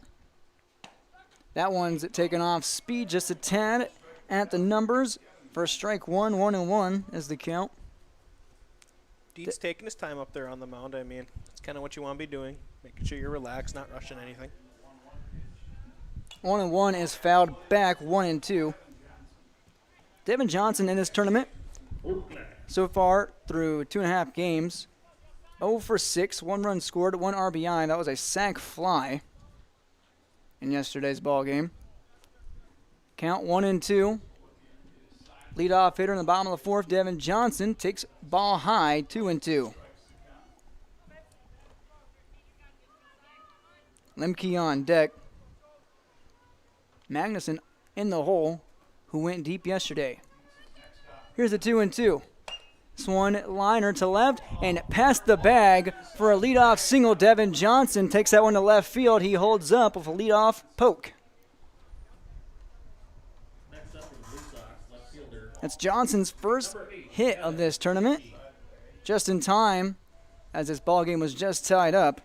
That one's taken off speed just a tad at the numbers. For strike 1, 1-1 is the count. Dietz taking his time up there on the mound. I mean, it's kind of what you want to be doing, making sure you're relaxed, not rushing anything. 1-1 is fouled back, 1-2. Devin Johnson in this tournament, so far through 2.5 games, 0 for 6, 1 run scored, 1 RBI. That was a sac fly in yesterday's ball game. Count 1-2. Leadoff hitter in the bottom of the 4th, Devin Johnson, takes ball high, 2-2. Lemke on deck. Magnuson in the hole, who went deep yesterday. Here's the 2-2. This one liner to left and past the bag for a leadoff single. Devin Johnson takes that one to left field. He holds up with a leadoff poke. That's Johnson's first hit of this tournament, just in time as this ball game was just tied up.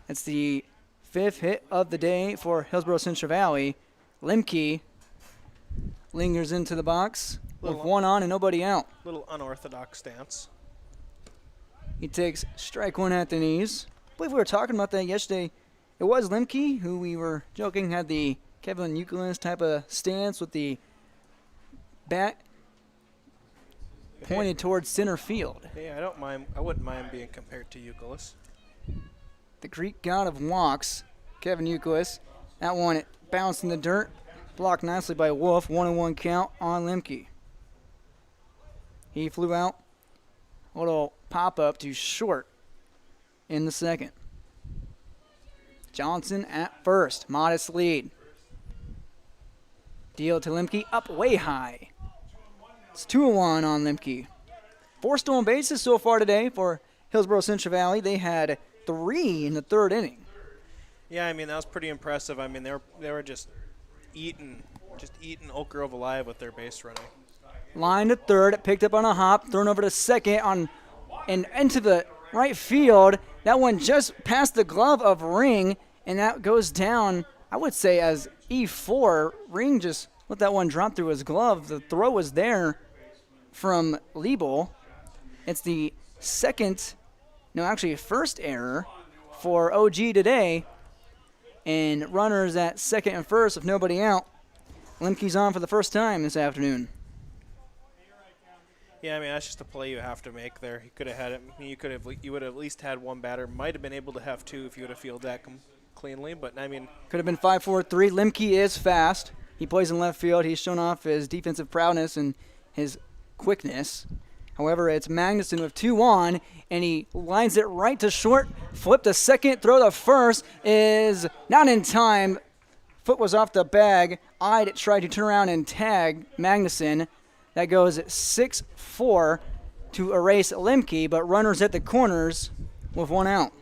It's the 5th hit of the day for Hillsborough Central Valley. Lemke lingers into the box with 1 on and nobody out. Little unorthodox stance. He takes strike 1 at the knees. I believe we were talking about that yesterday. It was Lemke, who we were joking had the Kevin Youkilis type of stance with the bat pointed towards center field. Yeah, I wouldn't mind being compared to Youkilis. The Greek god of walks, Kevin Youkilis. That one, it bounced in the dirt, blocked nicely by Wolf. 1-1 count on Lemke. He flew out. A little pop-up to short in the second. Johnson at first. Modest lead. Deal to Lemke, up way high. It's 2-1 on Lemke. 4 stolen bases so far today for Hillsborough Central Valley. They had 3 in the 3rd inning. Yeah, I mean, that was pretty impressive. I mean, they were just eating Oak Grove alive with their base running. Line to 3rd, picked up on a hop, thrown over to 2nd and into the right field. That one just past the glove of Ring, and that goes down, I would say, as E4. Ring just let that one drop through his glove. The throw was there from Liebel. It's the first error for OG today. And runners at 2nd and 1st with nobody out. Lemke's on for the first time this afternoon. Yeah, I mean, that's just a play you have to make there. You could have had it. You would have at least had 1 batter. Might have been able to have 2 if you would have fielded that cleanly. But I mean, could have been 5-4-3. Lemke is fast. He plays in left field. He's shown off his defensive prowess and his quickness. However, it's Magnuson with 2 on, and he lines it right to short. Flip to 2nd, throw to 1st is not in time. Foot was off the bag. Ide tried to turn around and tag Magnuson. That goes 6-4 to erase Lemke, but runners at the corners with 1 out.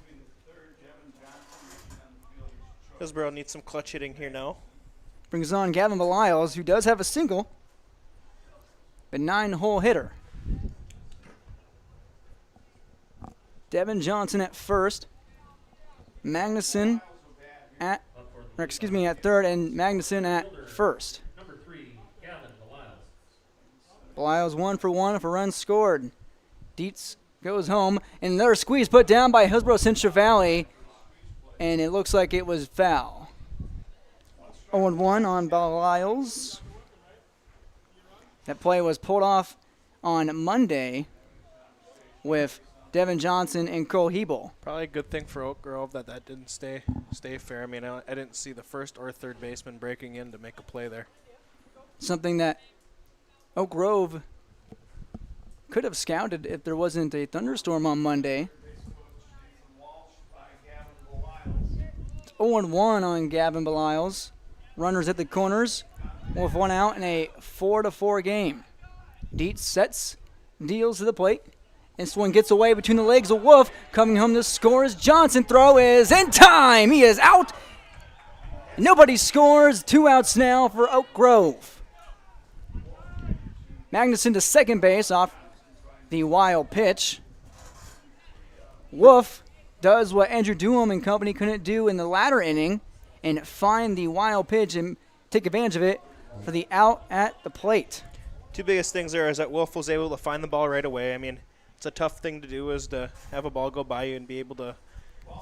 Hillsborough needs some clutch hitting here now. Brings on Gavin Belials, who does have a single, but 9-hole hitter. Devin Johnson at first. Magnuson at 3rd, and Magnuson at first. Number 3, Gavin Belials. Belial's 1 for 1 for runs scored. Dietz goes home, and another squeeze put down by Hillsborough Central Valley, and it looks like it was foul. 0-1 on Belial's. That play was pulled off on Monday with Devin Johnson and Cole Hebel. Probably a good thing for Oak Grove that didn't stay fair. I mean, I didn't see the first or third baseman breaking in to make a play there. Something that Oak Grove could have scouted if there wasn't a thunderstorm on Monday. It's 0-1 on Gavin Belial's. Runners at the corners with 1 out in a 4-4 game. Dietz sets, deals to the plate. This one gets away between the legs of Wolf. Coming home to score is Johnson. Throw is in time. He is out. Nobody scores. 2 outs now for Oak Grove. Magnuson to second base off the wild pitch. Wolf does what Andrew Duham and company couldn't do in the latter inning and find the wild pitch and take advantage of it for the out at the plate. Two biggest things there is that Wolf was able to find the ball right away. I mean, it's a tough thing to do, is to have a ball go by you and be able to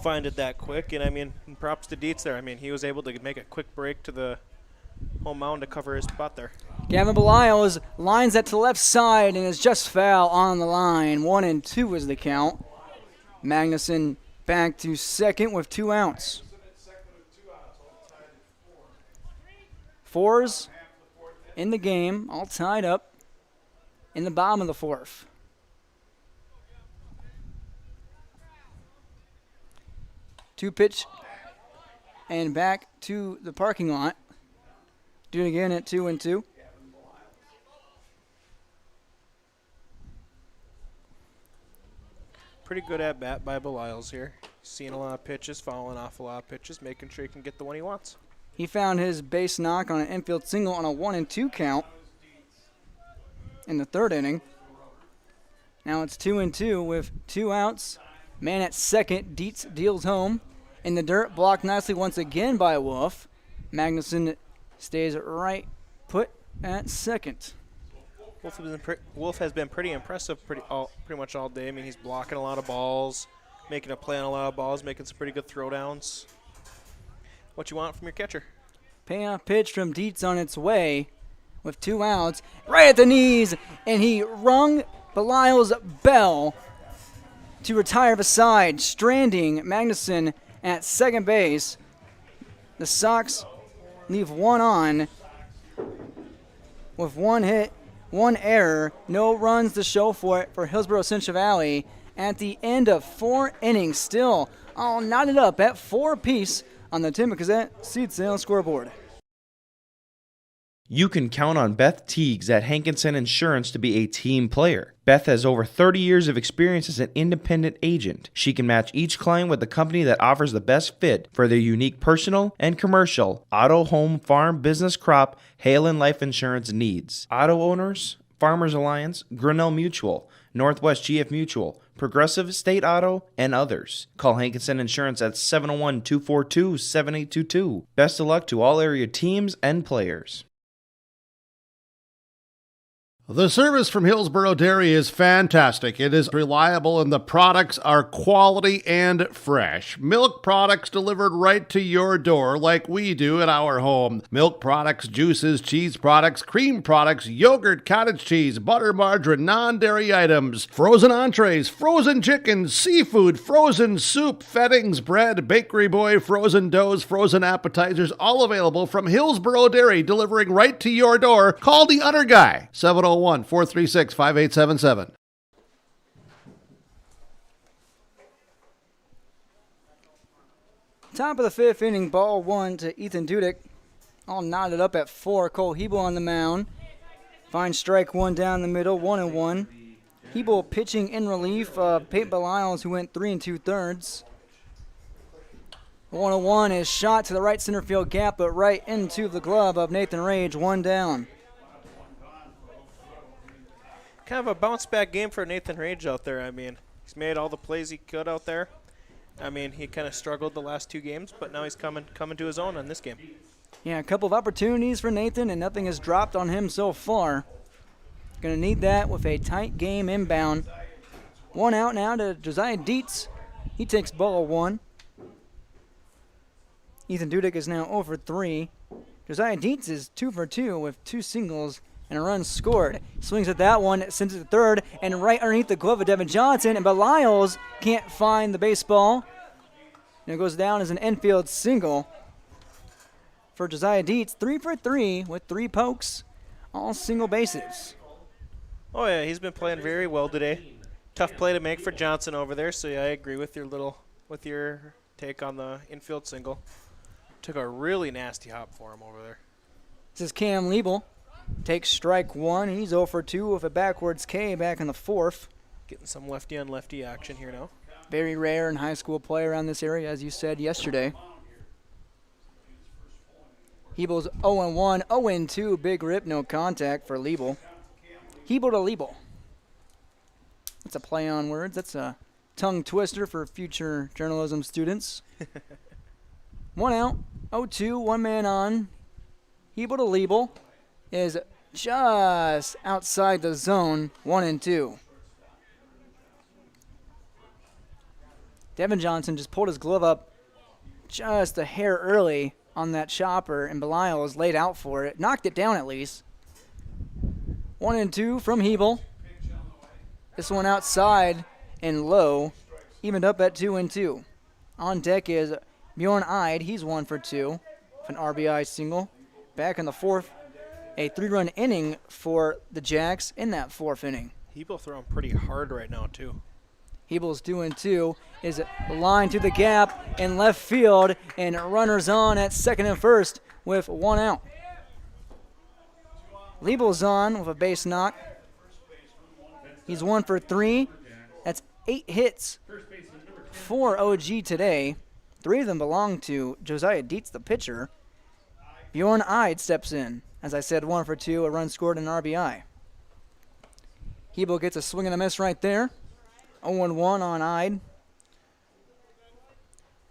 find it that quick. And, I mean, props to Dietz there. I mean, he was able to make a quick break to the home mound to cover his spot there. Gavin Belial lines that to the left side and is just foul on the line. 1-2 is the count. Magnuson back to second with 2 outs. 4s in the game, all tied up in the bottom of the 4th. Two pitch and back to the parking lot. Do it again at 2-2. Pretty good at bat by Belial's here. Seeing a lot of pitches, following off a lot of pitches, making sure he can get the one he wants. He found his base knock on an infield single on a 1-2 count in the 3rd inning. Now it's 2-2 with 2 outs. Man at second. Dietz deals home. In the dirt, blocked nicely once again by Wolf. Magnuson stays right put at second. Wolf has been pretty impressive pretty much all day. I mean, he's blocking a lot of balls, making a play on a lot of balls, making some pretty good throwdowns. What you want from your catcher? Payoff pitch from Dietz on its way with 2 outs. Right at the knees, and he rung Belial's bell to retire the side, stranding Magnuson at second base. The Sox leave 1 on with 1 hit, 1 error, no runs to show for it for Hillsborough Central Valley at the end of 4 innings. Still all knotted up at 4 apiece on the Tim McCazette seed sale scoreboard. You can count on Beth Teagues at Hankinson Insurance to be a team player. Beth has over 30 years of experience as an independent agent. She can match each client with the company that offers the best fit for their unique personal and commercial, auto, home, farm, business, crop, hail, and life insurance needs. Auto owners, Farmers Alliance, Grinnell Mutual, Northwest GF Mutual, Progressive State Auto, and others. Call Hankinson Insurance at 701-242-7822. Best of luck to all area teams and players. The service from Hillsborough Dairy is fantastic. It is reliable and the products are quality and fresh. Milk products delivered right to your door like we do at our home. Milk products, juices, cheese products, cream products, yogurt, cottage cheese, butter, margarine, non-dairy items, frozen entrees, frozen chickens, seafood, frozen soup, fettings, bread, bakery boy, frozen doughs, frozen appetizers, all available from Hillsborough Dairy, delivering right to your door. Call the Utter Guy, 701-436-5877. Top of the 5th inning, ball 1 to Ethan Dudek. All knotted up at 4. Cole Hebel on the mound. Fine strike 1 down the middle, 1-1. Hebel pitching in relief of Peyton Belials, who went 3 2/3. 1-1 is shot to the right center field gap, but right into the glove of Nathan Rage, 1 down. Kind of a bounce-back game for Nathan Rage out there. I mean, he's made all the plays he could out there. I mean, he kind of struggled the last 2 games, but now he's coming to his own in this game. Yeah, a couple of opportunities for Nathan, and nothing has dropped on him so far. Going to need that with a tight game inbound. 1 out now to Josiah Dietz. He takes ball 1. Ethan Dudek is now 0 for 3. Josiah Dietz is 2 for 2 with 2 singles and a run scored. Swings at that one, sends it to third, and right underneath the glove of Devin Johnson, and Belials can't find the baseball. And it goes down as an infield single for Josiah Dietz. 3 for 3 with 3 pokes, all single bases. Oh yeah, he's been playing very well today. Tough play to make for Johnson over there, so yeah, I agree with your take on the infield single. Took a really nasty hop for him over there. This is Cam Liebel. Takes strike 1. He's 0 for 2 with a backwards K back in the 4th. Getting some lefty on lefty action here now. Very rare in high school play around this area, as you said yesterday. Hebel's 0-1, 0-2, big rip, no contact for Liebel. Hebel to Liebel. That's a play on words. That's a tongue twister for future journalism students. 1 out, 0-2, 1 man on. Hebel to Liebel is just outside the zone, 1-2. Devin Johnson just pulled his glove up just a hair early on that chopper, and Belial was laid out for it. Knocked it down at least. 1-2 from Hebel. This one outside and low, evened up at 2-2. On deck is Bjorn Eid. He's 1 for 2 with an RBI single. Back in the 4th, a 3-run inning for the Jacks in that 4th inning. Hebel throwing pretty hard right now too. Hebel's 2-2, is line to the gap in left field, and runners on at second and first with 1 out. Liebel's on with a base knock. He's 1 for 3. That's 8 hits for OG today. 3 of them belong to Josiah Dietz, the pitcher. Bjorn Eid steps in. As I said, 1 for 2, a run scored and an RBI. Hebel gets a swing and a miss right there. 0-1 on Eid.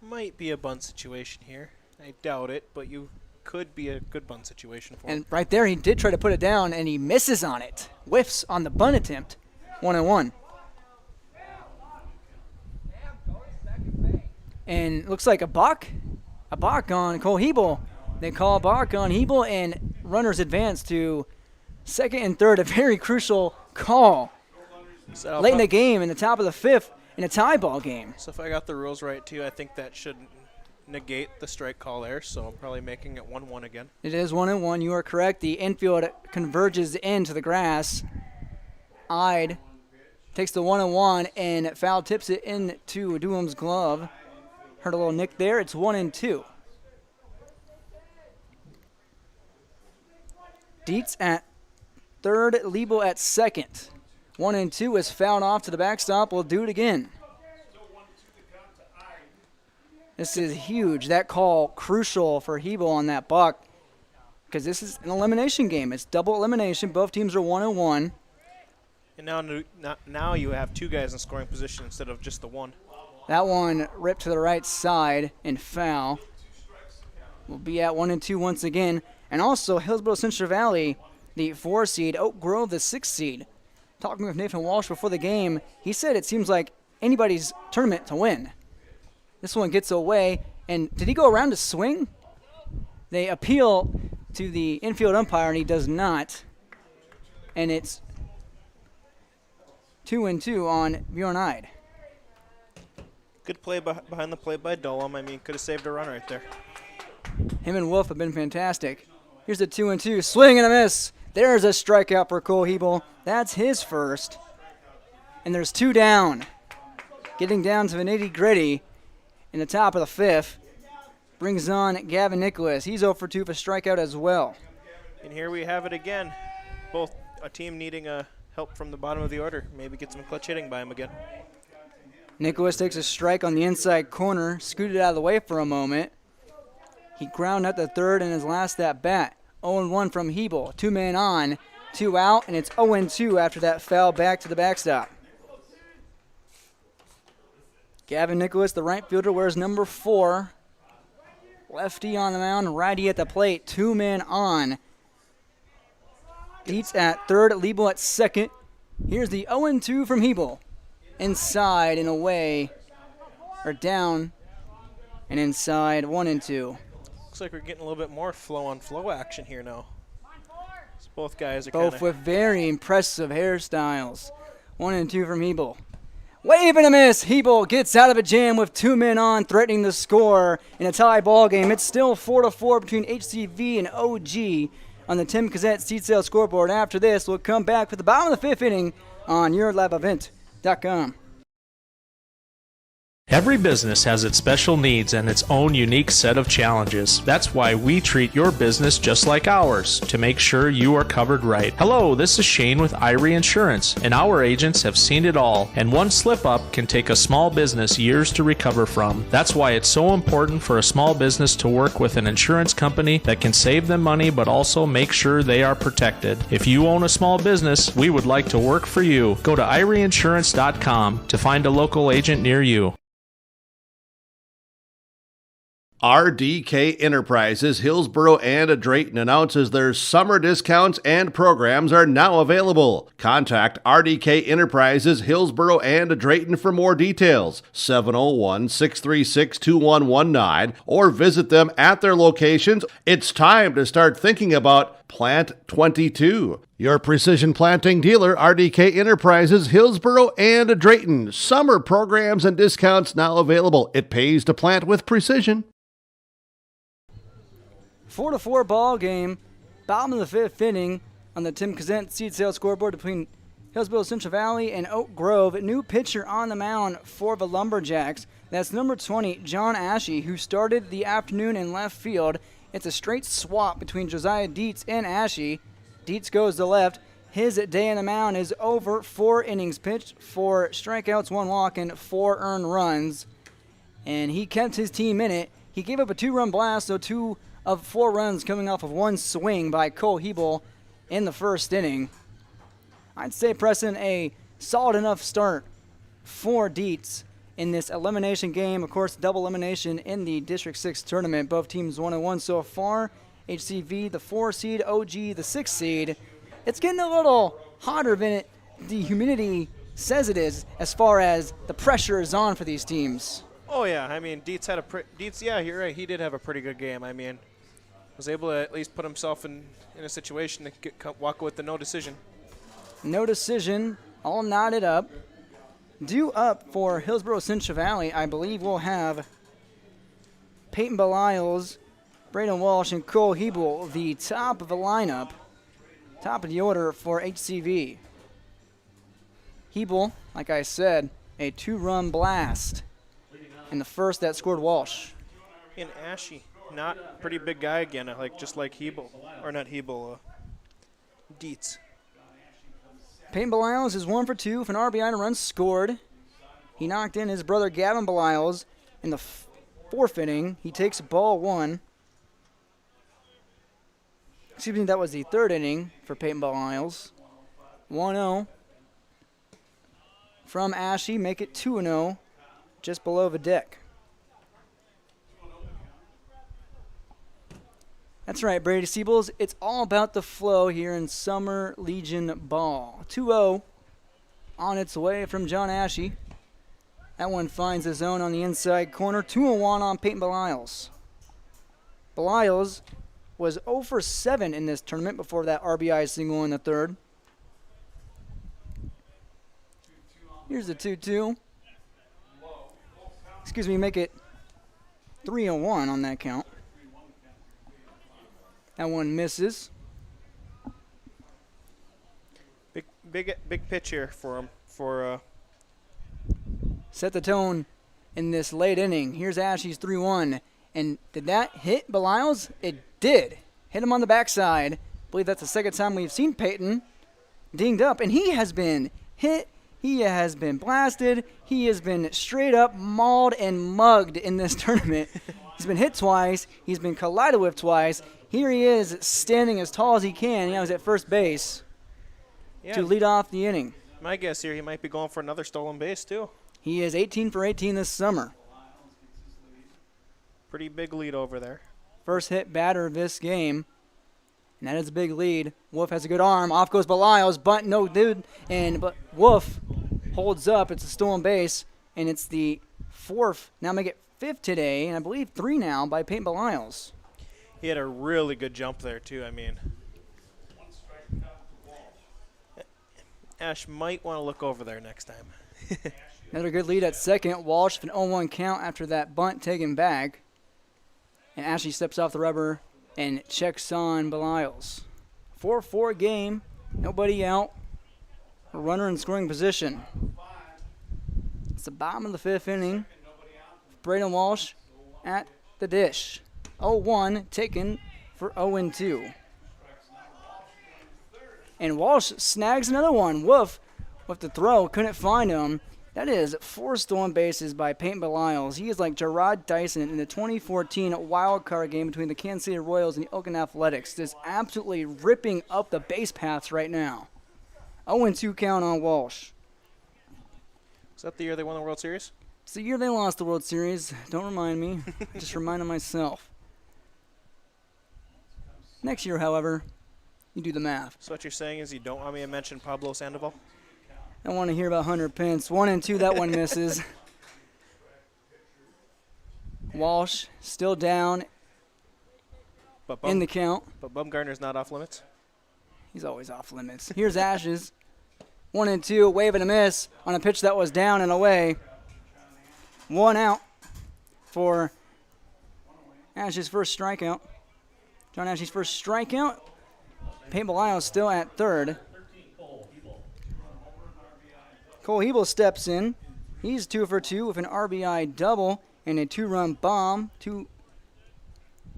Might be a bunt situation here. I doubt it, but you could be a good bunt situation for him. And right there, he did try to put it down, and he misses on it. Whiffs on the bunt attempt. 1-1. And looks like a balk on Cole Hebel. They call a balk on Hebel, and runners advance to second and third. A very crucial call. Late in the game, in the top of the 5th, in a tie ball game. So if I got the rules right, too, I think that should negate the strike call there, so I'm probably making it 1-1 again. It is 1-1. You are correct. The infield converges into the grass. Eid takes the 1-1 and foul tips it into Duham's glove. Heard a little nick there. It's 1-2. Dietz at third, Liebel at second. 1-2 is fouled off to the backstop. We'll do it again. This is huge. That call crucial for Hebel on that buck because this is an elimination game. It's double elimination. Both teams are 1-1. And now you have 2 guys in scoring position instead of just the 1. That one ripped to the right side and foul. We'll be at 1-2 once again. And also Hillsborough Central Valley, the 4 seed, Oak Grove, the 6 seed. Talking with Nathan Walsh before the game, he said it seems like anybody's tournament to win. This one gets away, and did he go around to swing? They appeal to the infield umpire, and he does not. And it's 2-2 on Bjorn Eid. Good play behind the plate by Dolam. I mean, could have saved a run right there. Him and Wolf have been fantastic. Here's the 2-2, swing and a miss. There's a strikeout for Cole Hebel. That's his first. And there's 2 down. Getting down to the nitty-gritty in the top of the 5th. Brings on Gavin Nicholas. He's 0 for 2 for strikeout as well. And here we have it again. Both a team needing help from the bottom of the order. Maybe get some clutch hitting by him again. Nicholas takes a strike on the inside corner. Scooted out of the way for a moment. He ground out the third in his last at-bat. 0-1 from Hebel. 2 men on, 2 out, and it's 0-2 after that foul back to the backstop. Gavin Nicholas, the right fielder, wears number 4. Lefty on the mound, righty at the plate. 2 men on. Dietz at third, Liebel at second. Here's the 0-2 from Hebel. Inside and away, or down and inside, 1-2. Looks like we're getting a little bit more flow-on-flow action here now. So both guys are both with very impressive hairstyles. 1-2 from Hebel. Wave and a miss. Hebel gets out of a jam with 2 men on, threatening the score in a tie ball game. It's still 4-4 between HCV and OG on the Tim Cassette seat sale scoreboard. After this, we'll come back with the bottom of the 5th inning on YourLabEvent.com. Every business has its special needs and its own unique set of challenges. That's why we treat your business just like ours, to make sure you are covered right. Hello, this is Shane with Irie Insurance, and our agents have seen it all, and one slip-up can take a small business years to recover from. That's why it's so important for a small business to work with an insurance company that can save them money but also make sure they are protected. If you own a small business, we would like to work for you. Go to IrieInsurance.com to find a local agent near you. RDK Enterprises, Hillsboro and Drayton announces their summer discounts and programs are now available. Contact RDK Enterprises, Hillsboro and Drayton for more details, 701-636-2119, or visit them at their locations. It's time to start thinking about Plant 22. Your precision planting dealer, RDK Enterprises, Hillsboro and Drayton. Summer programs and discounts now available. It pays to plant with precision. 4-4 ball game, bottom of the 5th inning on the Tim Cassette seed sale scoreboard between Hillsboro Central Valley and Oak Grove. New pitcher on the mound for the Lumberjacks. That's number 20, John Ashe, who started the afternoon in left field. It's a straight swap between Josiah Dietz and Ashe. Dietz goes to left. His day on the mound is over. 4 innings pitched, 4 strikeouts, 1 walk, and 4 earned runs. And he kept his team in it. He gave up a 2-run blast, so 2 of 4 runs coming off of 1 swing by Cole Hebel in the first inning. I'd say, Preston, a solid enough start for Dietz in this elimination game. Of course, double elimination in the District 6 tournament. Both teams 1-1 so far. HCV, the 4 seed, OG, the 6 seed. It's getting a little hotter than the humidity says it is, as far as the pressure is on for these teams. Oh, yeah. I mean, Dietz, yeah, you're right. He did have a pretty good game. I mean, was able to at least put himself in a situation to walk with the no decision. No decision, all knotted up. Due up for Hillsboro Central Valley, I believe we'll have Peyton Belials, Braden Walsh, and Cole Hebel, the top of the lineup, top of the order for HCV. Hebel, like I said, a 2-run blast in the first that scored Walsh. And Ashe, not pretty big guy again, just like Hebel, or not Hebel, Dietz. Peyton Belials is 1 for 2 for an RBI and a run scored. He knocked in his brother Gavin Belials in the 4th inning. He takes ball 1. Excuse me, that was the 3rd inning for Peyton Belials. 1-0 from Ashe, make it 2-0, just below the deck. That's right, Brady Siebels. It's all about the flow here in Summer Legion Ball. 2-0 on its way from John Ashe. That one finds the zone on the inside corner. 2-1 on Peyton Belials. Belials was 0 for 7 in this tournament before that RBI single in the 3rd. Here's the 2-2. Excuse me, make it 3-1 on that count. That one misses. Big pitch here for him. Set the tone in this late inning. Here's Ashe's 3-1. And did that hit Belials? It did. Hit him on the backside. I believe that's the second time we've seen Peyton dinged up. And he has been hit. He has been blasted. He has been straight up mauled and mugged in this tournament. He's been hit twice. He's been collided with twice. Here he is standing as tall as he can. He's at first base to lead off the inning. My guess here, he might be going for another stolen base, too. He is 18 for 18 this summer. Pretty big lead over there. First hit batter of this game. And that is a big lead. Wolf has a good arm. Off goes Belials, but no dude. But Wolf holds up. It's a stolen base, and it's the 4th. Now make it 5th today, and I believe 3 now by Peyton Belials. He had a really good jump there, too. I mean, Ash might want to look over there next time. Another good lead at second. Walsh with an 0-1 count after that bunt taken back. And Ashley steps off the rubber and checks on Belials. 4-4 game. Nobody out. A runner in scoring position. It's the bottom of the 5th inning. Braden Walsh at the dish. 0-1 taken for 0-2. And Walsh snags another one. Wolf with the throw. Couldn't find him. That is 4 stolen bases by Peyton Belials. He is like Gerard Dyson in the 2014 wild card game between the Kansas City Royals and the Oakland Athletics. Just absolutely ripping up the base paths right now. 0-2 count on Walsh. Is that the year they won the World Series? It's the year they lost the World Series. Don't remind me. Just reminding myself. Next year, however, you do the math. So what you're saying is you don't want me to mention Pablo Sandoval? I want to hear about Hunter Pence. 1-2, that one misses. Walsh still down in the count. But Bumgarner's not off limits? He's always off limits. Here's Ashes. 1-2, wave and a miss on a pitch that was down and away. 1 out for Ash's first strikeout. John Ash's first strikeout. Peyton Belials still at third. Cole Hebel steps in. He's 2 for 2 with an RBI double and a 2-run bomb. To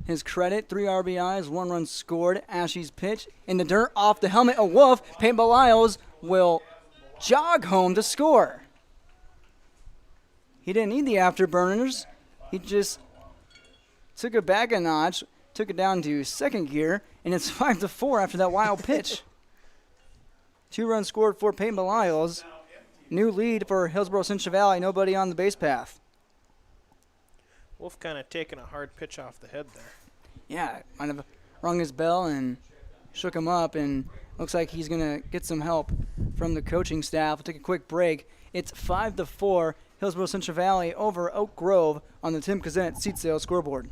his credit, 3 RBIs, 1 run scored. Ashley's pitch in the dirt off the helmet of Wolf. Peyton Belials will jog home to score. He didn't need the afterburners. He just took it back a notch, took it down to second gear, and it's 5-4 after that wild pitch. 2 runs scored for Peyton Belials. New lead for Hillsborough Central Valley. Nobody on the base path. Wolf kind of taking a hard pitch off the head there. Yeah, kind of rung his bell and shook him up, and looks like he's going to get some help from the coaching staff. We'll take a quick break. It's 5-4, Hillsborough Central Valley over Oak Grove on the Tim Kazant seat sale scoreboard.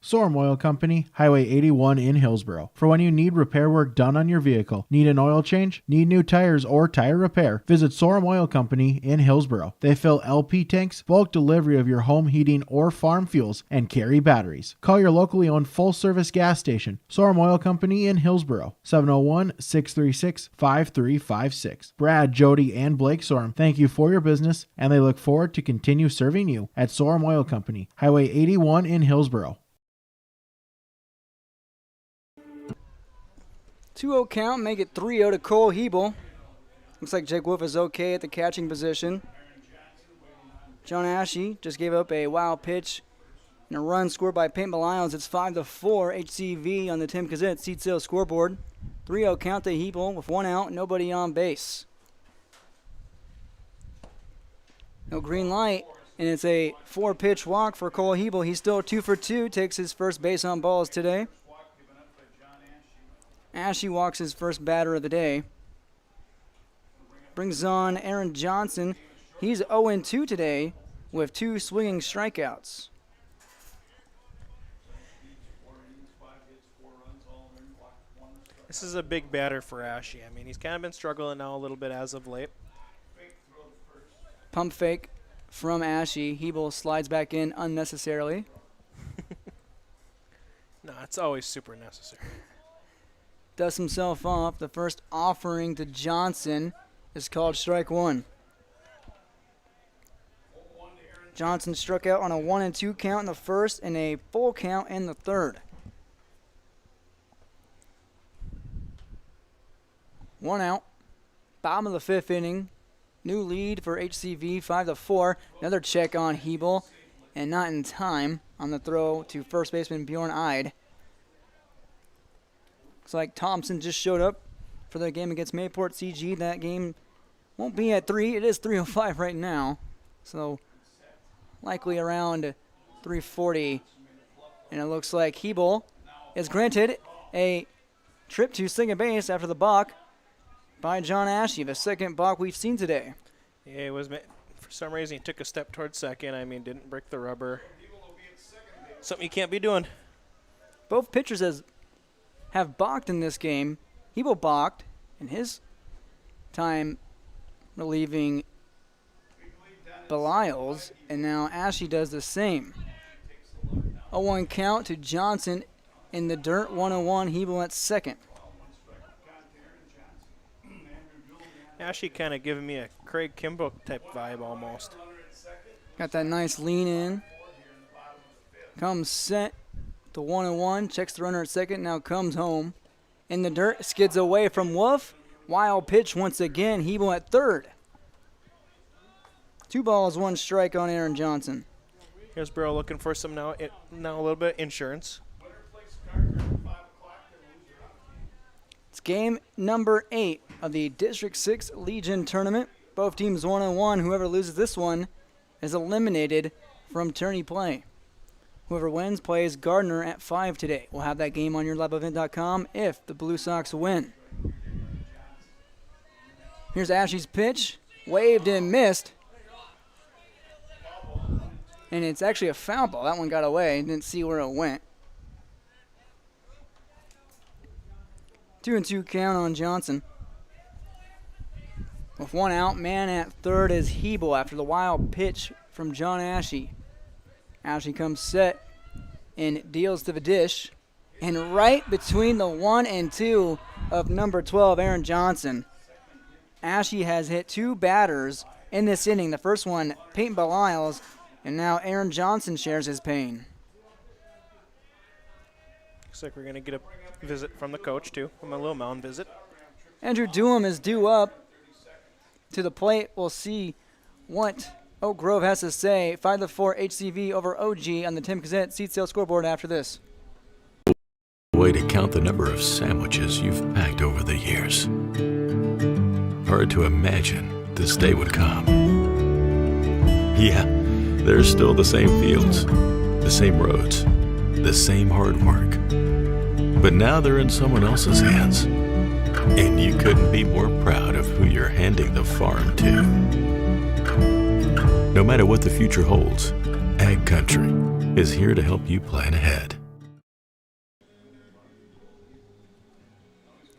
Sorum Oil Company, Highway 81 in Hillsborough. For when you need repair work done on your vehicle, need an oil change, need new tires or tire repair, visit Sorum Oil Company in Hillsborough. They fill LP tanks, bulk delivery of your home heating or farm fuels, and carry batteries. Call your locally owned full-service gas station, Sorum Oil Company in Hillsborough, 701-636-5356. Brad, Jody, and Blake Sorum thank you for your business, and they look forward to continue serving you at Sorum Oil Company, Highway 81 in Hillsborough. 2-0 count, make it 3-0 to Cole Hebel. Looks like Jake Wolf is okay at the catching position. John Ashe just gave up a wild pitch and a run scored by Peyton Belials. It's 5-4 HCV on the Tim Kazant seat sale scoreboard. 3-0 count to Hebel with 1 out, nobody on base. No green light, and it's a 4-pitch walk for Cole Hebel. He's still 2 for 2, takes his first base on balls today. Ashe walks his first batter of the day. Brings on Aaron Johnson. He's 0-2 today with 2 swinging strikeouts. This is a big batter for Ashe. I mean, he's kind of been struggling now a little bit as of late. Pump fake from Ashe. Hebel slides back in unnecessarily. No, it's always super necessary. Dusts himself off. The first offering to Johnson is called strike 1. Johnson struck out on a 1-2 count in the first and a full count in the third. 1 out. Bottom of the 5th inning. New lead for HCV, 5-4. Another check on Hebel, and not in time on the throw to first baseman Bjorn Eid. Looks like Thompson just showed up for the game against Mayport CG. That game won't be at 3. It is 3:05 right now. So likely around 3:40. And it looks like Hebel is granted a trip to second base after the balk by John Ashe, the second balk we've seen today. Yeah, it was for some reason he took a step towards second. I mean, didn't break the rubber. Something you can't be doing. Both pitchers have balked in this game. Hebo balked in his time relieving Belials, and now Ashe does the same. 0-1 count to Johnson in the dirt, 1-1. Hebo at second. Ashe kind of giving me a Craig Kimbrell type vibe almost. Got that nice lean in. Comes set to 1-1. Checks the runner at second. Now comes home. In the dirt. Skids away from Wolf. Wild pitch once again. Hebo at third. 2 balls, 1 strike on Aaron Johnson. Here's Burrow looking for some now a little bit of insurance. It's game number 8 of the District 6 Legion Tournament. Both teams 1-1. Whoever loses this one is eliminated from tourney play. Whoever wins plays Gardner at 5 today. We'll have that game on yourliveevent.com if the Blue Sox win. Here's Ashe's pitch. Waved and missed. And it's actually a foul ball. That one got away. Didn't see where it went. 2-2 count on Johnson. With 1 out, man at third is Hebo after the wild pitch from John Ashe. Ashe comes set and deals to the dish. And right between the 1 and 2 of number 12, Aaron Johnson, Ashe has hit 2 batters in this inning. The first one, Peyton Belials, and now Aaron Johnson shares his pain. Looks like we're going to get a visit from the coach, too. From a little mound visit. Andrew Dewum is due up to the plate. We'll see what Oak Grove has to say. 5-4 HCV over OG on the Tim Kazet seat sale scoreboard after this. Way to count the number of sandwiches you've packed over the years. Hard to imagine this day would come. Yeah, there's still the same fields, the same roads, the same hard work. But now they're in someone else's hands. And you couldn't be more proud of who you're handing the farm to. No matter what the future holds, Ag Country is here to help you plan ahead.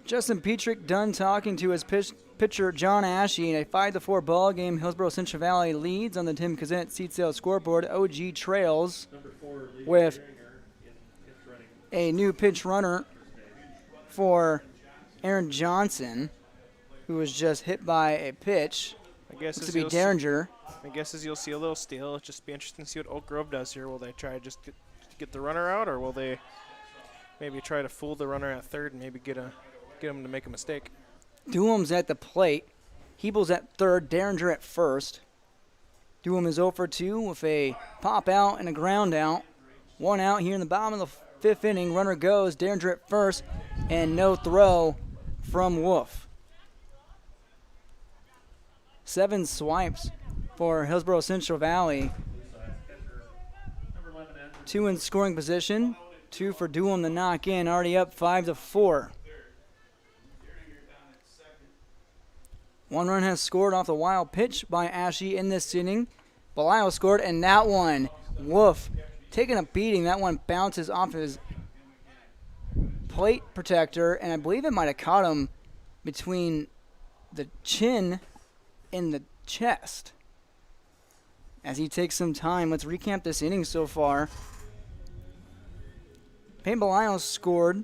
Justin Petrick done talking to his pitcher John Ashe in a 5-4 ball game. Hillsborough Central Valley leads on the Tim Kazent seat sale scoreboard. OG trails with a new pinch runner for Aaron Johnson, who was just hit by a pitch. I guess to be Derringer. I guess as you'll see a little steal. It'll just be interesting to see what Oak Grove does here. Will they try to just get the runner out, or will they maybe try to fool the runner at third and maybe get him to make a mistake? Dewum's at the plate. Hebel's at third. Derringer at first. Dewum is 0 for 2 with a pop out and a ground out. 1 out here in the bottom of the 5th inning. Runner goes. Derringer at first, and no throw from Wolf. 7 swipes for Hillsborough Central Valley. 2 in scoring position. 2 for Dewum to knock in. Already up 5-4. 1 run has scored off the wild pitch by Ashe in this inning. Belial scored, and that one, Wolf, taking a beating. That one bounces off his plate protector, and I believe it might have caught him between the chin and the chest. As he takes some time, let's recap this inning so far. Peyton Belial scored.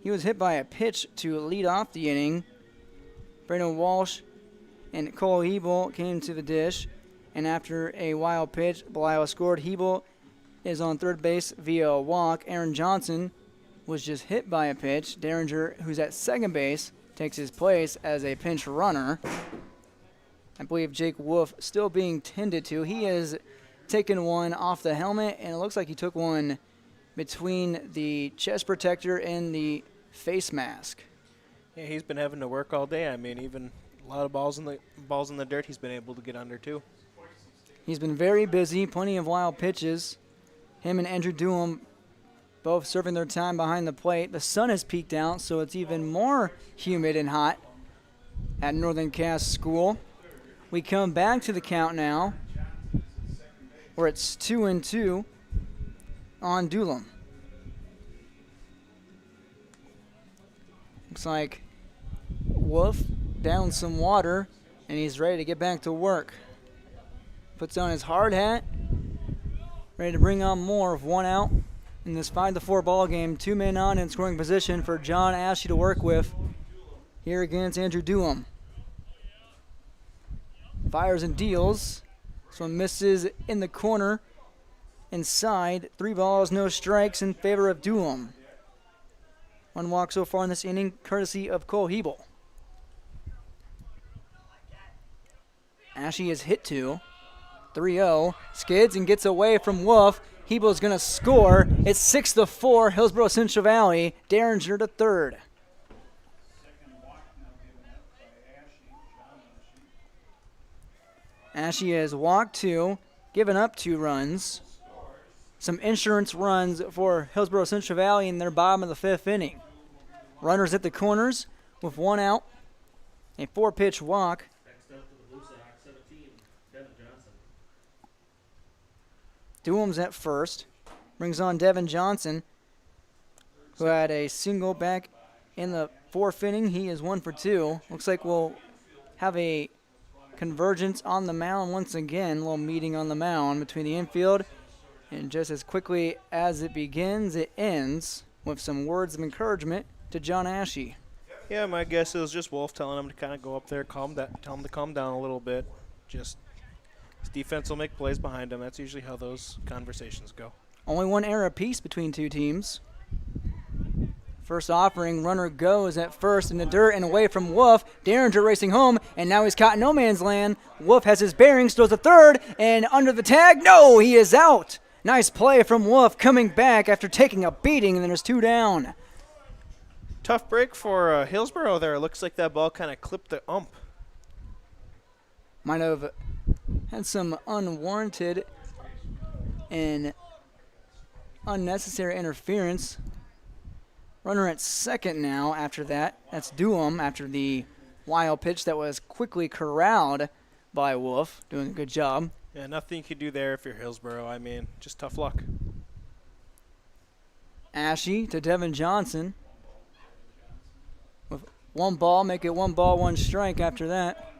He was hit by a pitch to lead off the inning. Brandon Walsh and Cole Hebel came to the dish, and after a wild pitch, Belial scored. Hebel is on third base via a walk. Aaron Johnson was just hit by a pitch. Derringer, who's at second base, takes his place as a pinch runner. I believe Jake Wolf still being tended to. He has taken one off the helmet, and it looks like he took one between the chest protector and the face mask. Yeah, he's been having to work all day. I mean, even a lot of balls in the dirt he's been able to get under too. He's been very busy, plenty of wild pitches. Him and Andrew Dewum both serving their time behind the plate. The sun has peaked out, so it's even more humid and hot at Northern Cass School. We come back to the count now, where it's 2-2 on Doolum. Looks like Wolf down some water, and he's ready to get back to work. Puts on his hard hat, ready to bring on more of 1 out in this 5-4 ball game. 2 men on in scoring position for John Ashley to work with here against Andrew Doolum. Fires and deals. This one misses in the corner inside. 3 balls, no strikes in favor of Doolum. 1 walk so far in this inning, courtesy of Cole Hebel. Ashley is hit to. 3-0. Skids and gets away from Wolf. Hebel's going to score. It's 6-4. Hillsborough Central Valley. Derringer to third. Ashley has walked 2, given up 2 runs. Some insurance runs for Hillsborough Central Valley in their bottom of the 5th inning. Runners at the corners with 1 out. A 4-pitch walk. Doolum's at first. Brings on Devin Johnson, who had a single back in the 4th inning. He is 1 for 2. Looks like we'll have a convergence on the mound once again. A little meeting on the mound between the infield. And just as quickly as it begins, it ends with some words of encouragement to John Ashe. Yeah, my guess is just Wolf telling him to kind of go up there, tell him to calm down a little bit. Just his defense will make plays behind him. That's usually how those conversations go. Only 1 error apiece between 2 teams. First offering, runner goes at first in the dirt and away from Wolf. Derringer racing home, and now he's caught in no man's land. Wolf has his bearings, throws a third, and under the tag, no, he is out. Nice play from Wolf coming back after taking a beating, and then there's 2 down. Tough break for Hillsborough there. It looks like that ball kind of clipped the ump. Might have had some unwarranted and unnecessary interference. Runner at second now after that. That's Doolum after the wild pitch that was quickly corralled by Wolf. Doing a good job. Yeah, nothing you could do there if you're Hillsborough. I mean, just tough luck. Ashe to Devin Johnson. With 1 ball, make it 1 ball, 1 strike after that.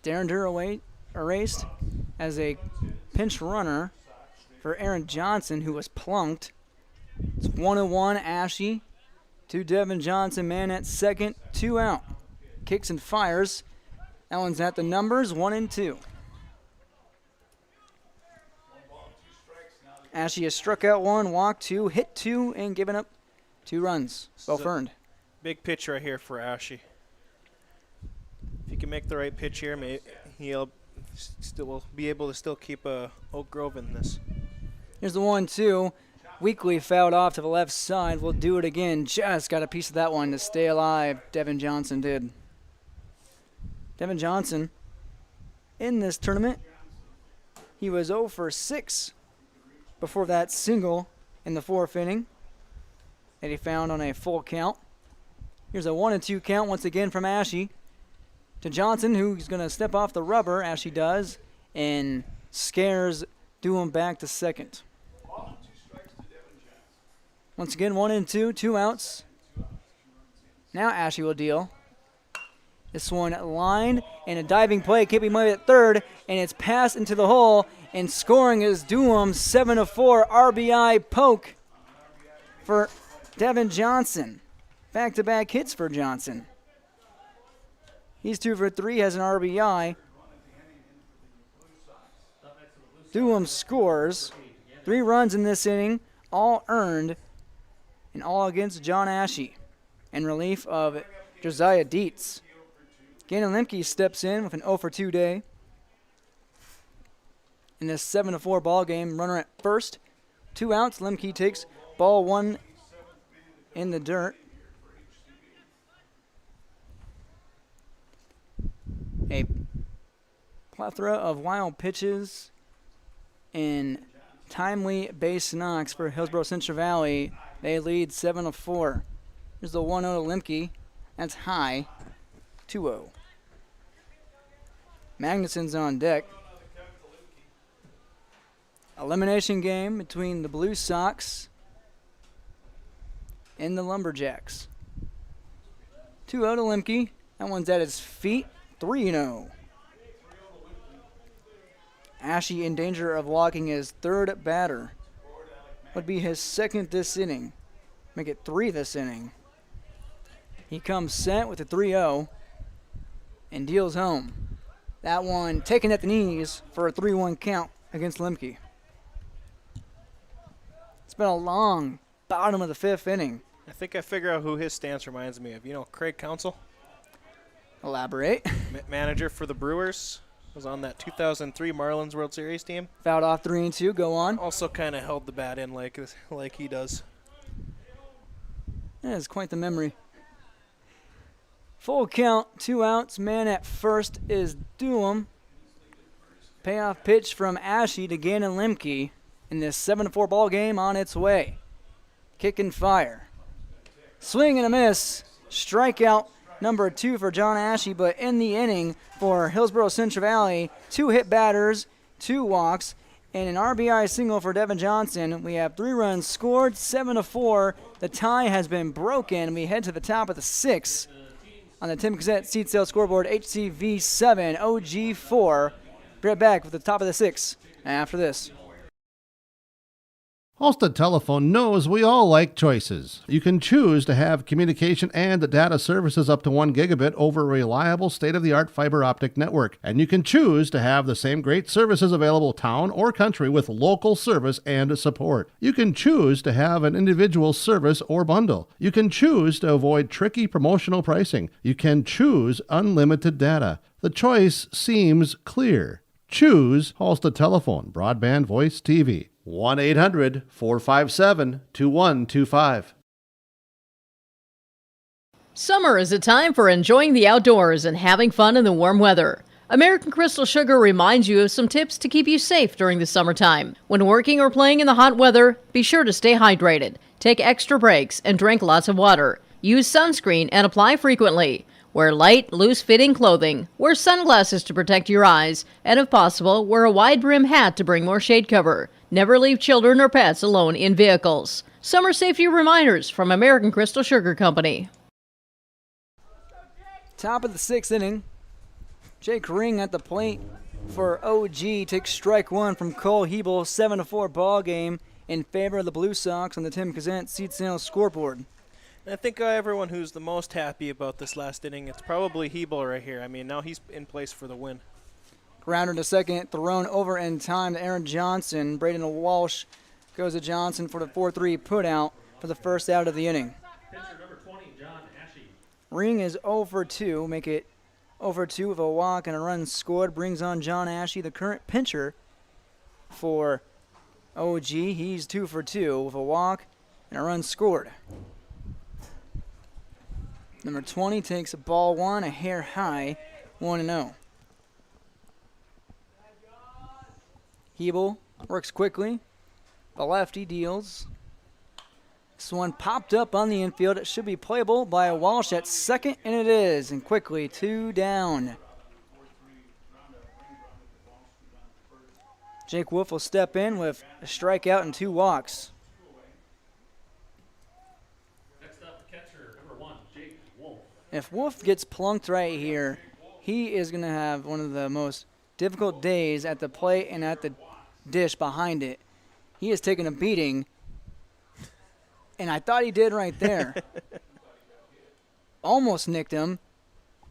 Derringer erased as a pinch runner for Aaron Johnson, who was plunked. It's 1-1, Ashe to Devin Johnson, man at second, 2 out. Kicks and fires. That one's at the numbers, 1-2. Ashe has struck out 1, walked 2, hit 2, and given up 2 runs. Both earned. Big pitch right here for Ashe. If he can make the right pitch here, he'll still be able to still keep Oak Grove in this. Here's the 1-2. Weakly fouled off to the left side. We'll do it again. Just got a piece of that one to stay alive. Devin Johnson did. Devin Johnson in this tournament, he was 0 for 6 before that single in the 4th inning that he found on a full count. Here's a 1-2 count once again from Ashe to Johnson, who's going to step off the rubber. Ashe does, and scares Doolum back to second. Once again, 1-2, 2 outs. Now Ashe will deal. This one lined, and a diving play can't be made at third, and it's passed into the hole, and scoring is Doolum. 7-4 RBI poke for Devin Johnson. Back-to-back hits for Johnson. He's 2 for 3, has an RBI. Doolum scores 3 runs in this inning, all earned, and all against John Ashe, in relief of Josiah Dietz. Gannon Lemke steps in with an 0 for 2 day. In this 7-4 ball game, runner at first, 2 outs. Lemke takes ball 1 in the dirt. A plethora of wild pitches and timely base knocks for Hillsborough Central Valley. They lead 7-4. There's the 1-0 to Lemke. That's high. 2-0. Magnuson's on deck. Elimination game between the Blue Sox and the Lumberjacks. 2-0 to Lemke. That one's at his feet. 3-0. Ashe in danger of walking his third batter. Would be his second this inning. Make it 3 this inning. He comes set with a 3-0 and deals home. That one taken at the knees for a 3-1 count against Lemke. It's been a long bottom of the 5th inning. I think I figure out who his stance reminds me of. You know, Craig Counsell? Elaborate. Manager for the Brewers. Was on that 2003 Marlins World Series team. Fouled off 3-2. Go on. Also kind of held the bat in like he does. That is quite the memory. Full count, 2 outs. Man at first is Doolum. Payoff pitch from Ashe to Gannon Lemke in this 7-4 ball game on its way. Kick and fire. Swing and a miss. Strikeout number 2 for John Ashe, but in the inning for Hillsborough Central Valley, 2 hit batters, 2 walks, and an RBI single for Devin Johnson. We have 3 runs scored, 7-4. The tie has been broken. We head to the top of the 6th on the Tim Cassette seat sale scoreboard. HCV 7, OG 4. Be right back with the top of the 6th after this. Halstead Telephone knows we all like choices. You can choose to have communication and data services up to 1 gigabit over a reliable state-of-the-art fiber optic network. And you can choose to have the same great services available town or country with local service and support. You can choose to have an individual service or bundle. You can choose to avoid tricky promotional pricing. You can choose unlimited data. The choice seems clear. Choose Halstead Telephone, broadband voice TV. 1-800-457-2125. Summer is a time for enjoying the outdoors and having fun in the warm weather. American Crystal Sugar reminds you of some tips to keep you safe during the summertime. When working or playing in the hot weather, be sure to stay hydrated, take extra breaks, and drink lots of water. Use sunscreen and apply frequently. Wear light, loose-fitting clothing. Wear sunglasses to protect your eyes. And if possible, wear a wide-brim hat to bring more shade cover. Never leave children or pets alone in vehicles. Summer safety reminders from American Crystal Sugar Company. Top of the 6th inning. Jake Ring at the plate for OG takes strike 1 from Cole Hebel. 7-4 ball game in favor of the Blue Sox on the Tim Cassette seat sale scoreboard. I think everyone who's the most happy about this last inning, it's probably Hebel right here. I mean, now he's in place for the win. Grounder to second, thrown over in time to Aaron Johnson. Braden Walsh goes to Johnson for the 4-3 putout for the first out of the inning. Pitcher number 20, John Ashe. Ring is 0 for 2, make it 0 for 2 with a walk and a run scored. Brings on John Ashe, the current pitcher for OG. He's 2 for 2 with a walk and a run scored. Number 20 takes a ball 1, a hair high, 1-0. Hebel works quickly. The lefty deals. This one popped up on the infield. It should be playable by Walsh at second, and it is. And quickly, 2 down. Jake Wolf will step in with a strikeout and 2 walks. Next up, catcher number 1, Jake Wolf. If Wolf gets plunked right here, he is going to have one of the most difficult days at the plate and at the dish behind it. He has taken a beating, and I thought he did right there. Almost nicked him,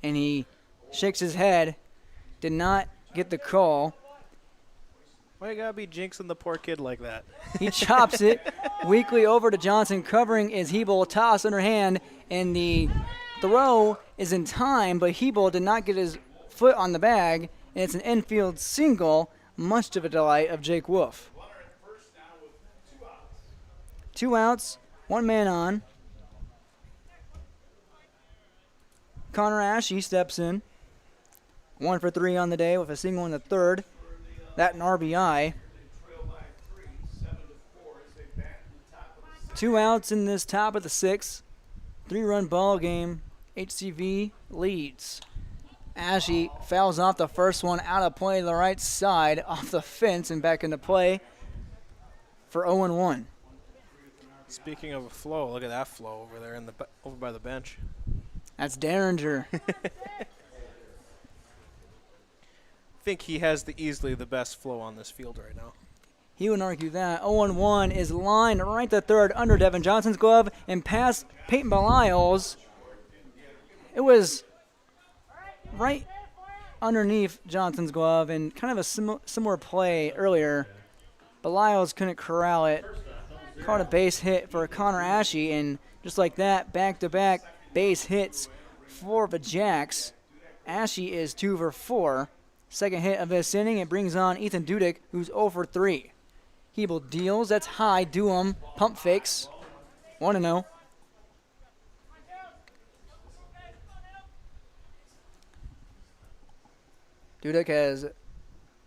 and he shakes his head. Did not get the call. Why you gotta be jinxing the poor kid like that? He chops it weakly over to Johnson. Covering is Hebel. Toss underhand, and the throw is in time, but Hebel did not get his foot on the bag, and it's an infield single, much to the delight of Jake Wolf. 2 outs, 1 man on. Connor Ashe steps in. 1 for 3 on the day with a single in the third. That an RBI. 2 outs in this top of the 6th. 3-run ball game. HCV leads. Ashe fouls off the first one out of play to the right side, off the fence and back into play for 0-1. Speaking of a flow, look at that flow over there over by the bench. That's Derringer. I think he has easily the best flow on this field right now. He wouldn't argue that. 0-1 is lined right to third under Devin Johnson's glove and past Peyton Belials. It was right underneath Johnson's glove and kind of a similar play earlier. Belials couldn't corral it. Caught a base hit for Connor Ashe, and just like that, back-to-back base hits for the Jacks. Ashe is 2 for 4. Second hit of this inning. It brings on Ethan Dudek, who's 0 for 3. Hebel deals. That's high. Doom. Pump fakes. 1-0. Dudek has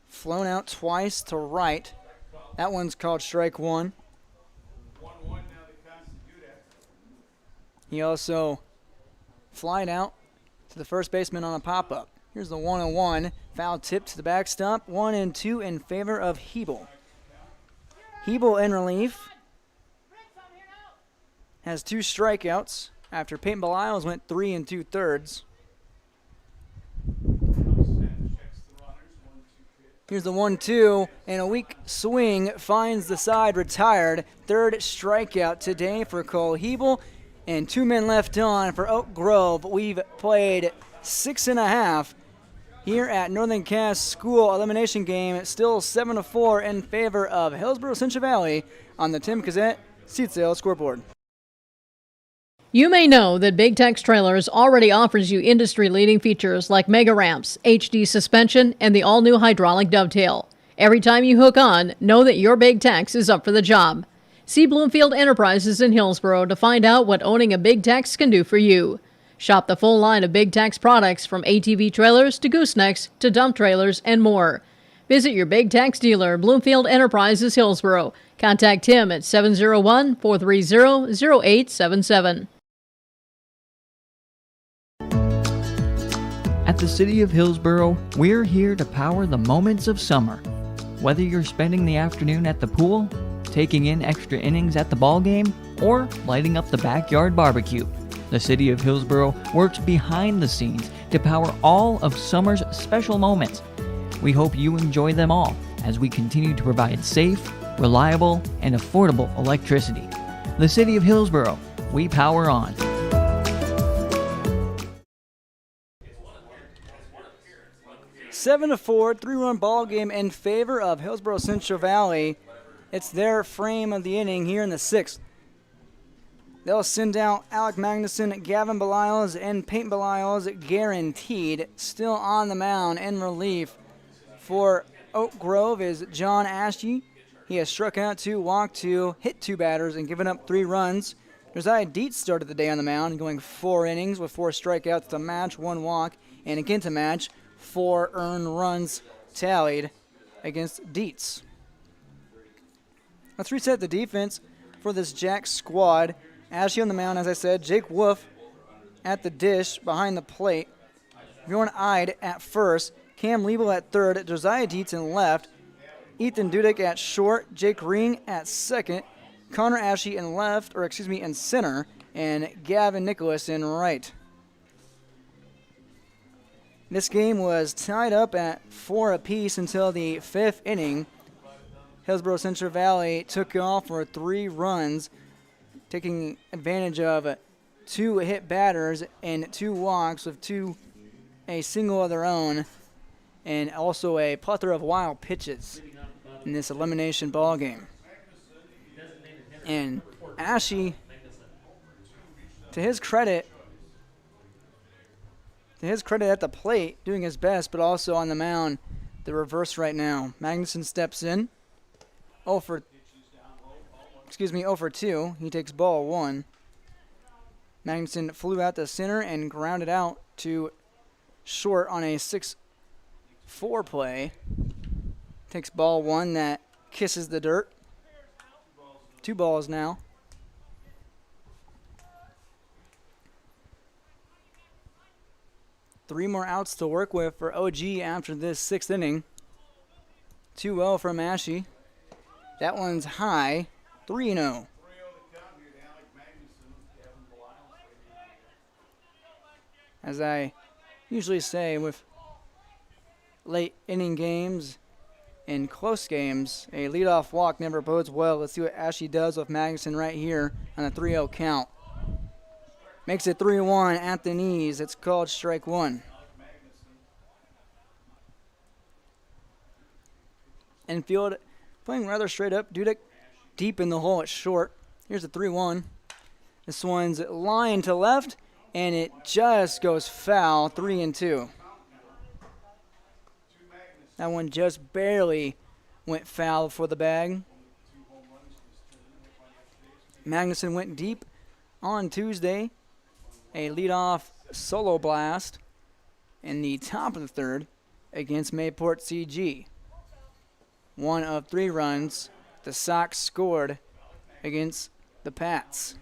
flown out twice to right. That one's called strike 1. He also flied out to the first baseman on a pop-up. Here's the 1-1. Foul tip to the backstop. 1-2 in favor of Hebel. Hebel in relief. Has 2 strikeouts after Peyton Belials went 3 2/3. Here's the 1-2, and a weak swing finds the side retired. Third strikeout today for Cole Hebel, and 2 men left on for Oak Grove. We've played 6.5 here at Northern Cass School elimination game. It's still 7-4 in favor of Hillsborough Central Valley on the Tim Cassette seat sale scoreboard. You may know that Big Tex Trailers already offers you industry-leading features like mega ramps, HD suspension, and the all-new hydraulic dovetail. Every time you hook on, know that your Big Tex is up for the job. See Bloomfield Enterprises in Hillsborough to find out what owning a Big Tex can do for you. Shop the full line of Big Tex products from ATV trailers to goosenecks to dump trailers and more. Visit your Big Tex dealer, Bloomfield Enterprises, Hillsborough. Contact him at 701-430-0877. At the City of Hillsborough, we're here to power the moments of summer. Whether you're spending the afternoon at the pool, taking in extra innings at the ball game, or lighting up the backyard barbecue, the City of Hillsborough works behind the scenes to power all of summer's special moments. We hope you enjoy them all as we continue to provide safe, reliable, and affordable electricity. The City of Hillsborough, we power on. 7-4, 3-run ball game in favor of Hillsborough Central Valley. It's their frame of the inning here in the 6th. They'll send out Alec Magnuson, Gavin Belials, and Peyton Belials guaranteed. Still on the mound in relief for Oak Grove is John Ashe. He has struck out 2, walked 2, hit 2 batters, and given up 3 runs. Josiah Dietz started the day on the mound, going 4 innings with 4 strikeouts to match, 1 walk, and again to match, 4 earned runs tallied against Dietz. Let's reset the defense for this Jack squad. Ashe on the mound, as I said. Jake Wolf at the dish behind the plate. Bjorn Eid at first. Cam Liebel at third. Josiah Dietz in left. Ethan Dudek at short. Jake Ring at second. Connor Ashe in center. And Gavin Nicholas in right. This game was tied up at 4 apiece until the 5th inning. Hillsborough Central Valley took off for 3 runs, taking advantage of 2 hit batters and 2 walks with a single of their own, and also a plethora of wild pitches in this elimination ball game. And Ashe, to his credit at the plate, doing his best, but also on the mound, the reverse right now. Magnuson steps in, 0 for 2. He takes ball 1. Magnuson flew out to center and grounded out to short on a foreplay. Takes ball one that kisses the dirt. 2 balls now. Three more outs to work with for OG after this 6th inning. 2-0 from Ashe. That one's high. 3-0. As I usually say with late inning games and close games, a leadoff walk never bodes well. Let's see what Ashe does with Magnuson right here on a 3-0 count. Makes it 3-1 at the knees. It's called strike one. Infield playing rather straight up. Dudek deep in the hole at short. Here's a 3-1. This one's lined to left, and it just goes foul. 3-2. That one just barely went foul for the bag. Magnuson went deep on Tuesday. A leadoff solo blast in the top of the 3rd against Mayport CG. 1 of 3 runs the Sox scored against the Pats,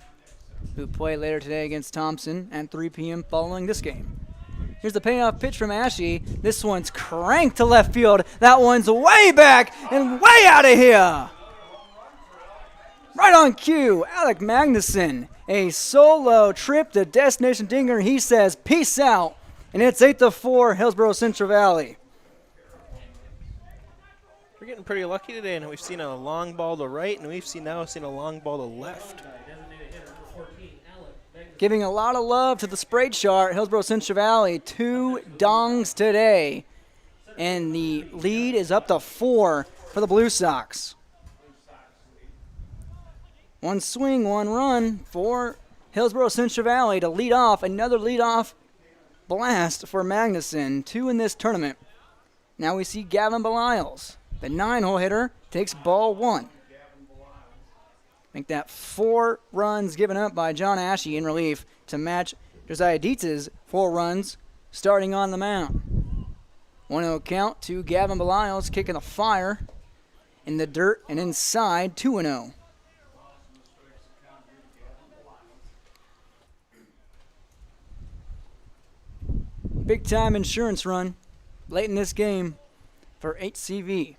who play later today against Thompson at 3 p.m. following this game. Here's the payoff pitch from Ashe. This one's cranked to left field. That one's way back and way out of here. Right on cue, Alec Magnuson. A solo trip to destination dinger. He says, peace out. And it's 8-4, Hillsborough Central Valley. We're getting pretty lucky today, and we've seen a long ball to right, and we've now seen a long ball to left. Giving a lot of love to the sprayed chart, Hillsborough Central Valley. 2 dongs today. And the lead is up to 4 for the Blue Sox. 1 swing, 1 run for Hillsborough Central Valley to lead off. Another leadoff blast for Magnuson. 2 in this tournament. Now we see Gavin Belials. The 9-hole hitter takes ball 1. Make that 4 runs given up by John Ashe in relief to match Josiah Dietz's 4 runs starting on the mound. 1-0 count to Gavin Belials kicking the fire in the dirt and inside. 2-0. Big time insurance run late in this game for HCV.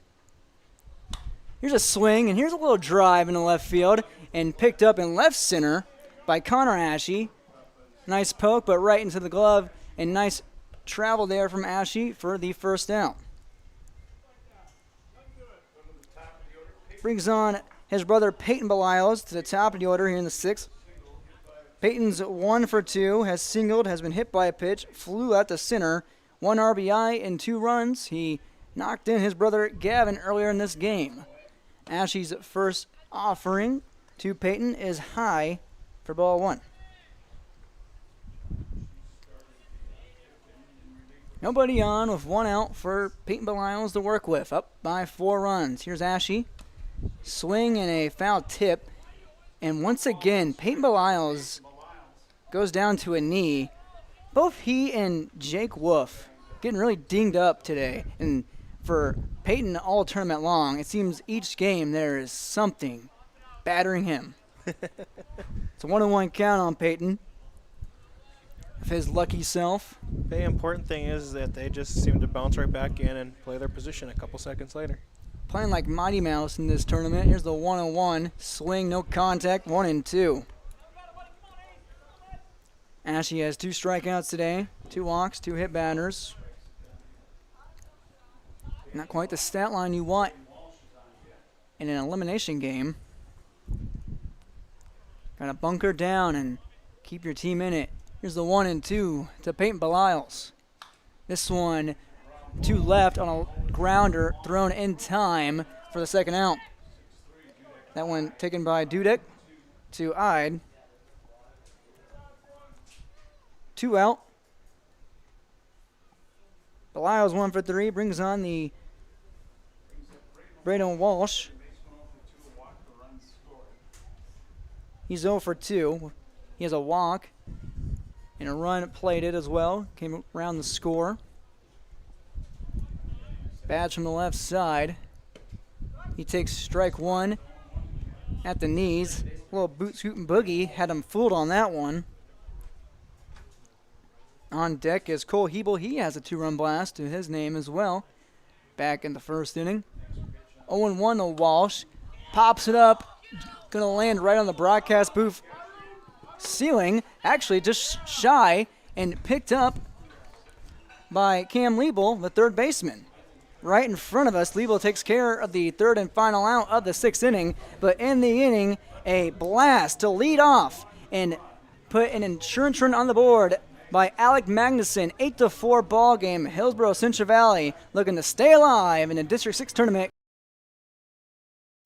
Here's a swing, and here's a little drive in the left field, and picked up in left center by Connor Ashe. Nice poke, but right into the glove, and nice travel there from Ashe for the first out. Brings on his brother Peyton Belials to the top of the order here in the 6th. Peyton's 1 for 2, has singled, has been hit by a pitch, flew out to center, 1 RBI and 2 runs. He knocked in his brother Gavin earlier in this game. Ashe's first offering to Peyton is high for ball 1. Nobody on with 1 out for Peyton Belials to work with, up by 4 runs. Here's Ashe. Swing and a foul tip. And once again, Peyton Belials goes down to a knee. Both he and Jake Wolf getting really dinged up today. And for Peyton all tournament long, it seems each game there is something battering him. It's a 1-1 count on Peyton of his lucky self. The important thing is that they just seem to bounce right back in and play their position a couple seconds later. Playing like Mighty Mouse in this tournament. Here's the 1-1. Swing, no contact, 1-2. Ashe has 2 strikeouts today, 2 walks, 2 hit batters. Not quite the stat line you want in an elimination game. Gotta bunker down and keep your team in it. Here's the 1-2 to Peyton Belials. This one to left on a grounder thrown in time for the second out. That one taken by Dudek to Ide. 2 out. Belials 1 for 3, brings on the Braden Walsh. He's 0 for 2. He has a walk and a run plated as well. Came around the score. Badge from the left side. He takes strike one at the knees. A little boot scoot and boogie had him fooled on that one. On deck is Cole Hebel. He has a 2-run blast to his name as well. Back in the first inning. 0-1 to Walsh. Pops it up. Going to land right on the broadcast booth ceiling. Actually just shy and picked up by Cam Liebel, the third baseman. Right in front of us, Liebel takes care of the third and final out of the 6th inning. But in the inning, a blast to lead off and put an insurance run on the board by Alec Magnuson. 8-4 ball game. Hillsborough Central Valley looking to stay alive in the District 6 tournament.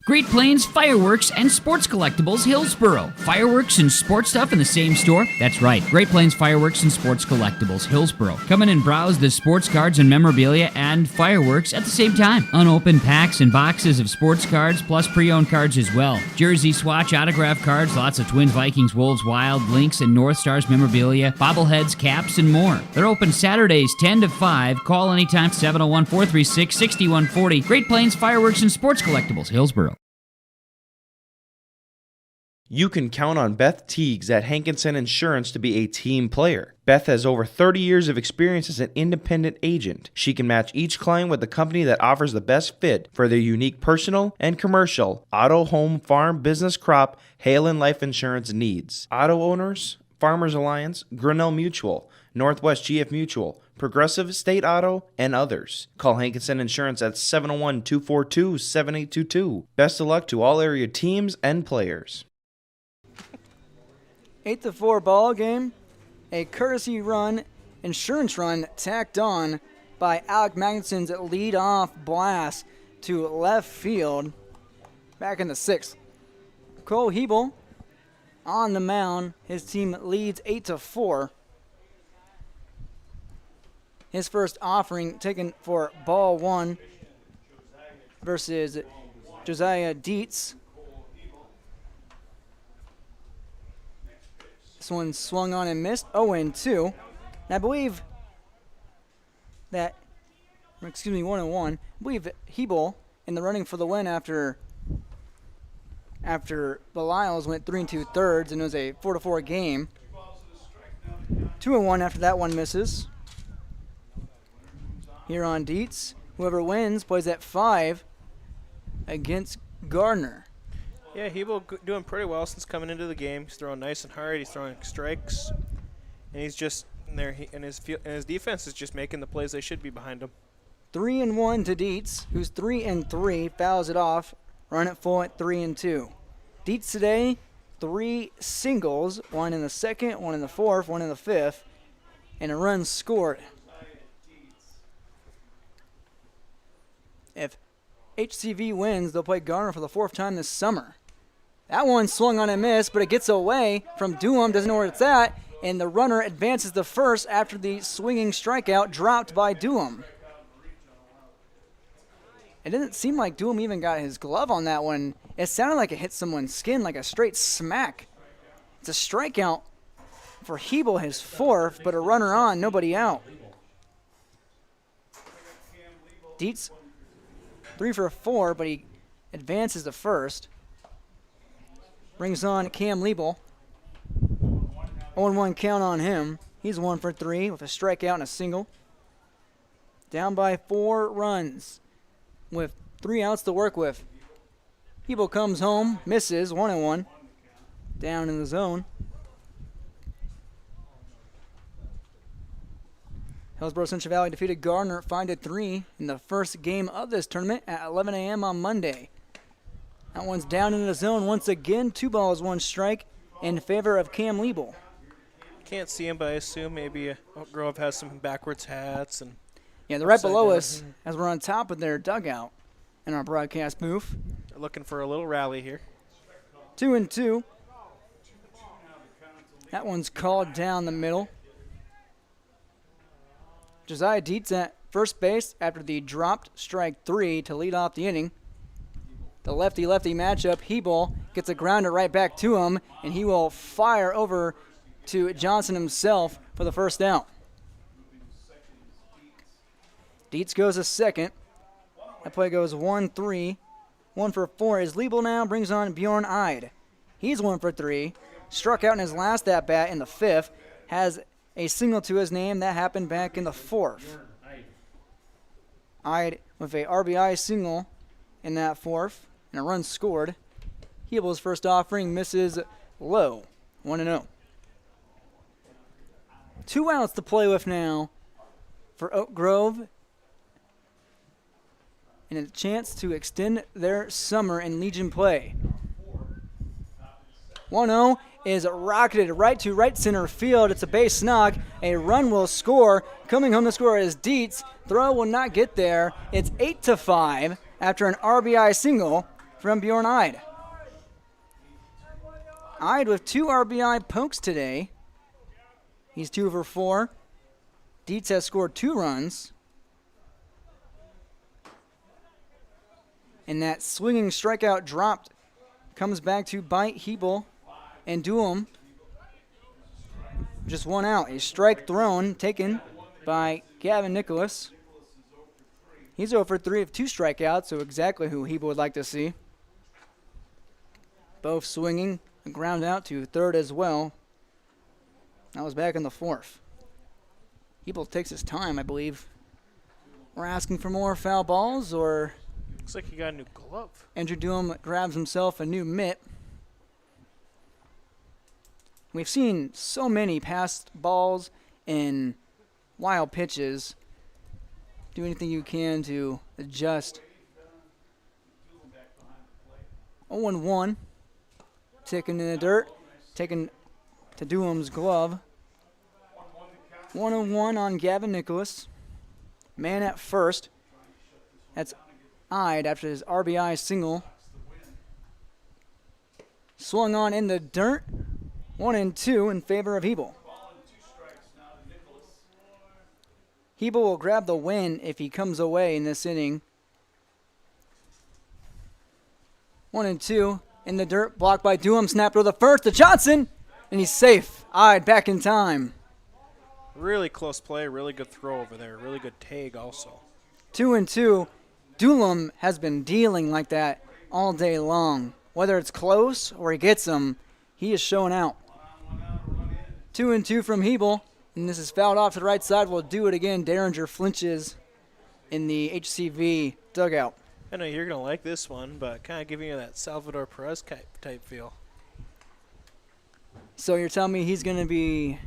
Great Plains Fireworks and Sports Collectibles Hillsborough. Fireworks and sports stuff in the same store? That's right. Great Plains Fireworks and Sports Collectibles Hillsborough. Come in and browse the sports cards and memorabilia and fireworks at the same time. Unopened packs and boxes of sports cards plus pre-owned cards as well. Jersey swatch autograph cards, lots of Twins, Vikings, Wolves, Wild, Lynx, and North Stars memorabilia, bobbleheads, caps, and more. They're open Saturdays 10 to 5. Call anytime 701-436-6140. Great Plains Fireworks and Sports Collectibles Hillsborough. You can count on Beth Teagues at Hankinson Insurance to be a team player. Beth has over 30 years of experience as an independent agent. She can match each client with the company that offers the best fit for their unique personal and commercial auto, home, farm, business, crop, hail, and life insurance needs. Auto owners, Farmers Alliance, Grinnell Mutual, Northwest GF Mutual, Progressive State Auto, and others. Call Hankinson Insurance at 701-242-7822. Best of luck to all area teams and players. 8-4 ball game. A courtesy run, insurance run tacked on by Alec Magnuson's lead-off blast to left field. Back in the 6th. Cole Hebel on the mound. His team leads 8-4. His first offering taken for ball 1 versus Josiah Dietz. This one swung on and missed. 0-2. And I believe that, 1-1. I believe Hebel in the running for the win after the Lyles went 3 2/3 and it was a 4-4 game. 2-1 after that one misses. Here on Dietz, whoever wins plays at 5 against Gardner. Yeah, Hebel doing pretty well since coming into the game. He's throwing nice and hard. He's throwing strikes, and he's just there. And his defense is just making the plays they should be behind him. 3-1 to Dietz, who's 3-3, fouls it off. Run it full at 3-2. Dietz today, 3 singles, 1 in the 2nd, 1 in the 4th, 1 in the 5th, and a run scored. If HCV wins, they'll play Garner for the 4th time this summer. That one swung on and missed, but it gets away from Duham, doesn't know where it's at, and the runner advances to first after the swinging strikeout dropped by Duham. It didn't seem like Duham even got his glove on that one. It sounded like it hit someone's skin, like a straight smack. It's a strikeout for Hebel, his 4th, but a runner on, nobody out. Dietz 3 for 4, but he advances to first. Brings on Cam Liebel. 0-1 count on him. He's 1 for 3 with a strikeout and a single. Down by 4 runs with 3 outs to work with. Hebel comes home, misses, 1-1. Down in the zone. Hillsborough Central Valley defeated Gardner 5-3 in the first game of this tournament at 11 a.m. on Monday. That one's down in the zone once again. 2 balls, 1 strike in favor of Cam Liebel. Can't see him, but I assume maybe Oak Grove has some backwards hats. And yeah, they're right below us as we're on top of their dugout in our broadcast booth. They're looking for a little rally here. 2-2. That one's called down the middle. Josiah Dietz at first base after the dropped strike 3 to lead off the inning. The lefty-lefty matchup, Hebel gets a grounder right back to him, and he will fire over to Johnson himself for the first out. Dietz goes to second. That play goes 1-3. 1 for 4 is Liebel now brings on Bjorn Eid. He's 1 for 3. Struck out in his last at-bat in the 5th. Has a single to his name. That happened back in the 4th. Eid with a RBI single in that 4th. And a run scored. Hebel's first offering misses low. 1-0. 2 outs to play with now for Oak Grove. And a chance to extend their summer in Legion play. 1-0 is rocketed right to right center field. It's a base knock. A run will score. Coming home to score is Dietz. Throw will not get there. It's 8-5 after an RBI single from Bjorn Eid. Eid with 2 RBI pokes today. He's 2 for 4. Dietz has scored 2 runs. And that swinging strikeout dropped comes back to bite Hebel and Duham. Just 1 out. A strike thrown taken by Gavin Nicholas. He's 0 for 3 of 2 strikeouts, so exactly who Hebel would like to see. Both swinging. A ground out to third as well. That was back in the 4th. Hebel takes his time, I believe. We're asking for more foul balls, or Looks like he got a new glove. Andrew Duham grabs himself a new mitt. We've seen so many passed balls and wild pitches. Do anything you can to adjust. 0-1. Taken in the dirt. Taken to Duham's glove. 1-1 on Gavin Nicholas. Man at first. That's Eid after his RBI single. Swung on in the dirt. 1-2 in favor of Hebel. Hebel will grab the win if he comes away in this inning. 1-2 in the dirt, blocked by Duham. Snap throw the first to Johnson, and he's safe. Eid back in time. Really close play, really good throw over there. Really good tag also. 2-2. Duham has been dealing like that all day long. Whether it's close or he gets them, he is showing out. 2-2 from Hebel, and this is fouled off to the right side. We'll do it again. Derringer flinches in the HCV dugout. I know you're going to like this one, but kind of giving you that Salvador Perez type feel. So you're telling me he's going to be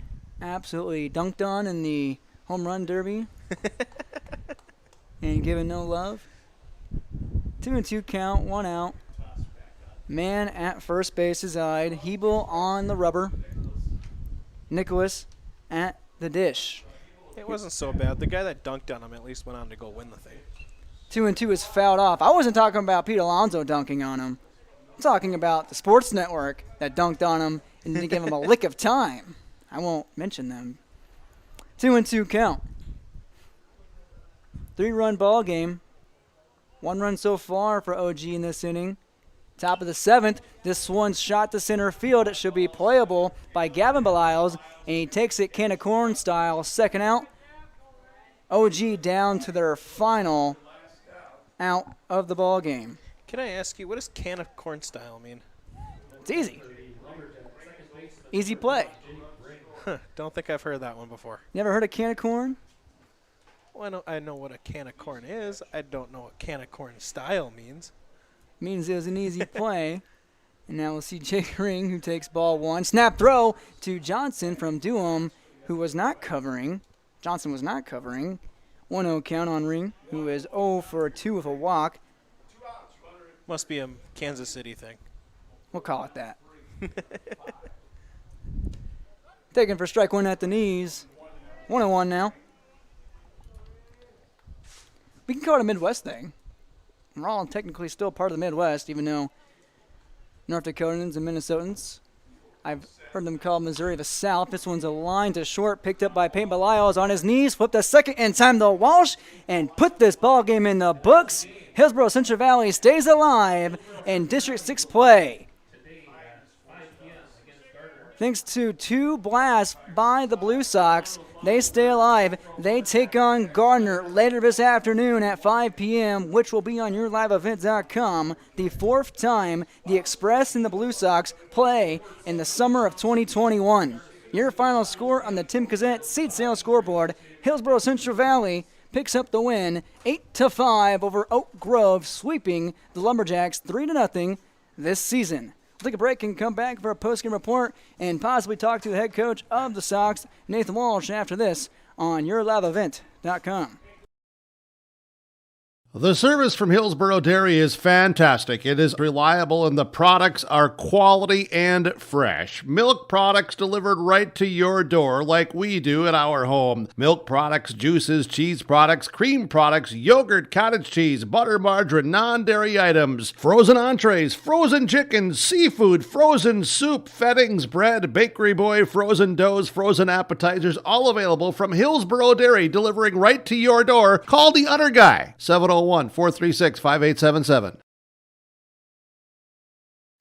absolutely dunked on in the home run derby and given no love? 2-2 count, 1 out. Man at first base is Eid. Hebel on the rubber. Nicholas at the dish. It wasn't so bad. The guy that dunked on him at least went on to go win the thing. 2-2 is fouled off. I wasn't talking about Pete Alonso dunking on him. I'm talking about the Sports Network that dunked on him and didn't give him a lick of time. I won't mention them. 2-2 count. 3-run ball game. 1 run so far for OG in this inning. Top of the 7th, this one's shot to center field. It should be playable by Gavin Belials, and he takes it can of corn style. 2nd out. OG down to their final out of the ball game. Can I ask you, what does can of corn style mean? It's easy. Easy play. Don't think I've heard that one before. Never heard of can of corn? Well, I know what a can of corn is. I don't know what can of corn style means. Means it was an easy play. And now we'll see Jake Ring, who takes ball 1. Snap throw to Johnson from Duham, who was not covering. Johnson was not covering. 1-0 count on Ring, who is 0 for 2 with a walk. Must be a Kansas City thing. We'll call it that. Taken for strike 1 at the knees. 1-1 now. We can call it a Midwest thing. We're all technically still part of the Midwest, even though North Dakotans and Minnesotans, I've heard them call Missouri the South. This one's a line to short, picked up by Peyton Belials on his knees, flipped a second in time to Walsh, and put this ball game in the books. Hillsborough Central Valley stays alive in District 6 play. Thanks to 2 blasts by the Blue Sox, They stay alive. They take on Gardner later this afternoon at 5 p.m., which will be on yourliveevent.com. The fourth time the Express and the Blue Sox play in the summer of 2021. Your final score on the Tim Kazette seat sale scoreboard: Hillsborough Central Valley picks up the win 8-5 over Oak Grove, sweeping the Lumberjacks 3-0 this season. We'll take a break and come back for a postgame report and possibly talk to the head coach of the Sox, Nathan Walsh, after this on yourliveevent.com. The service from Hillsborough Dairy is fantastic. It is reliable and the products are quality and fresh. Milk products delivered right to your door like we do at our home. Milk products, juices, cheese products, cream products, yogurt, cottage cheese, butter, margarine, non-dairy items, frozen entrees, frozen chicken, seafood, frozen soup, fettings, bread, bakery boy, frozen doughs, frozen appetizers, all available from Hillsborough Dairy, delivering right to your door. Call the Udder Guy, 701-436-5877.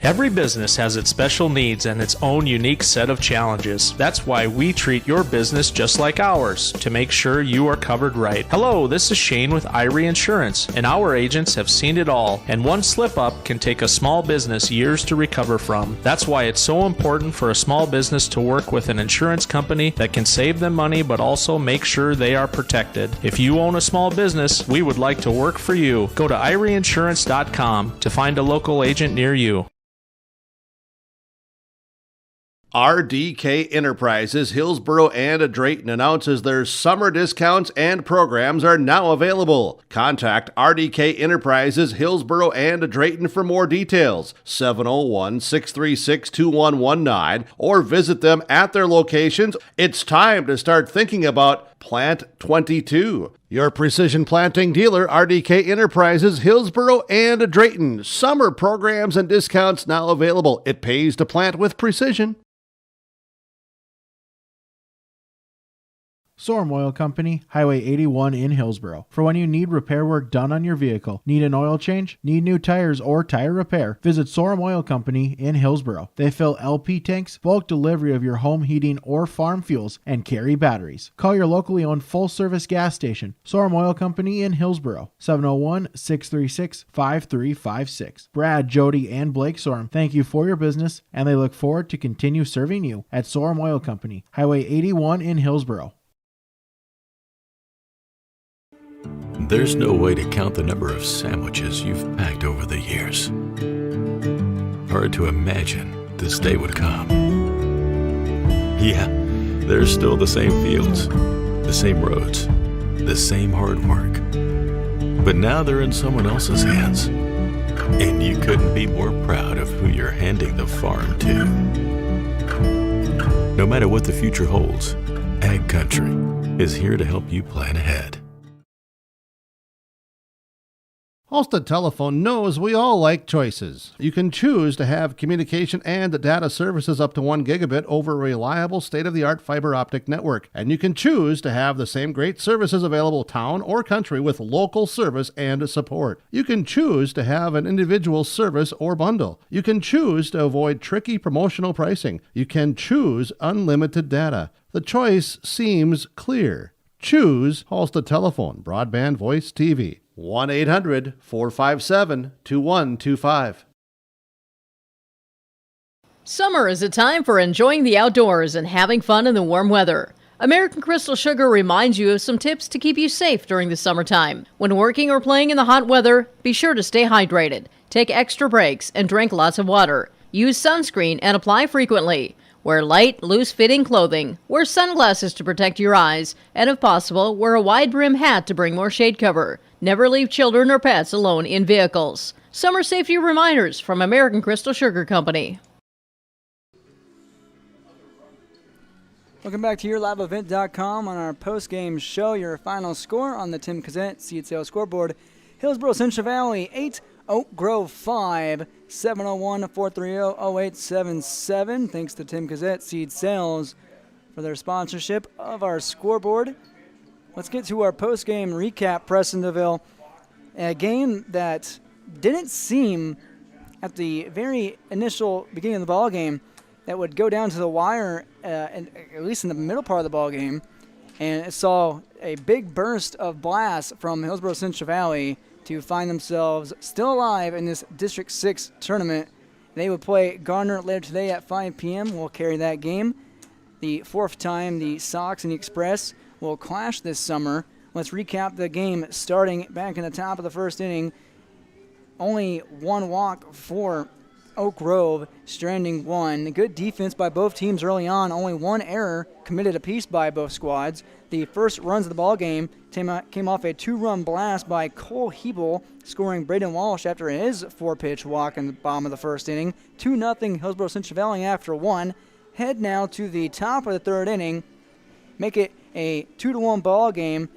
Every business has its special needs and its own unique set of challenges. That's why we treat your business just like ours, to make sure you are covered right. Hello, this is Shane with Irie Insurance, and our agents have seen it all, and one slip-up can take a small business years to recover from. That's why it's so important for a small business to work with an insurance company that can save them money but also make sure they are protected. If you own a small business, we would like to work for you. Go to IrieInsurance.com to find a local agent near you. RDK Enterprises, Hillsborough and Drayton announces their summer discounts and programs are now available. Contact RDK Enterprises, Hillsborough and Drayton for more details, 701-636-2119, or visit them at their locations. It's time to start thinking about Plant 22. Your precision planting dealer, RDK Enterprises, Hillsborough and Drayton. Summer programs and discounts now available. It pays to plant with precision. Sorum Oil Company, Highway 81 in Hillsborough. For when you need repair work done on your vehicle, need an oil change, need new tires or tire repair, visit Sorum Oil Company in Hillsborough. They fill LP tanks, bulk delivery of your home heating or farm fuels, and carry batteries. Call your locally owned full-service gas station, Sorum Oil Company in Hillsborough, 701-636-5356. Brad, Jody, and Blake Sorum thank you for your business, and they look forward to continue serving you at Sorum Oil Company, Highway 81 in Hillsborough. There's no way to count the number of sandwiches you've packed over the years. Hard to imagine this day would come. Yeah, there's still the same fields, the same roads, the same hard work. But now they're in someone else's hands. And you couldn't be more proud of who you're handing the farm to. No matter what the future holds, Ag Country is here to help you plan ahead. Halstead Telephone knows we all like choices. You can choose to have communication and data services up to 1 gigabit over a reliable state-of-the-art fiber optic network. And you can choose to have the same great services available town or country with local service and support. You can choose to have an individual service or bundle. You can choose to avoid tricky promotional pricing. You can choose unlimited data. The choice seems clear. Choose Halstead Telephone, broadband voice TV. 1-800-457-2125. Summer is a time for enjoying the outdoors and having fun in the warm weather. American Crystal Sugar reminds you of some tips to keep you safe during the summertime. When working or playing in the hot weather, be sure to stay hydrated, take extra breaks, and drink lots of water. Use sunscreen and apply frequently. Wear light, loose-fitting clothing. Wear sunglasses to protect your eyes. And if possible, wear a wide-brim hat to bring more shade cover. Never leave children or pets alone in vehicles. Summer safety reminders from American Crystal Sugar Company. Welcome back to yourliveevent.com on our post-game show. Your final score on the Tim Kazette seed sale scoreboard: Hillsborough Central Valley 8, Oak Grove 5, 701-430-0877. Thanks to Tim Kazette Seed Sales for their sponsorship of our scoreboard. Let's get to our post-game recap, Preston DeVille. A game that didn't seem at the very initial beginning of the ball game that would go down to the wire, and at least in the middle part of the ball game. and it saw a big burst of blast from Hillsborough Central Valley to find themselves still alive in this District 6 tournament. They will play Gardner later today at 5 p.m. We'll carry that game. The fourth time the Sox and the Express will clash this summer. Let's recap the game starting back in the top of the first inning. Only one walk for Oak Grove, stranding one. Good defense by both teams early on. Only one error committed apiece by both squads. The first runs of the ball game came off a 2-run blast by Cole Hebel, scoring Braden Walsh after his 4-pitch walk in the bottom of the first inning. 2-0 Hillsborough Central Valley after one. Head now to the top of the third inning. Make it a 2-1 ball game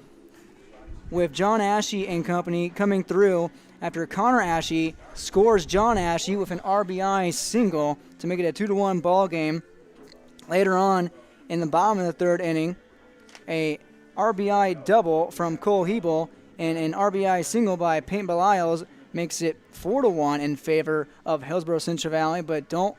with John Ashe and company coming through after Connor Ashe scores John Ashe with an RBI single to make it a 2-1 ball game. Later on, in the bottom of the third inning, a RBI double from Cole Hebel and an RBI single by Payne Belials makes it 4-1 in favor of Hillsborough Central Valley, but don't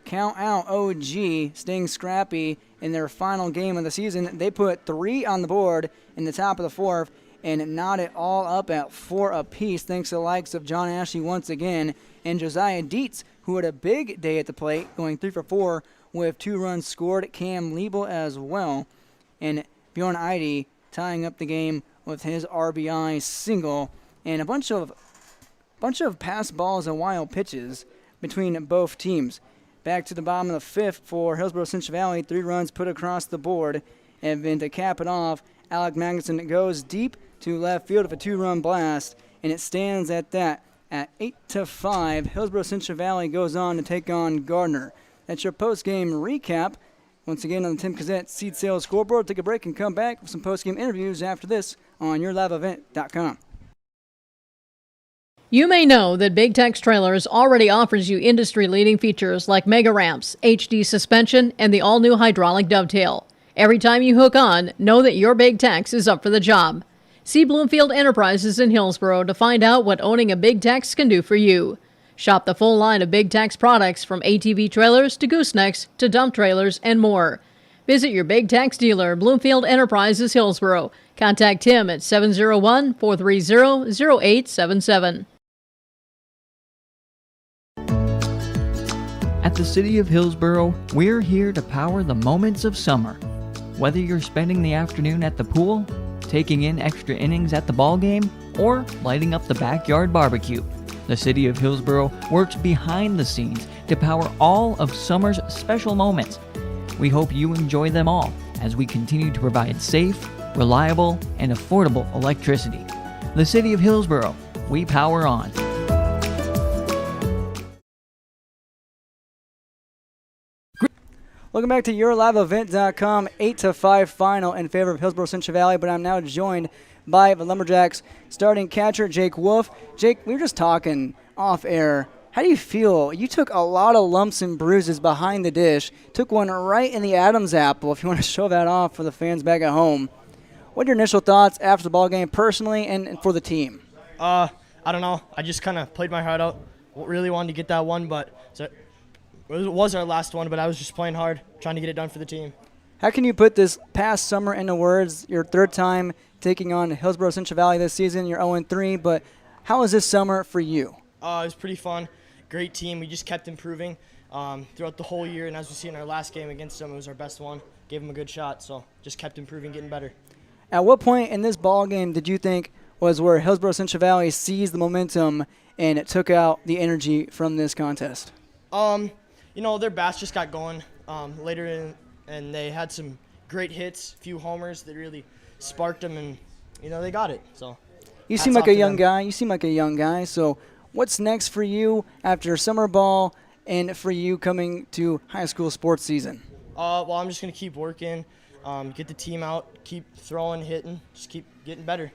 count out OG staying scrappy in their final game of the season. They put 3 on the board in the top of the fourth and knot it all up at 4 apiece, thanks to the likes of John Ashe once again and Josiah Dietz, who had a big day at the plate, going 3 for 4 with 2 runs scored. Cam Liebel as well, and Bjorn Eide tying up the game with his RBI single, and a bunch of pass balls and wild pitches between both teams. Back to the bottom of the fifth for Hillsborough Central Valley, 3 runs put across the board, and then to cap it off, Alec Magnuson goes deep to left field with a 2-run blast, and it stands at that. At 8-5, Hillsborough Central Valley goes on to take on Gardner. That's your post-game recap. Once again on the Tim Cassette Seed Sales Scoreboard. Take a break and come back with some post-game interviews after this on yourliveevent.com. You may know that Big Tex Trailers already offers you industry-leading features like mega ramps, HD suspension, and the all-new hydraulic dovetail. Every time you hook on, know that your Big Tex is up for the job. See Bloomfield Enterprises in Hillsborough to find out what owning a Big Tex can do for you. Shop the full line of Big Tex products from ATV trailers to goosenecks to dump trailers and more. Visit your Big Tex dealer, Bloomfield Enterprises, Hillsborough. Contact him at 701-430-0877. At the City of Hillsborough, we're here to power the moments of summer. Whether you're spending the afternoon at the pool, taking in extra innings at the ball game, or lighting up the backyard barbecue, the City of Hillsborough works behind the scenes to power all of summer's special moments. We hope you enjoy them all as we continue to provide safe, reliable, and affordable electricity. The City of Hillsborough, we power on. Welcome back to yourliveevent.com. 8-5 final in favor of Hillsborough Central Valley, but I'm now joined by the Lumberjacks starting catcher, Jake Wolf. Jake, we were just talking off air. How do you feel? You took a lot of lumps and bruises behind the dish, took one right in the Adam's apple, if you want to show that off for the fans back at home. What are your initial thoughts after the ball game personally and for the team? I don't know. I just kind of played my heart out. Really wanted to get that one, but it was our last one, but I was just playing hard, trying to get it done for the team. How can you put this past summer into words? Your third time taking on Hillsborough Central Valley this season. You're 0-3, but how was this summer for you? It was pretty fun. Great team. We just kept improving throughout the whole year, and as we see in our last game against them, it was our best one. Gave them a good shot, so just kept improving, getting better. At what point in this ball game did you think was where Hillsborough Central Valley seized the momentum and it took out the energy from this contest? Their bats just got going later in, and they had some great hits, a few homers that really sparked them, and, they got it. So you seem like a young guy. So what's next for you after summer ball and for you coming to high school sports season? Well, I'm just going to keep working, get the team out, keep throwing, hitting, just keep getting better.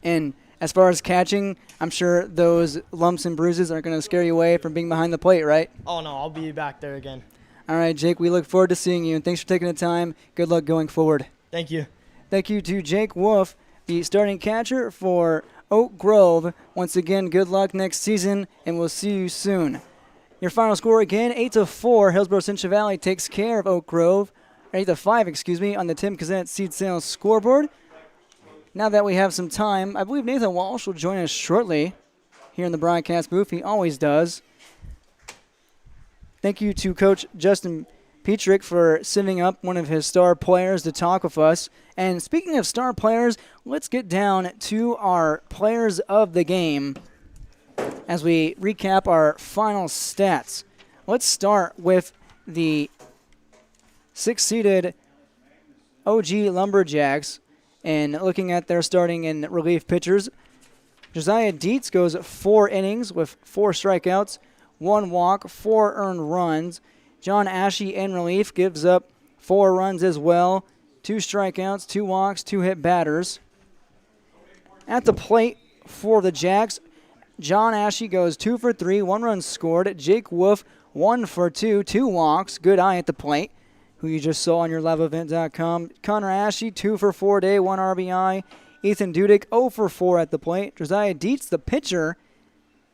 And as far as catching, I'm sure those lumps and bruises aren't going to scare you away from being behind the plate, right? Oh, no, I'll be back there again. All right, Jake, we look forward to seeing you, and thanks for taking the time. Good luck going forward. Thank you. Thank you to Jake Wolf, the starting catcher for Oak Grove. Once again, good luck next season, and we'll see you soon. Your final score again, 8-4. Hillsborough Central Valley takes care of Oak Grove. 8-5, on the Tim Kazant Seed Sales scoreboard. Now that we have some time, I believe Nathan Walsh will join us shortly here in the broadcast booth. He always does. Thank you to Coach Justin Petrick for sending up one of his star players to talk with us. And speaking of star players, let's get down to our players of the game as we recap our final stats. Let's start with the 6-seeded OG Lumberjacks. And looking at their starting and relief pitchers, Josiah Dietz goes 4 innings with 4 strikeouts, 1 walk, 4 earned runs. John Ashe in relief gives up 4 runs as well, 2 strikeouts, 2 walks, 2 hit batters. At the plate for the Jacks, John Ashe goes 2 for 3, 1 run scored. Jake Wolf 1 for 2, 2 walks. Good eye at the plate, who you just saw on your liveevent.com. Connor Ashe, 2 for 4 day, 1 RBI. Ethan Dudick, 0 for 4 at the plate. Josiah Dietz, the pitcher,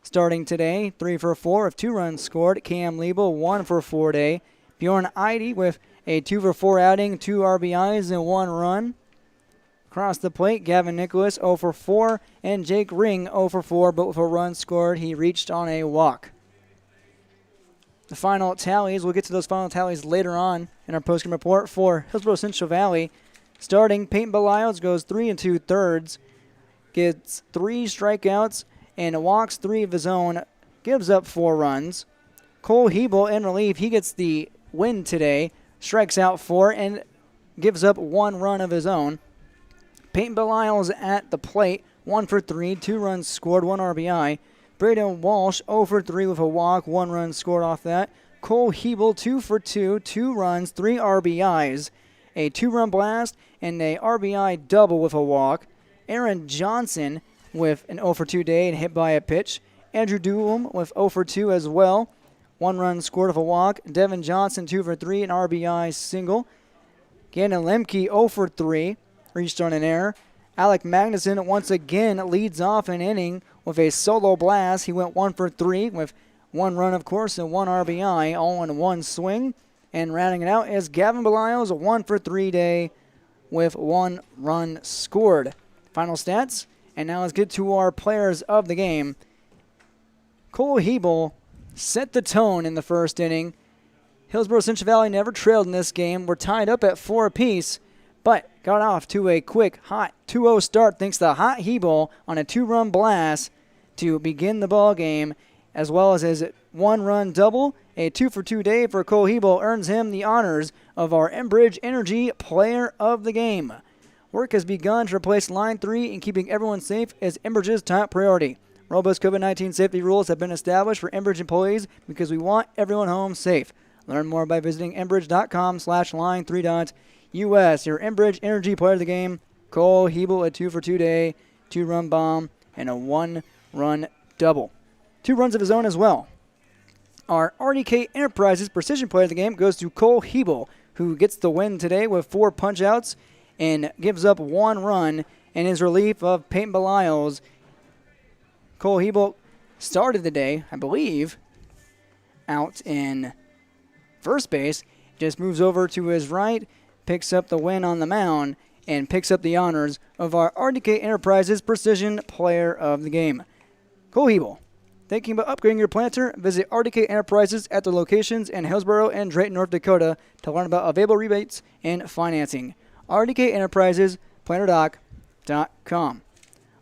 starting today, 3 for 4 with 2 runs scored. Cam Liebel, 1 for 4 day. Bjorn Eide with a 2 for 4 outing, 2 RBIs and 1 run. Across the plate, Gavin Nicholas, 0 for 4. And Jake Ring, 0 for 4, but with a run scored, he reached on a walk. The final tallies, we'll get to those final tallies later on in our postgame report for Hillsborough Central Valley. Starting, Peyton Belials goes 3 2/3, gets 3 strikeouts and walks 3 of his own, gives up 4 runs. Cole Hebel in relief, he gets the win today, strikes out 4 and gives up 1 run of his own. Peyton Belials at the plate, 1 for 3, 2 runs scored, 1 RBI. Braden Walsh, 0 for 3 with a walk, 1 run scored off that. Cole Hebel, 2 for 2, 2 runs, 3 RBIs, a 2-run blast, and a RBI double with a walk. Aaron Johnson with an 0 for 2 day and hit by a pitch. Andrew Doolum with 0 for 2 as well, 1 run scored with a walk. Devin Johnson, 2 for 3, an RBI single. Gannon Lemke, 0 for 3, reached on an error. Alec Magnuson once again leads off an inning with a solo blast. He went 1 for 3 with 1 run, of course, and 1 RBI, all in 1 swing. And rounding it out is Gavin Belials, 1 for 3 day with 1 run scored. Final stats, and now let's get to our players of the game. Cole Hebel set the tone in the first inning. Hillsborough Central Valley never trailed in this game. We're tied up at 4 apiece, but got off to a quick, hot 2-0 start thanks to Hot Hebel on a 2-run blast to begin the ball game, as well as his 1-run double. A 2 for 2 day for Cole Hebel earns him the honors of our Enbridge Energy Player of the Game. Work has begun to replace Line 3, and keeping everyone safe is Enbridge's top priority. Robust COVID-19 safety rules have been established for Enbridge employees because we want everyone home safe. Learn more by visiting enbridge.com/line3.us. Your Enbridge Energy Player of the Game, Cole Hebel, a 2 for 2 day, 2-run bomb, and a 1-run double. 2 runs of his own as well. Our RDK Enterprises Precision Player of the Game goes to Cole Hebel, who gets the win today with 4 punch-outs and gives up 1 run in his relief of Peyton Belials. Cole Hebel started the day, I believe, out in first base. Just moves over to his right, picks up the win on the mound, and picks up the honors of our RDK Enterprises Precision Player of the Game. Cole Hebel. Thinking about upgrading your planter? Visit RDK Enterprises at their locations in Hillsborough and Drayton, North Dakota to learn about available rebates and financing. RDK Enterprises, planterdoc.com.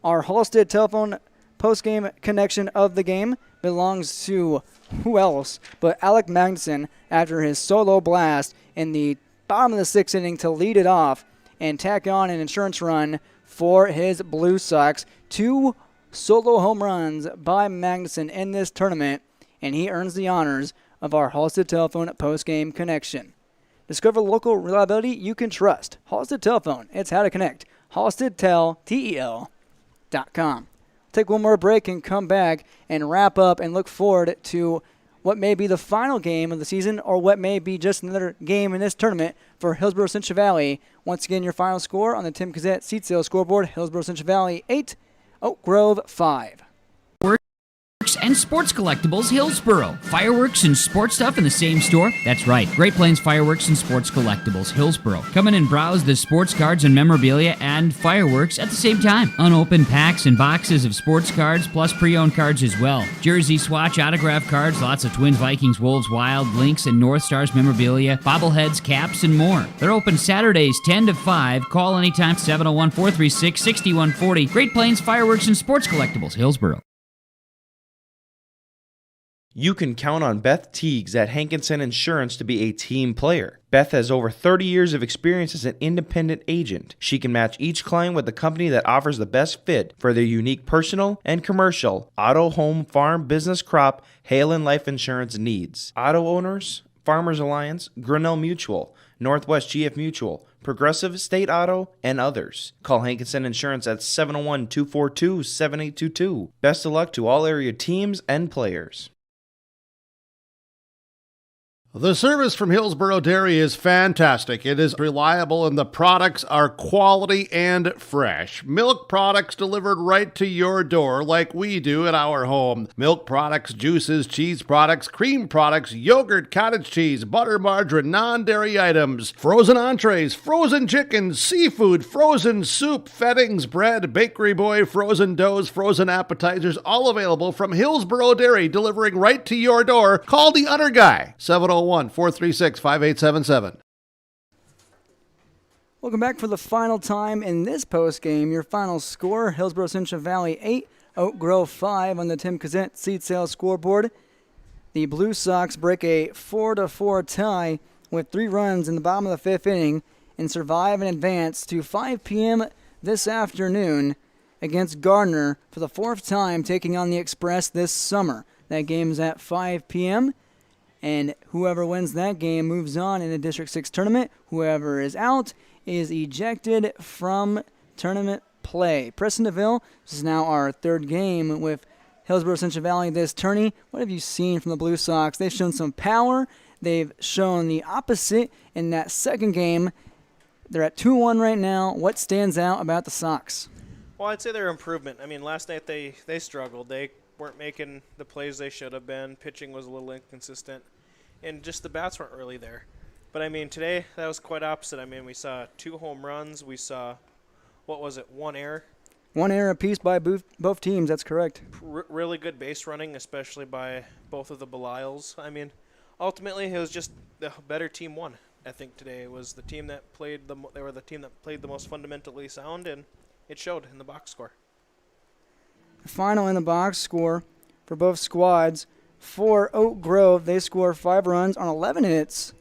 Our Halstead telephone postgame connection of the game belongs to who else but Alec Magnuson after his solo blast in the bottom of the 6th inning to lead it off and tack on an insurance run for his Blue Sox. 2 solo home runs by Magnuson in this tournament, and he earns the honors of our Halstead Telephone postgame connection. Discover local reliability you can trust. Halstead Telephone, it's how to connect. HalsteadTel.com. Take one more break and come back and wrap up and look forward to what may be the final game of the season or what may be just another game in this tournament for Hillsborough Central Valley. Once again, your final score on the Tim Kazant Seat Sales scoreboard, Hillsborough Central Valley 8, Oak Grove 5. and sports collectibles Hillsboro. Fireworks and sports stuff in the same store? That's right, Great Plains Fireworks and Sports Collectibles Hillsboro. Come in and browse the sports cards and memorabilia and fireworks at the same time. Unopened packs and boxes of sports cards plus pre-owned cards as well. Jersey swatch autograph cards, lots of Twins, Vikings, Wolves, Wild, Lynx, and North Stars memorabilia, bobbleheads, caps, and more. They're open Saturdays 10 to 5. Call anytime 701-436-6140. Great Plains Fireworks and Sports Collectibles Hillsboro. You can count on Beth Teagues at Hankinson Insurance to be a team player. Beth has over 30 years of experience as an independent agent. She can match each client with the company that offers the best fit for their unique personal and commercial auto, home, farm, business, crop, hail, and life insurance needs. Auto owners, Farmers Alliance, Grinnell Mutual, Northwest GF Mutual, Progressive State Auto, and others. Call Hankinson Insurance at 701-242-7822. Best of luck to all area teams and players. The service from Hillsboro Dairy is fantastic. It is reliable and the products are quality and fresh. Milk products delivered right to your door like we do at our home. Milk products, juices, cheese products, cream products, yogurt, cottage cheese, butter, margarine, non-dairy items, frozen entrees, frozen chickens, seafood, frozen soup, fettings, bread, bakery boy, frozen doughs, frozen appetizers, all available from Hillsboro Dairy, delivering right to your door. Call the Udder Guy, 701-436-5877. Welcome back for the final time in this post game. Your final score: Hillsboro Central Valley 8, Oak Grove 5 on the Tim Kazant seed sales scoreboard. The Blue Sox break a 4-4 tie with 3 runs in the bottom of the 5th inning and survive and advance to 5 p.m. this afternoon against Gardner for the 4th time, taking on the Express this summer. That game's at 5 p.m. And whoever wins that game moves on in the District 6 tournament. Whoever is out is ejected from tournament play. Preston DeVille, this is now our 3rd game with Hillsboro Central Valley this tourney. What have you seen from the Blue Sox? They've shown some power. They've shown the opposite in that 2nd game. They're at 2-1 right now. What stands out about the Sox? Well, I'd say their improvement. I mean, last night they struggled. They weren't making the plays they should have been. Pitching was a little inconsistent, and just the bats weren't really there. But, I mean, today that was quite opposite. I mean, we saw 2 home runs. We saw, 1 error? 1 error apiece by both teams, that's correct. Really good base running, especially by both of the Belials. I mean, ultimately it was just the better team won. I think today it was the team that played they were the team that played the most fundamentally sound, and it showed in the box score. Final in the box score for both squads. For Oak Grove, they score 5 runs on 11 hits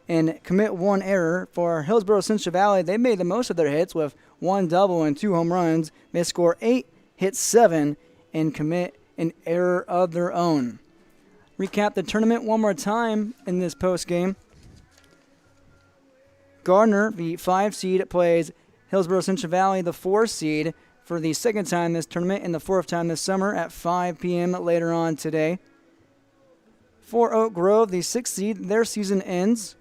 and commit 1 error. For Hillsboro Central Valley, they made the most of their hits with 1 double and 2 home runs. They score 8, hit 7, and commit an error of their own. Recap the tournament one more time in this post game. Gardner, the 5 seed, plays Hillsboro Central Valley, the 4 seed, for the 2nd time this tournament and the 4th time this summer at 5 p.m. later on today. For Oak Grove, the 6th seed, their season ends.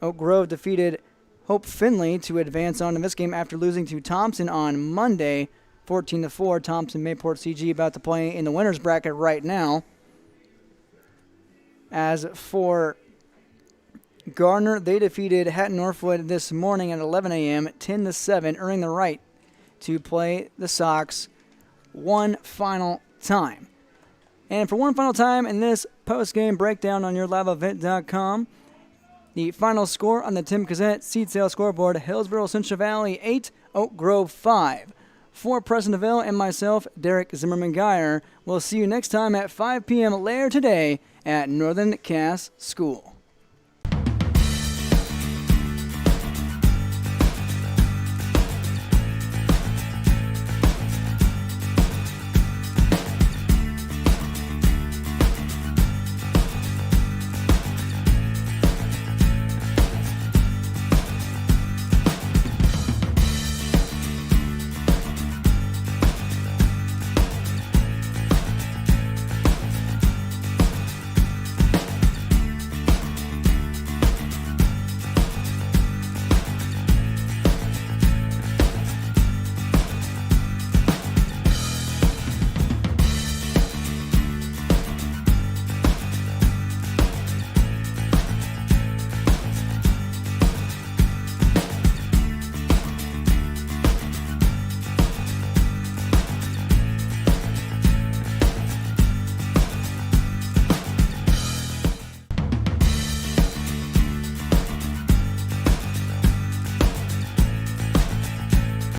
Oak Grove defeated Hope Finley to advance on in this game after losing to Thompson on Monday, 14-4. Thompson Mayport CG about to play in the winner's bracket right now. As for Gardner, they defeated Hatton Northwood this morning at 11 a.m., 10-7, earning the right to play the Sox one final time. And for one final time in this post-game breakdown on yourliveevent.com, the final score on the Tim Kazant seed sale scoreboard: Hillsboro Central Valley 8, Oak Grove 5. For Preston DeVille and myself, Derek Zimmerman-Geyer, we'll see you next time at 5 p.m. later today at Northern Cass School.